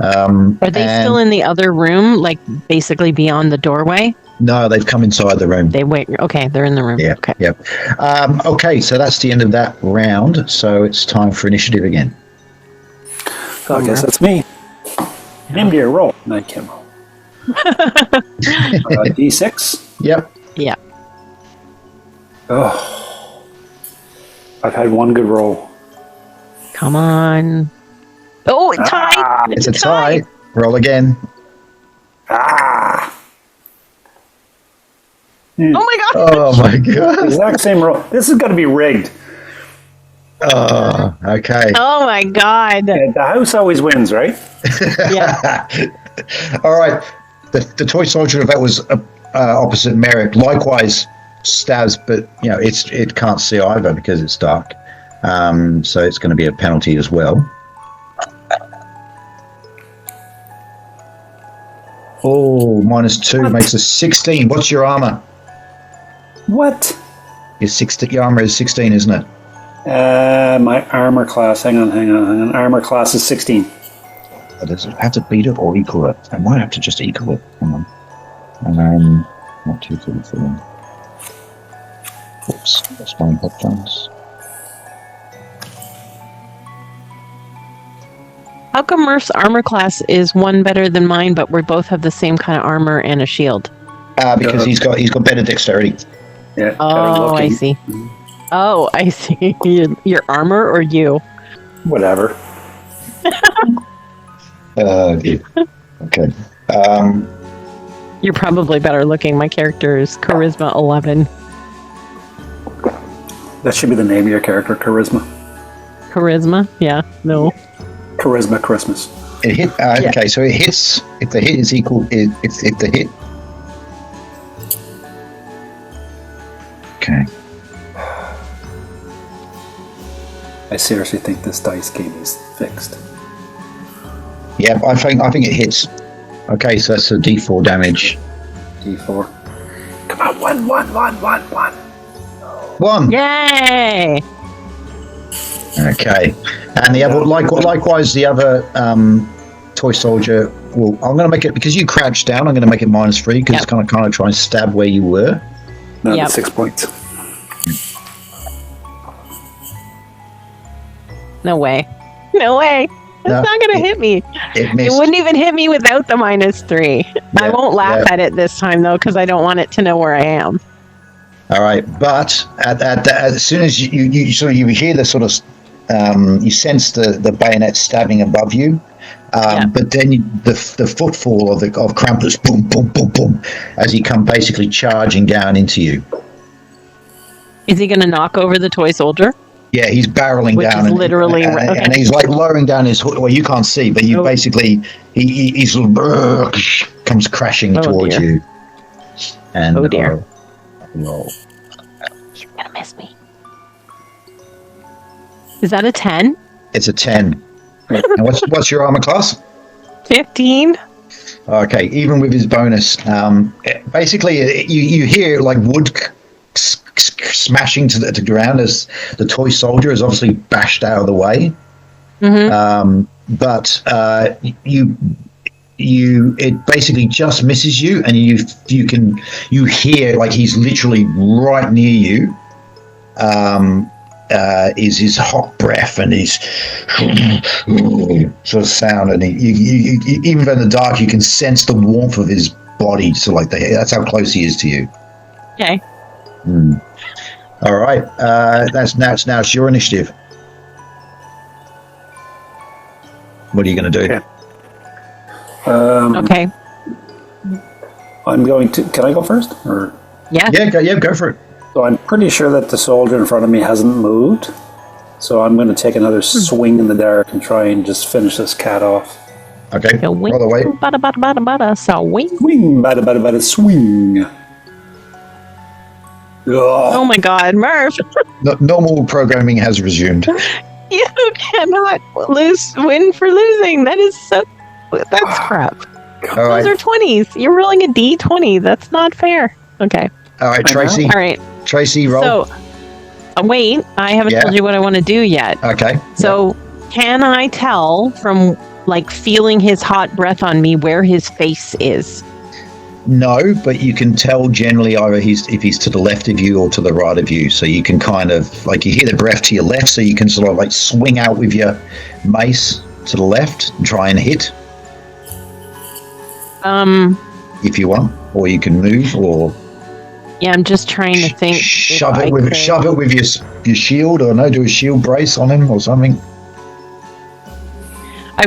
Are they still in the other room, basically beyond the doorway? No, they've come inside the room. Okay, they're in the room. Yeah. Okay. Yep. Okay, so that's the end of that round. So it's time for initiative again. So I guess that's me. Nimdir, roll. No, I can't roll. D6? Yep. Yeah. Oh. I've had one good roll. Come on. Oh, it's tied. It's a tie. Roll again. Ah! Oh my god. Oh my god. Exact same roll. This has got to be rigged. Oh, okay. Oh my god. Yeah, the house always wins, right? Yeah. All right. The toy soldier that was opposite Merrick likewise stabs, but it can't see either because it's dark. So it's going to be a penalty as well. Oh, minus 2 makes a 16. What's your armor? What? Your armor is 16, isn't it? My armor class. Hang on. Armor class is 16. Does it have to beat it or equal it? I might have to just equal it. Hang on. Not 234. Oops, that's my headphones. How come Murph's armor class is one better than mine, but we both have the same kind of armor and a shield? Because he's got better dexterity. Yeah. Oh, I see. Oh, I see. Your armor or you? Whatever. Okay. You're probably better looking. My character is Charisma 11. That should be the name of your character, Charisma. Charisma? Yeah. No. Charisma Christmas. It hit. Okay, so it hits. If the hit is equal, if the hit. Okay. I seriously think this dice game is fixed. Yeah, I think it hits. Okay, so that's a D4 damage. D4. Come on, 1. 1. Yay! Okay, and the other, likewise, the other toy soldier. Well, I'm going to make it because you crouched down. I'm going to make it -3 because it's kind of try and stab where you were. No, Yep. 6 points. No way. No way. It's No, not going to hit me. It It missed. wouldn't even hit me without the -3. I Yeah, won't laugh yeah. at it this time, though, because I don't want it to know where I am. All right, but as soon as you hear the sort of you sense the bayonet stabbing above you, but then the footfall of Krampus, boom, boom, boom, boom, as he come basically charging down into you. Is he going to knock over the toy soldier? Yeah, he's barreling Which down, is literally okay. and he's like lowering down his hood. Well, you can't see, but you basically he's comes crashing towards dear. you. And Oh, dear. roll. You're going to miss me. Is that a 10? It's a 10. And what's your armor class? 15? Okay, even with his bonus, basically you hear like wood smashing to the ground as the toy soldier is obviously bashed out of the way. Mm-hmm. But it basically just misses you, and you hear like he's literally right near you. Is his hot breath and his sort of sound, and you even in the dark you can sense the warmth of his body. So like that's how close he is to you. Okay. All right, now it's your initiative. What are you going to do? Okay. Okay. I'm going to. Can I go first? Or Yeah. Go for it. so I'm pretty sure that the soldier in front of me hasn't moved. So I'm going to take another swing in the dark and try and just finish this cat off. Okay, So wing, roll away. bada, so wing. Swing, bada, swing. Oh my God, Murph! Normal programming has resumed. You cannot win for losing. That's crap. All right, Those are 20s. You're rolling a D20. That's not fair. Okay. all right, Tracy. All right. Tracy, roll. So, wait. I haven't told you what I want to do yet. Okay. So, can I tell from like feeling his hot breath on me where his face is? No, but you can tell generally either if he's to the left of you or to the right of you. So you can kind of like you hear the breath to your left, so you can sort of like swing out with your mace to the left and try and hit if you want, or you can move, or Yeah, I'm just trying to think. shove it with your shield, or no, do a shield brace on him or something. I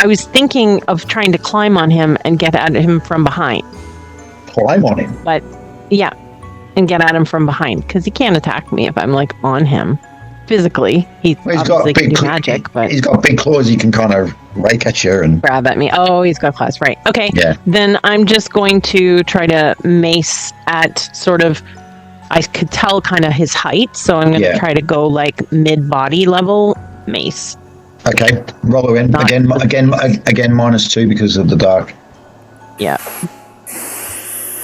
was thinking of trying to climb on him and get at him from behind. Climb on him. But yeah, and get at him from behind because he can't attack me if I'm like on him physically. He's got obviously can big do magic, but he's got big claws. He can kind of rake at you and grab at me. Oh, he's got claws, right? Okay. Yeah. Then I'm just going to try to mace at sort of. I could tell kind of his height, so I'm going to try to go like mid-body level mace. Okay, roll in again. -2 because of the dark. Yeah.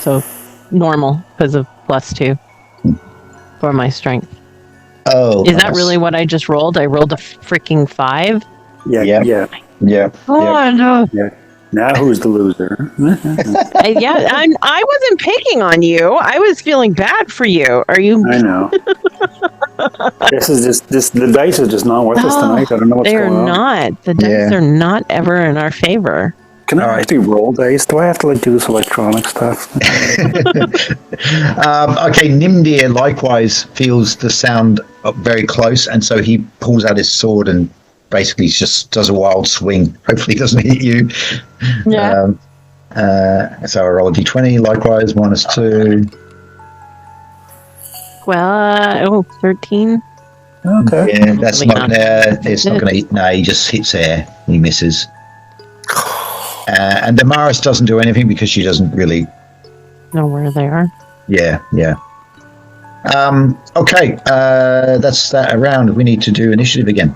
So normal because of +2 for my strength. Oh, Is that really what I just rolled? I rolled a freaking 5. Yeah, Yep. yeah. Yeah. Oh no! Now who's the loser? I wasn't picking on you. I was feeling bad for you. Are you? I know. The dice is just not with us tonight. I don't know what's They are going on. not. The dice are not ever in our favor. Can I actually roll dice? Do I have to do this electronic stuff? Okay, Nimdir likewise feels the sound very close, and so he pulls out his sword and basically just does a wild swing. Hopefully, he doesn't hit you. Yeah. So I roll a d20, likewise, -2. Well, 13. Okay. Yeah, that's Probably not not. gonna. It's not gonna. No, he just hits air. He misses. And Damaris doesn't do anything because she doesn't really. Know where they are. Yeah. Okay, that's that around. We need to do initiative again.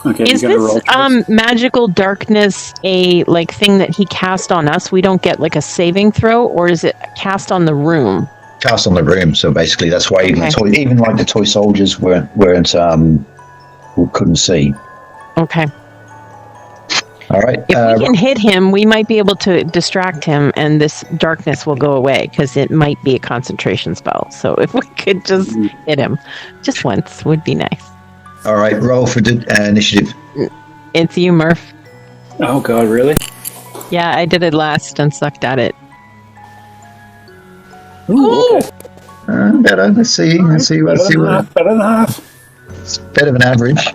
Okay. Is you gotta roll this magical darkness a thing that he cast on us? We don't get a saving throw, or is it cast on the room? Cast on the room. So basically, that's why even Okay. the toy soldiers couldn't see. Okay. All right. If we can hit him, we might be able to distract him, and this darkness will go away because it might be a concentration spell. So if we could just hit him just once, would be nice. All right. Roll for initiative. It's you, Murph. Oh God, really? Yeah, I did it last and sucked at it. Ooh, okay. Better. Let's see. Let's see. Let's see what. Better than half. It's better than average.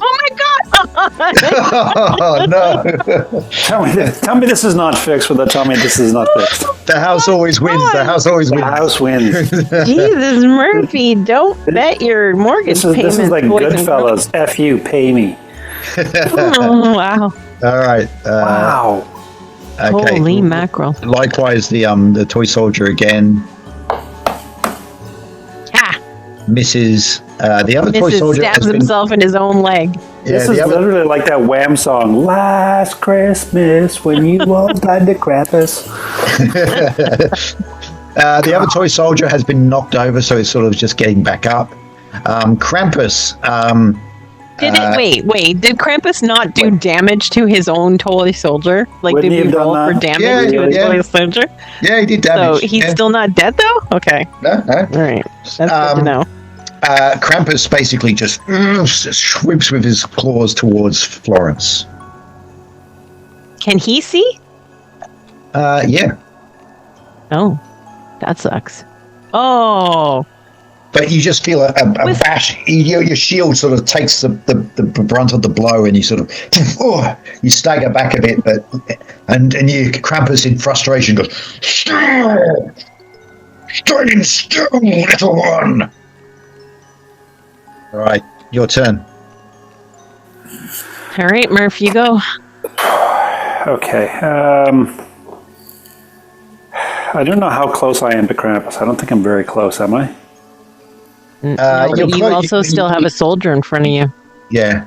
Oh my god! Oh no! Tell me this is not fixed, but tell me this is not fixed. The house always wins. The house always The wins. house wins. Jesus, Murphy, don't bet your mortgage This is like poison Goodfellas. F you, pay me. Oh, wow. All right. Wow. Okay. Holy mackerel. Likewise, the toy soldier again Ha! misses. The other toy Mrs. soldier stabs has been. himself in his own leg. This is literally like that Wham song. Last Christmas when you all died to Krampus. The other toy soldier has been knocked over, so he's sort of just getting back up. Krampus. Wait. Did Krampus not do damage to his own toy soldier? Wouldn't Did he we have done roll for that? damage to his toy soldier? Yeah, he did So damage. he's still not dead, though? Okay. No. All right. That's good to know. Krampus basically just swoops with his claws towards Florence. Can he see? Yeah. Oh, that sucks. Oh. But you just feel a bash. Your shield sort of takes the brunt of the blow, and you sort of you stagger back a bit. But and you Krampus in frustration goes, "Still, stay still, little one." All right, your turn. All right, Murph, you go. Okay. I don't know how close I am to Krampus. I don't think I'm very close, am I? No, but you also still have a soldier in front of you. Yeah.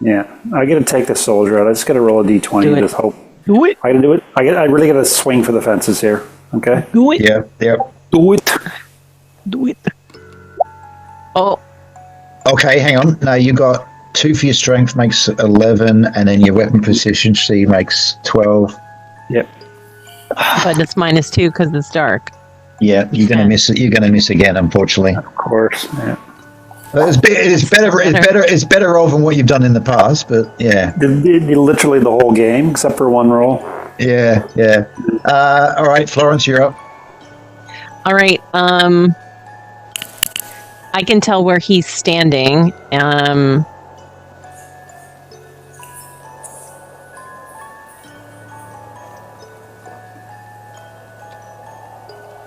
Yeah. I got to take the soldier out. I just got to roll a d20 Do and it. just hope. Do it. I got to do it. I really got to swing for the fences here. Okay? Do it. Yeah. Do it. Do it. Oh. Okay, hang on. No, you got 2 for your strength, makes 11, and then your weapon proficiency makes 12. Yep. But it's -2 because it's dark. Yeah, you're gonna miss it. You're gonna miss again, unfortunately. Of course. Yeah. It's better roll than what you've done in the past, but yeah. Literally the whole game, except for one roll. Yeah. All right, Florence, you're up. All right. I can tell where he's standing.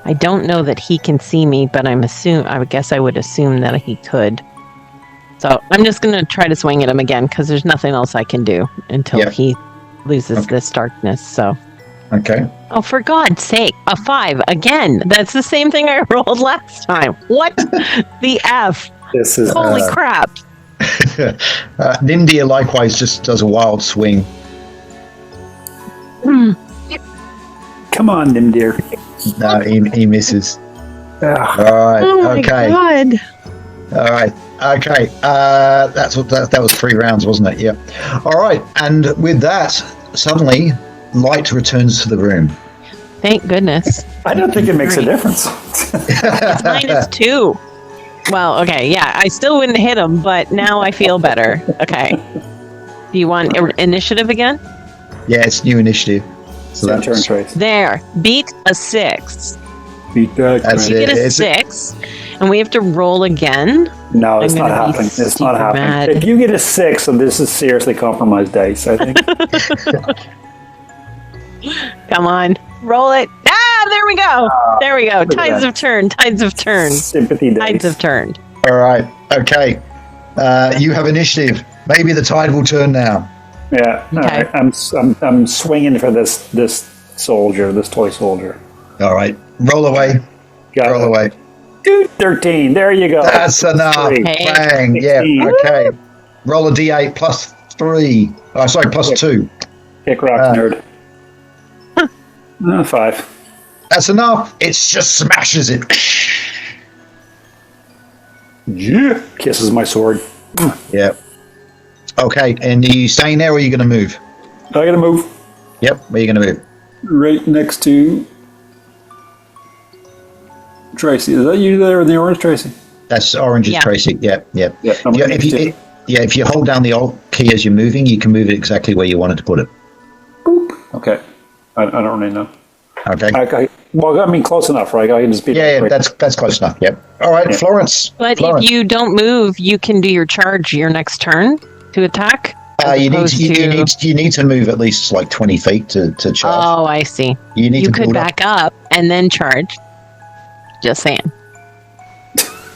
I don't know that he can see me, but I guess I would assume that he could. So I'm just going to try to swing at him again because there's nothing else I can do until he loses this darkness. So. Okay. Oh, for God's sake, a 5 again. That's the same thing I rolled last time. What the F? This is Holy crap. Nindia likewise just does a wild swing. Come on, Nimdir. No, he misses. Ah, All right. Oh my okay. god. All right. Okay. That was 3 rounds, wasn't it? Yeah. All right. And with that, suddenly light returns to the room. Thank goodness. I don't think it makes a difference. It's -2. Well, okay, yeah, I still wouldn't hit him, but now I feel better. Okay. Do you want initiative again? Yeah, it's new initiative. So Same turn, that's Trace. There. Beat a 6. Beat that. That's You it. get a It's- 6, and we have to roll again. No, it's I'm not gonna be happening. It's not super happening. mad. If you get a 6, then this is seriously compromised dice, I think. Come on. Roll it. Ah, there we go. There we go. look at Tides that. have turned. Tides have turned. Sympathy dice. Tides have turned. All right. Okay. You have initiative. Maybe the tide will turn now. Yeah, no, Okay. I'm swinging for this soldier, this toy soldier. All right. Roll away. Got Roll it. away. Dude, 13. There you go. That's enough. Three. Hey. Bang. Yeah. 16. Okay. Roll a d8 plus 3. Oh, sorry, plus 2. Kick rocks, nerd. 5. That's enough. It just smashes it. Yeah. Kisses my sword. Yeah. Okay. And are you staying there or are you going to move? I gotta move Yep. Where are you going to move? right next to Tracy. Is that you there in the orange, Tracy? That's orange is Yeah. Tracy. Yep. Yep. Yeah, I'm Yeah, next to- if you hold down the Alt key as you're moving, you can move it exactly where you wanted to put it. Okay. I don't really know. Okay. Well, I mean, close enough, right? I can just be Yeah, like, that's close enough. Yep. All right, Yeah. Florence. But Florence. if you don't move, you can do your charge your next turn to attack. as you need opposed to, you, to- you need to move at least like 20 feet to charge. Oh, I see. you need You to could build back up and then charge. Just saying.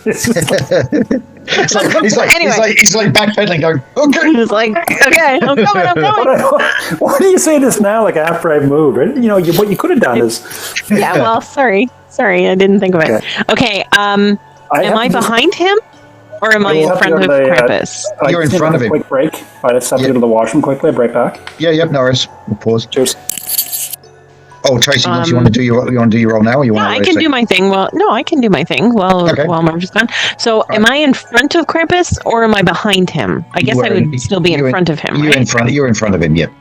It's like Anyway. he's like backpedaling, going, okay. It's like, okay, I'm coming. why do you say this now, like after I've moved? Right? You know, what you could have done is. Yeah, well, sorry, I didn't think of it. Okay, am I behind him, or am I in front of Krampus? You're in front of him. Quick break. I just have to go to the washroom quickly. Break back. Yeah, yep, Norris. We'll pause. Cheers. Oh, Tracy, you want to do your roll now, or you Yeah, want I to can do my thing. Well, no, I can do my thing while Okay. Marv is gone. So, am I in front of Krampus or am I behind him? I guess I would still be in front of him, You're right? You're in front of him. Yep.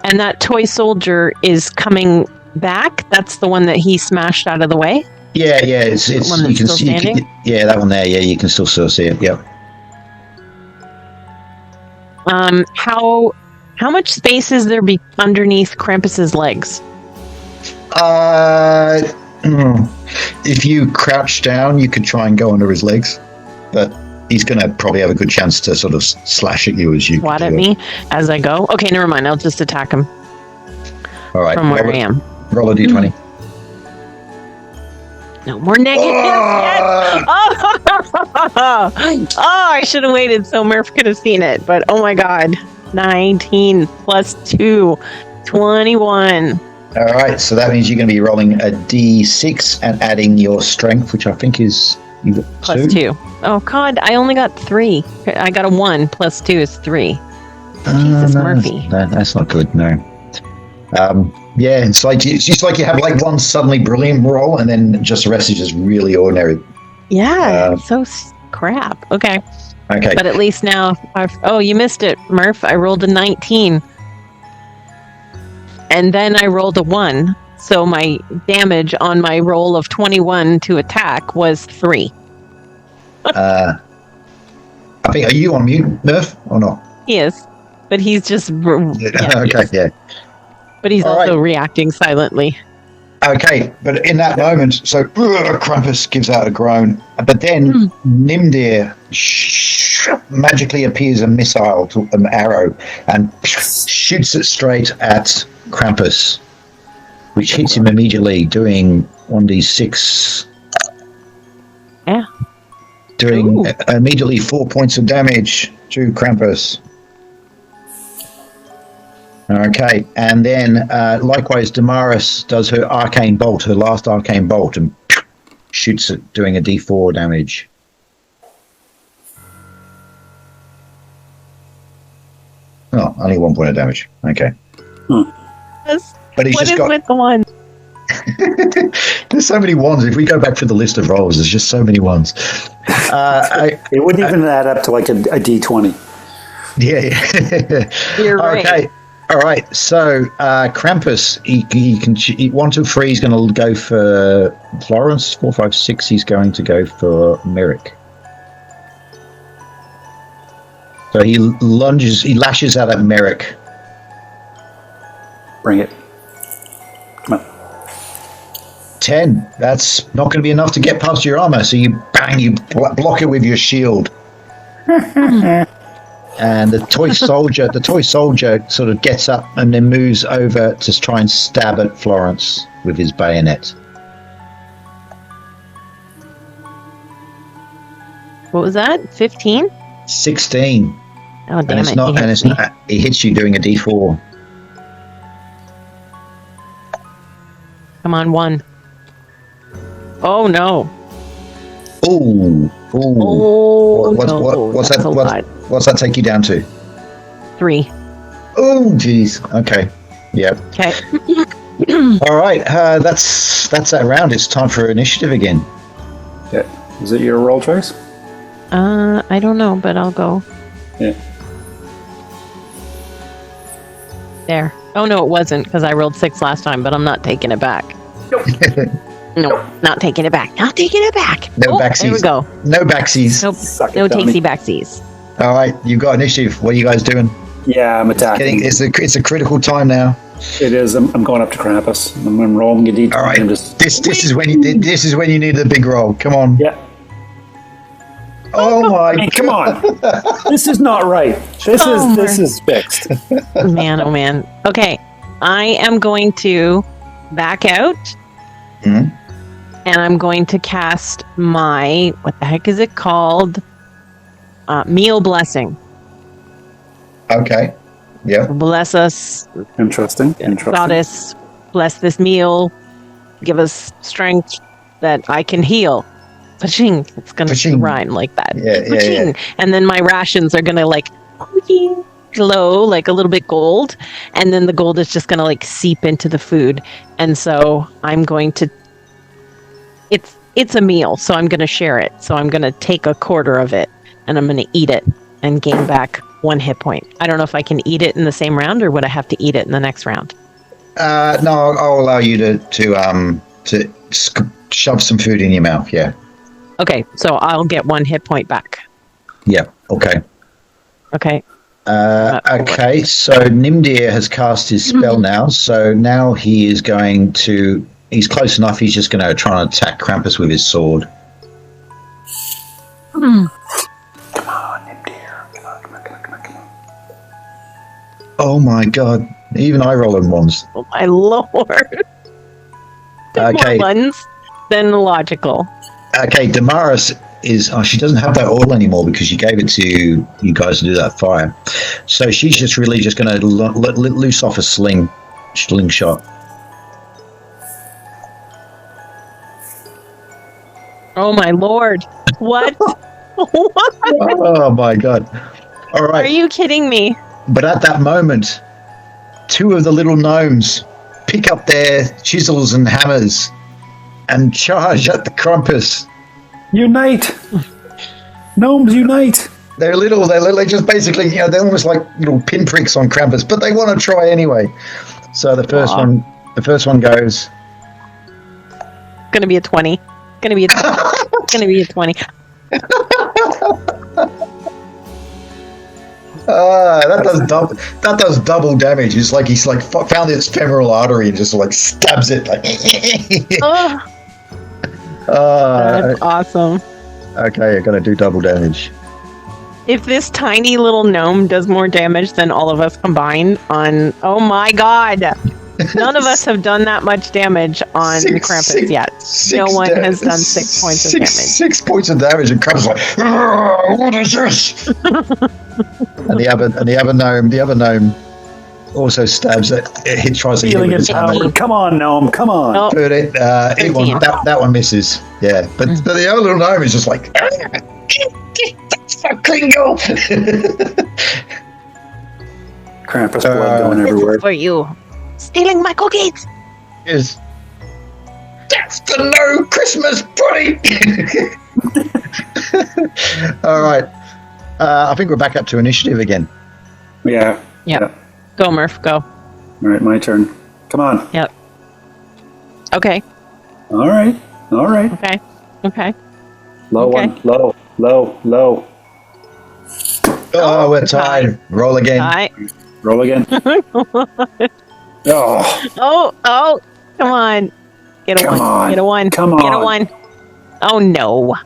And that toy soldier is coming back. That's the one that he smashed out of the way. Yeah. It's one you that's can still see. standing? Yeah, that one there. Yeah, you can still see it. Yep. How much space is there underneath Krampus's legs? If you crouch down, you could try and go under his legs, but he's going to probably have a good chance to sort of slash at you as you Swat do at it. me as I go. Okay, never mind. I'll just attack him All right, from where I am. roll a d20. No more negatives yet. Oh, I should have waited so Murph could have seen it. But oh my god, 19 plus 2, 21. All right, so that means you're going to be rolling a d6 and adding your strength, which I think is you got Plus 2. Oh god, I only got 3. I got a 1 plus 2 is 3. Jesus, Murphy. That's not good. No. Yeah, it's like you have like one suddenly brilliant roll, and then just the rest is just really ordinary. Yeah, crap. Okay. Okay. But at least now, you missed it, Murph. I rolled a 19. And then I rolled a 1. So my damage on my roll of 21 to attack was 3. I think, are you on mute, Murph, or not? He is. But he's just. Okay, yeah. But he's All also reacting silently. Okay, but in that moment, so Krampus gives out a groan, but then Nimdir magically appears a missile, an arrow, and shoots it straight at Krampus, which hits him immediately, doing 1d6. Yeah. Doing immediately 4 points of damage to Krampus. Okay, and then likewise, Damaris does her arcane bolt, her last arcane bolt, and shoots it, doing a d4 damage. Oh, only 1 point of damage. Okay. Yes. But he's What just is got. with the one? There's so many ones. If we go back through the list of rolls, there's just so many ones. It wouldn't even add up to like a D20. Yeah. You're right. Okay. All right. So Krampus, he can 1, 2, 3. He's going to go for Florence. 4, 5, 6. He's going to go for Merrick. So he lashes out at Merrick. Bring it. Come on. 10. That's not going to be enough to get past your armor. So you block it with your shield. And the toy soldier sort of gets up and then moves over to try and stab at Florence with his bayonet. What was that? 15? 16. Oh, damn And it's it. not. he And hits it's me. not. He hits you doing a D4. Come on, 1. Oh, no. Ooh. Oh, What's that's that? a lot. What's that take you down to? 3. Oh, jeez. Okay. Yep. Okay. All right. That's that round. It's time for initiative again. Yeah. Is it your roll choice? I don't know, but I'll go. Yeah. There. Oh, no, it wasn't, because I rolled 6 last time, but I'm not taking it back. No, not taking it back. Not taking it back. No Oh, backsies. there we go. No backsies. Nope. Suck it, No Tommy. takesy backsies. All right. You've got initiative. What are you guys doing? Yeah, I'm attacking. It's a critical time now. It is. I'm going up to Krampus. I'm rolling a D20. All right. I'm just, This is when you need the big roll. Come on. yeah. Oh my! Hey, come on. This is not right. This is fixed. Man, oh man. Okay, I am going to back out, Mhm. and I'm going to cast my, what the heck is it called? Meal blessing. Okay. Yeah. Bless us, Interesting. goddess. Bless this meal. Give us strength that I can heal. Paching. It's going to Paching. rhyme like that. Yeah, yeah, Paching. yeah. And then my rations are going to like glow like a little bit gold, and then the gold is just going to like seep into the food. And so I'm going to, it's a meal, so I'm going to share it. So I'm going to take a quarter of it and I'm going to eat it and gain back 1 hit point. I don't know if I can eat it in the same round, or would I have to eat it in the next round? No, I'll allow you to shove some food in your mouth. Yeah. Okay, so I'll get 1 hit point back. Yeah. Okay. Okay. Okay. So Nimdir has cast his spell now. So now he is going to. He's close enough. He's just going to try and attack Krampus with his sword. Come on, Nimdir. Come on. Oh my god! Even I roll on ones. Oh my lord. Okay. More ones than logical. Okay, Damaris is. Oh, she doesn't have that oil anymore because you gave it to you guys to do that fire. So she's just really just going to let loose off a slingshot. Oh my lord. What? What? Oh my god! All Are right, you kidding me? but at that moment, 2 of the little gnomes pick up their chisels and hammers and charge at the Krampus. Unite! Gnomes, unite! They're little. They're just basically, they're almost like little pinpricks on Krampus, but they want to try anyway. So the first one goes. Gonna be a 20. Gonna be a 20. Gonna be a 20. That does double damage. It's like he's like found its femoral artery and just like stabs it. Like. Oh, that's awesome. Okay, you're gonna do double damage. If this tiny little gnome does more damage than all of us combined on, oh my god, none of us have done that much damage on Krampus yet. No one has done 6 points of damage. 6 points of damage, and Krampus is like, "Argh, what is this?" and the other gnome also stabs it. It tries to hit Feeling with his hammer. empowered. Come on, gnome, come on. Oh, But that one misses. Yeah, but the other little gnome is just like, Kringle. Krampus blood going everywhere. for you. stealing my cookies. Is that's the no Christmas pudding. All right. I think we're back up to initiative again. Yeah. Go, Murph. Go. All right, my turn. Come on. Yep. Okay. All right. Okay. Low Okay. one. Low. Oh, we're tied. Roll again. Hi. Roll again. Oh. Oh, come on. Get a Come one. on. Get a one. Come Get a on. one. Oh, no.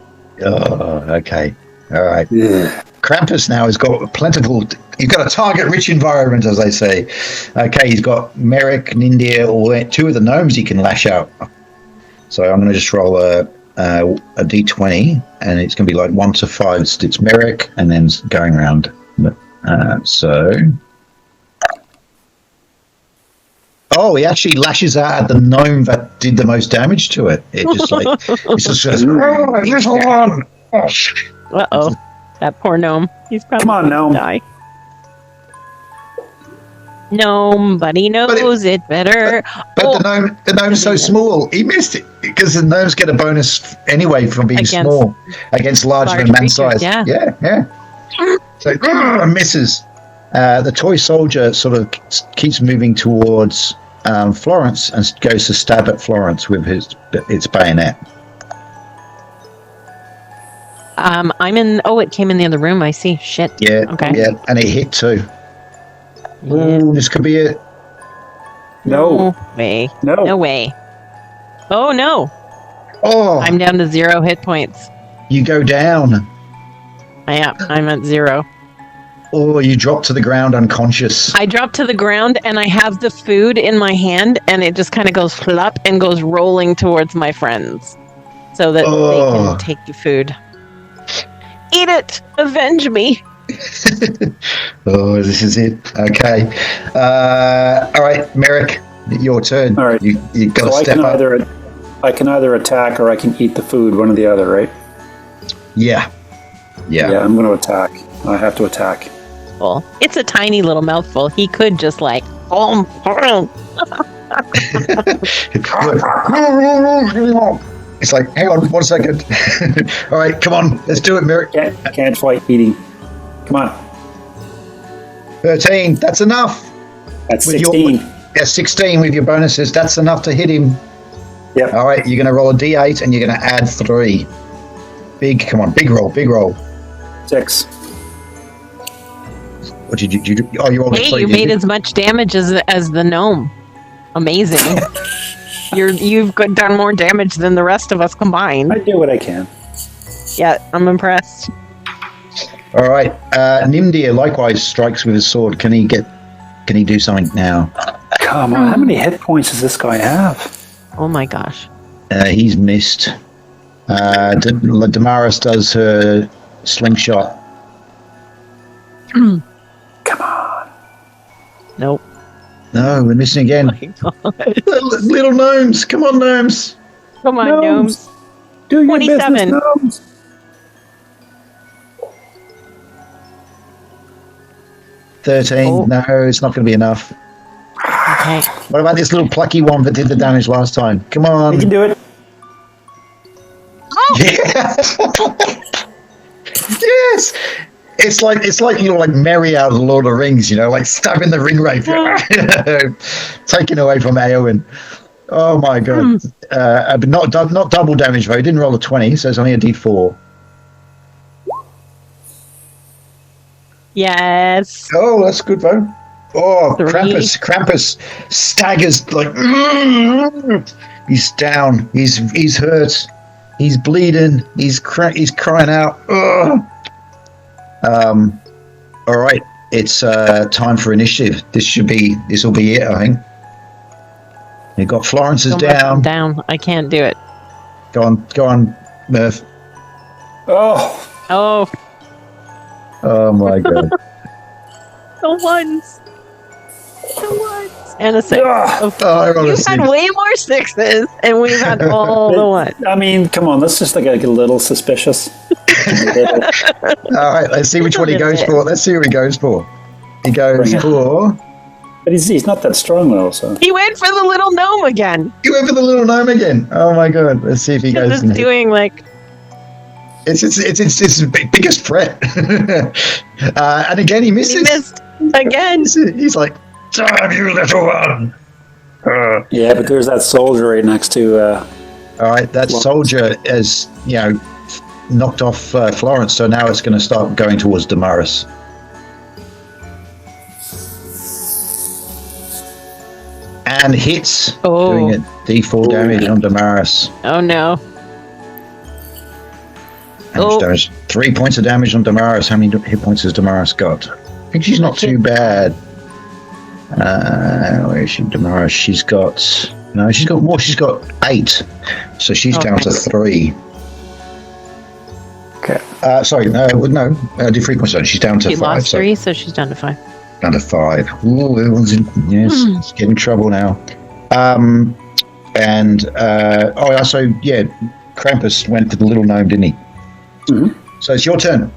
Oh, okay. All right. Ugh. Krampus now has got plentiful. He's got a target-rich environment, as they say. Okay, he's got Merrick, Nindir, all two of the gnomes he can lash out. So I'm going to just roll a d20, and it's going to be like 1 to 5. It's Merrick, and then going around. So. Oh, he actually lashes out at the gnome that did the most damage to it. It just like it just says, "Oh, this one." Uh-oh. That poor gnome. He's probably Come on, gonna gnome. die. Gnome, but he knows it better. But the gnome's so small, he missed it because the gnomes get a bonus anyway from being small against larger large than man creatures, size. yeah. So misses. The toy soldier sort of keeps moving towards Florence and goes to stab at Florence with its bayonet. I'm in. Oh, it came in the other room. I see. Shit. Yeah. Okay. Yeah, and it hit too. Ooh, this could be it. No. way. No. No way. Oh no! Oh, I'm down to 0 hit points. you go down. I'm at 0. Or you drop to the ground unconscious. I drop to the ground and I have the food in my hand and it just kind of goes flop and goes rolling towards my friends so that they can take the food. Eat it! Avenge me! Oh, this is it. Okay. All right, Merrick, your turn. All right. You got So to step up. I can either attack or I can eat the food, one or the other, right? Yeah. Yeah, I'm going to attack. I have to attack. Well, it's a tiny little mouthful. He could just like, It's like, hang on, 1 second. All right, come on, let's do it, Merrick. Can't fight eating. Come on. 13, that's enough. That's With 16. 16 with your bonuses, that's enough to hit him. Yep. All right, you're going to roll a d8 and you're going to add 3. Come on, big roll. 6. What did you do? Oh, you rolled a 3. hey, you made as much damage as the gnome. Amazing. You've done more damage than the rest of us combined. I do what I can. Yeah, I'm impressed. All right, Nimdir likewise strikes with his sword. Can he do something now? Come on, how many hit points does this guy have? Oh my gosh. He's missed. Damaris does her slingshot. Come on. Nope. No, we're missing again. Oh my God. Little gnomes, come on, gnomes. Come on, gnomes. Do your 27. business, gnomes. $13. No, it's not going to be enough. Okay. What about this little plucky one that did the damage last time? Come on. You can do it. Yeah. Yes. It's like like Merry out of the Lord of the Rings, like stabbing the ring wraith, taking away from Eowyn. Oh my god! But not double damage though. He didn't roll a 20, so it's only a D4. Yes. Oh, that's good though. Oh, 3. Krampus staggers like he's down. He's hurt. He's bleeding. He's crying out. Ugh. All right, it's time for initiative. This will be it, I think. You got Florence's down. Down. I can't do it. Go on, Murph. Oh, Oh my god. the ones. And a 6. I rolled a You've 6. had way more 6s, and we've had all the ones. I mean, come on, let's just get a little suspicious. All right, let's see which one he goes for. Let's see what he goes for. He goes for But he's not that strong though, so. He went for the little gnome again. You went for the little gnome again. Oh my god! Let's see if he goes. It's doing like. It's his biggest threat. And again, he misses. He missed again. He's like, "Damn you, little one!" Yeah, but there's that soldier right next to. All right, that soldier has knocked off Florence, so now it's going to start going towards Damaris. And hits, doing a D4 damage on Damaris. Oh no. How much damage? 3 points of damage on Damaris. How many hit points has Damaris got? I think she's not too bad. Where is she, Damaris? She's got more. She's got 8, so she's down to 3. Okay. Sorry, no. I did 3 points. She's down to 5. She lost 3, so she's down to 5. Down to 5. Ooh, everyone's it's getting trouble now. Krampus went for the little gnome, didn't he? Mm-hmm. So it's your turn.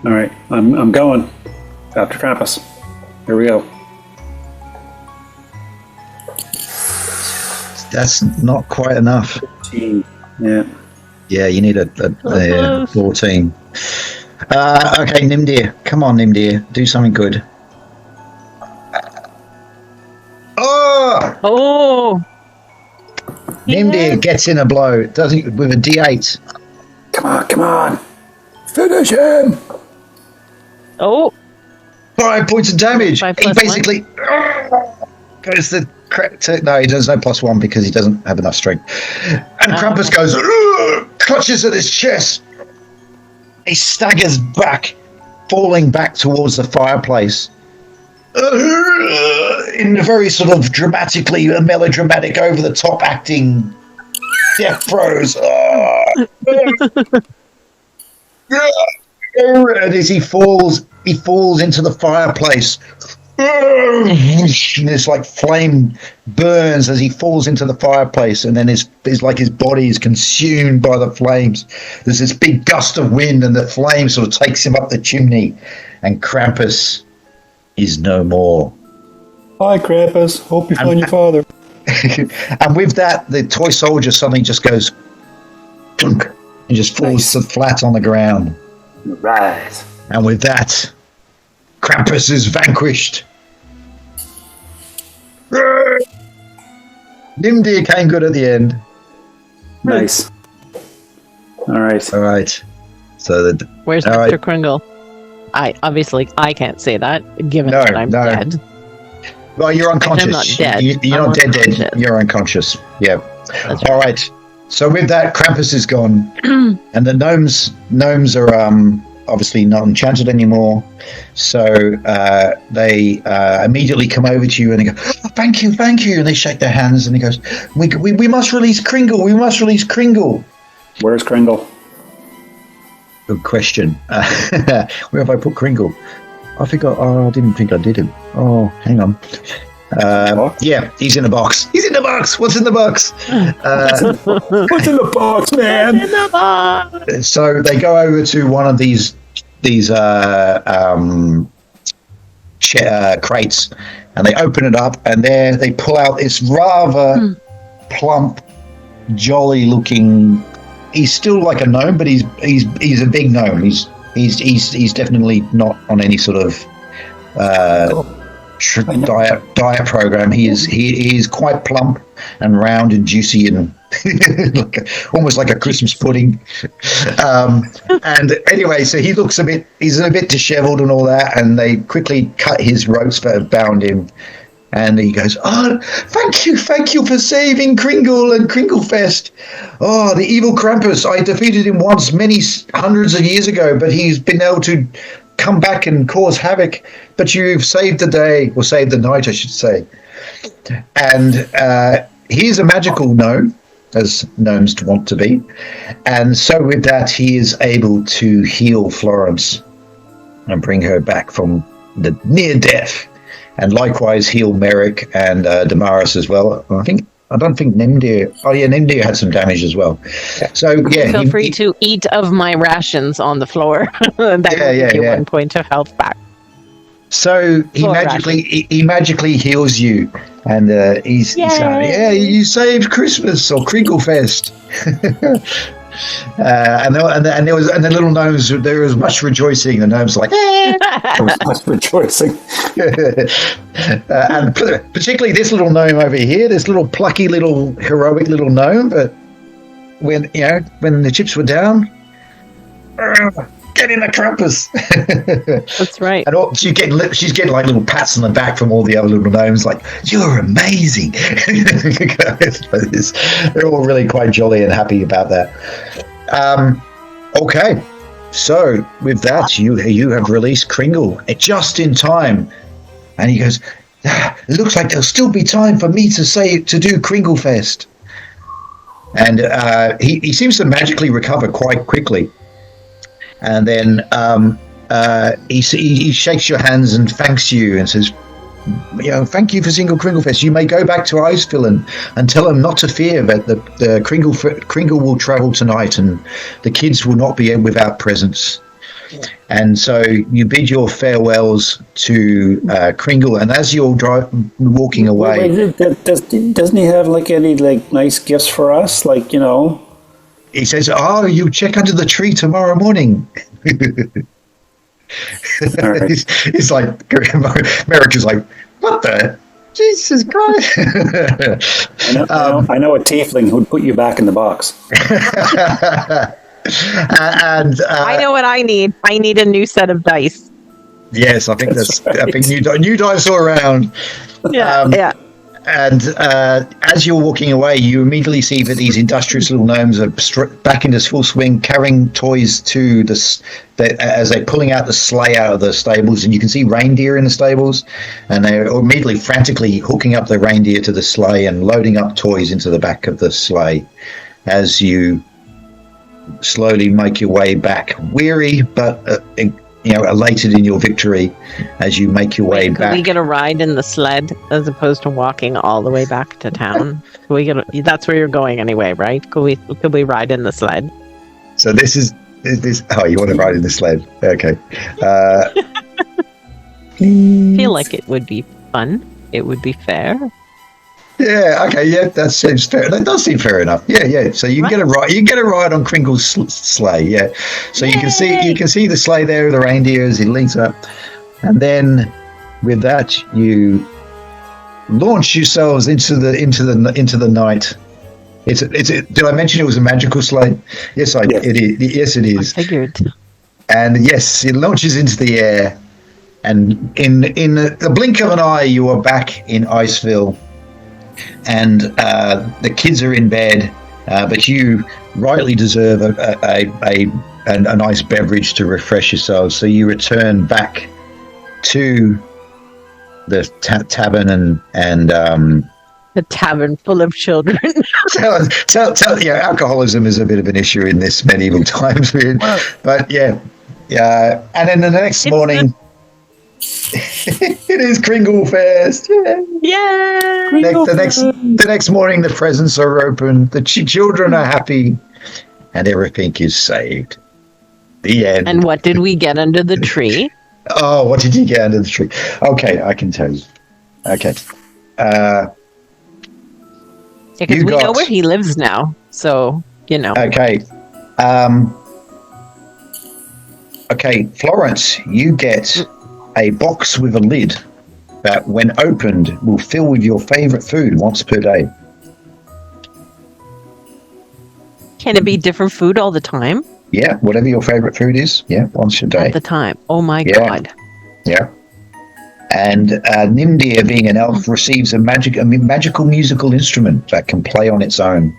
All right, I'm going after Krampus. Here we go. That's not quite enough. 15. Yeah. Yeah, you need a 14. Okay, Nimdir. Come on, Nimdir. Do something good. Oh! Nimdir gets in a blow. Does it with a D8. Come on. Finish him. Oh! 5 points of damage. 5 He plus basically goes the correct. No, he does no +1 because he doesn't have enough strength. And Krampus goes, clutches at his chest. He staggers back, falling back towards the fireplace. In a very sort of dramatically melodramatic, over the top acting death throes. And as he falls into the fireplace. And this like flame burns as he falls into the fireplace, and then his body is consumed by the flames. There's this big gust of wind, and the flame sort of takes him up the chimney, and Krampus is no more. Hi, Krampus. Hope you find your father. And with that, the toy soldier suddenly just goes dunk, and just falls flat on the ground. Right. And with that, Krampus is vanquished. Nimdir came good at the end. Nice. All right. So Where's Mr. Kringle? I can't say that, given that I'm dead. Well, you're unconscious. I'm not dead. You're not dead. You're unconscious. Yeah. That's All right. So with that, Krampus is gone, and the gnomes are obviously not enchanted anymore. So they immediately come over to you and they go, oh, thank you, and they shake their hands and he goes, we must release Kringle. We must release Kringle. Where's Kringle? Good question. Where have I put Kringle? I didn't think I did him. Oh, hang on. Yeah, he's in the box. He's in the box. What's in the box? What's in the box, man? In the box. So they go over to one of these crates, and they open it up, and there they pull out this rather plump, jolly-looking. He's still like a gnome, but he's a big gnome. He's definitely not on any sort of diet program. He is quite plump and round and juicy and almost like a Christmas pudding. And anyway, so he's a bit disheveled and all that, and they quickly cut his ropes that have bound him. And he goes, oh, thank you for saving Kringle and Kringlefest. Oh, the evil Krampus. I defeated him once many hundreds of years ago, but he's been able to come back and cause havoc. But you've saved the day, or saved the night, I should say. And he's a magical gnome, as gnomes want to be. And so with that, he is able to heal Florence and bring her back from the near death. And likewise heal Merrick and Damaris as well. I don't think Nimdir. Oh yeah, Nimdir had some damage as well. So yeah, feel free to eat of my rations on the floor. That will give you 1 point of health back. So he Poor magically heals you, and he's like, yeah, you saved Christmas or Kringlefest. And there was the little gnomes. There was much rejoicing. The gnomes were like, There was much rejoicing. and particularly this little gnome over here, this little plucky little heroic little gnome. But when the chips were down, get in the Krampus. That's right. And she's getting like little pats on the back from all the other little gnomes, like, you're amazing. They're all really quite jolly and happy about that. Okay, so with that, you have released Kringle just in time, and he goes, it looks like there'll still be time for me to do Kringlefest. And he seems to magically recover quite quickly. And then he shakes your hands and thanks you and says, thank you for Single Kringlefest. You may go back to Iceville and tell them not to fear that the Kringle will travel tonight and the kids will not be without presents. And so you bid your farewells to Kringle, and as you're walking away... Doesn't he have any nice gifts for us? He says, you check under the tree tomorrow morning. Right. He's like, Merrick is like, what the? Jesus Christ. I know a tiefling who'd put you back in the box. And I know what I need. I need a new set of dice. Yes, I think new dice all around. Yeah. And as you're walking away, you immediately see that these industrious little gnomes are back into full swing, carrying toys to as they're pulling out the sleigh out of the stables, and you can see reindeer in the stables, and they're immediately frantically hooking up the reindeer to the sleigh and loading up toys into the back of the sleigh as you slowly make your way back, weary but elated in your victory as you make your way back. Could we get a ride in the sled as opposed to walking all the way back to town? That's where you're going anyway, right? Could we ride in the sled? So this is you want to ride in the sled? Okay. I feel like it would be fun. It would be fair. Yeah. Okay. Yeah, that seems fair. That does seem fair enough. Yeah. So you can get a ride. You can get a ride on Kringle's sleigh. Yeah. So you can see the sleigh there with the reindeer as he links up, and then with that you launch yourselves into the night. Did I mention it was a magical sleigh? Yes, it is. Yes, it is. I figured. And yes, it launches into the air, and in the blink of an eye, you are back in Iceville. And the kids are in bed, but you rightly deserve a nice beverage to refresh yourselves. So you return back to the tavern and the tavern full of children. Alcoholism is a bit of an issue in this medieval times, but yeah. And then the next morning. It is Kringlefest. Yeah. The next morning, the presents are open. The children are happy, and everything is saved. The end. And what did we get under the tree? Oh, what did you get under the tree? Okay, I can tell you. Okay. Because we know where he lives now, so Okay. Okay, Florence, you get a box with a lid that, when opened, will fill with your favorite food once per day. Can it be different food all the time? Yeah, whatever your favorite food is. Yeah, once a day. At the time. Oh my God. Yeah. And Nimdir, being an elf, receives a magical musical instrument that can play on its own.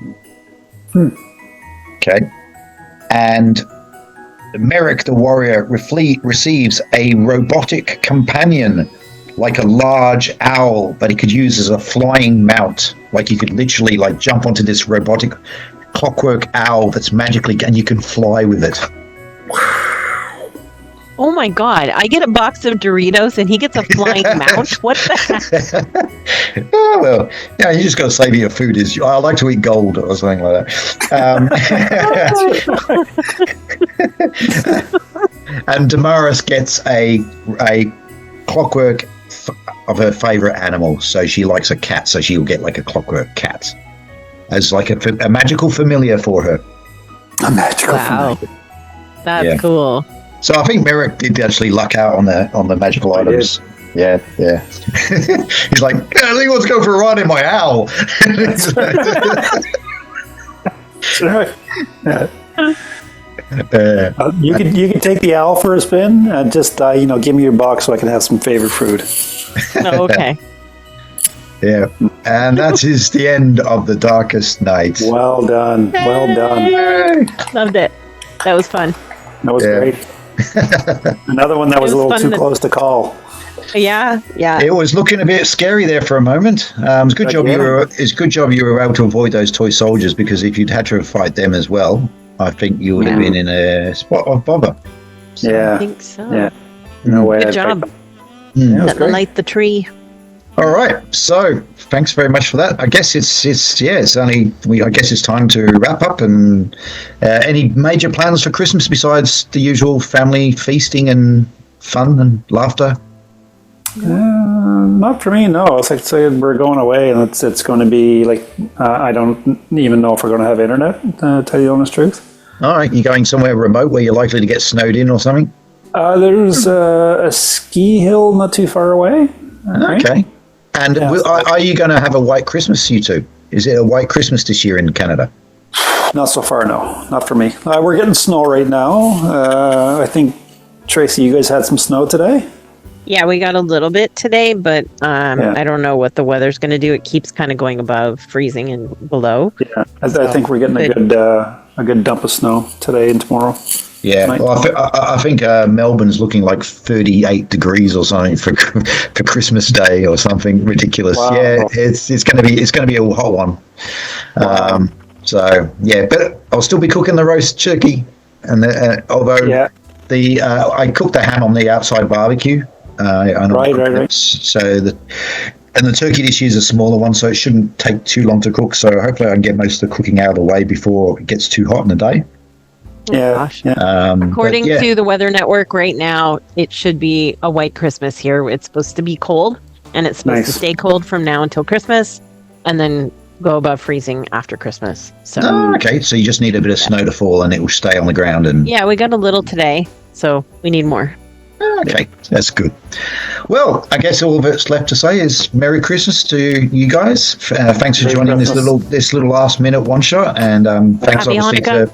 Okay. And Merrick the warrior receives a robotic companion, like a large owl that he could use as a flying mount. Like you could literally jump onto this robotic clockwork owl that's magically, and you can fly with it. Oh my God! I get a box of Doritos and he gets a flying mount. What the heck? Oh well, yeah. You just got to say your food is. I like to eat gold or something like that. And Damaris gets a clockwork of her favorite animal. So she likes a cat, so she'll get like a clockwork cat as like a magical familiar for her. A magical Wow. familiar. That's cool. So I think Merrick did actually luck out on the magical items. Yeah. He's like, I think let's go for a ride in my owl. You can take the owl for a spin and just give me your box so I can have some favorite food. Oh, okay. Yeah, and that is the end of the Darkest Night. Well done. Well done. Loved it. That was fun. That was great. Another one that was a little too close to call. Yeah. It was looking a bit scary there for a moment. It's good job you were able to avoid those toy soldiers, because if you'd had to fight them as well, I think you would have been in a spot of bother. Yeah, I think so. Yeah, no way. Good job. Yeah, That light the tree. All right, so thanks very much for that. I guess I guess it's time to wrap up. And any major plans for Christmas besides the usual family feasting and fun and laughter? Not for me, no. It's like saying we're going away, and it's going to be like I don't even know if we're going to have internet. To tell you the honest truth. All right, you're going somewhere remote where you're likely to get snowed in or something. There's a ski hill not too far away. Okay. And are you going to have a white Christmas, you two? Is it a white Christmas this year in Canada? Not so far, no. Not for me. We're getting snow right now. I think, Tracy, you guys had some snow today? Yeah, we got a little bit today, but I don't know what the weather's going to do. It keeps kind of going above freezing and below. Yeah, I think we're getting a good dump of snow today and tomorrow. Yeah, well, I think Melbourne's looking like 38 degrees or something for Christmas Day or something ridiculous. Wow. Yeah, it's going to be a hot one. Wow. So yeah, but I'll still be cooking the roast turkey, and although I cooked the ham on the outside barbecue. Right. So the turkey this year is a smaller one, so it shouldn't take too long to cook. So hopefully I can get most of the cooking out of the way before it gets too hot in the day. Yeah. According to the Weather Network right now, it should be a white Christmas here. It's supposed to be cold, and it's supposed to stay cold from now until Christmas, and then go above freezing after Christmas. So okay, so you just need a bit of snow to fall, and it will stay on the ground. And yeah, we got a little today, so we need more. Okay, that's good. Well, I guess all that's left to say is Merry Christmas to you guys. Thanks for joining this little last minute one shot, and thanks Happy obviously Hanukkah.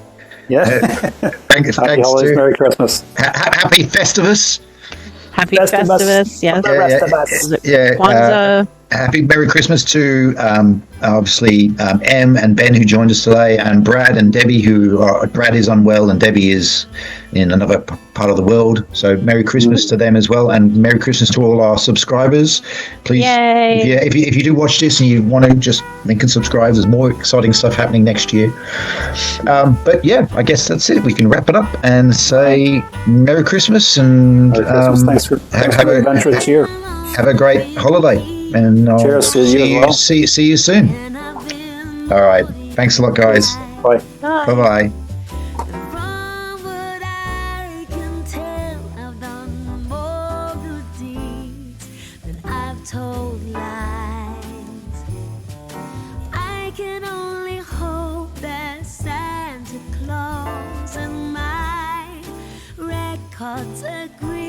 thanks Happy holidays, to Merry Christmas. Happy Festivus. Happy Festivus, yes. The rest of us. Yeah, Kwanzaa. happy Merry Christmas to obviously Em and Ben who joined us today, and Brad and Debbie Brad is unwell and Debbie is in another part of the world. So Merry Christmas to them as well, and Merry Christmas to all our subscribers. Please, if you do watch this and you want to just link and subscribe, there's more exciting stuff happening next year. But yeah, I guess that's it. We can wrap it up and say Merry Christmas and Merry Christmas. Thanks for the adventure this year. Have a great holiday, and I'll see you soon. All right, thanks a lot, guys. Bye. Bye. From what I can tell, I've done more good deeds than I've told lies. I can only hope that Santa Claus and my records agree.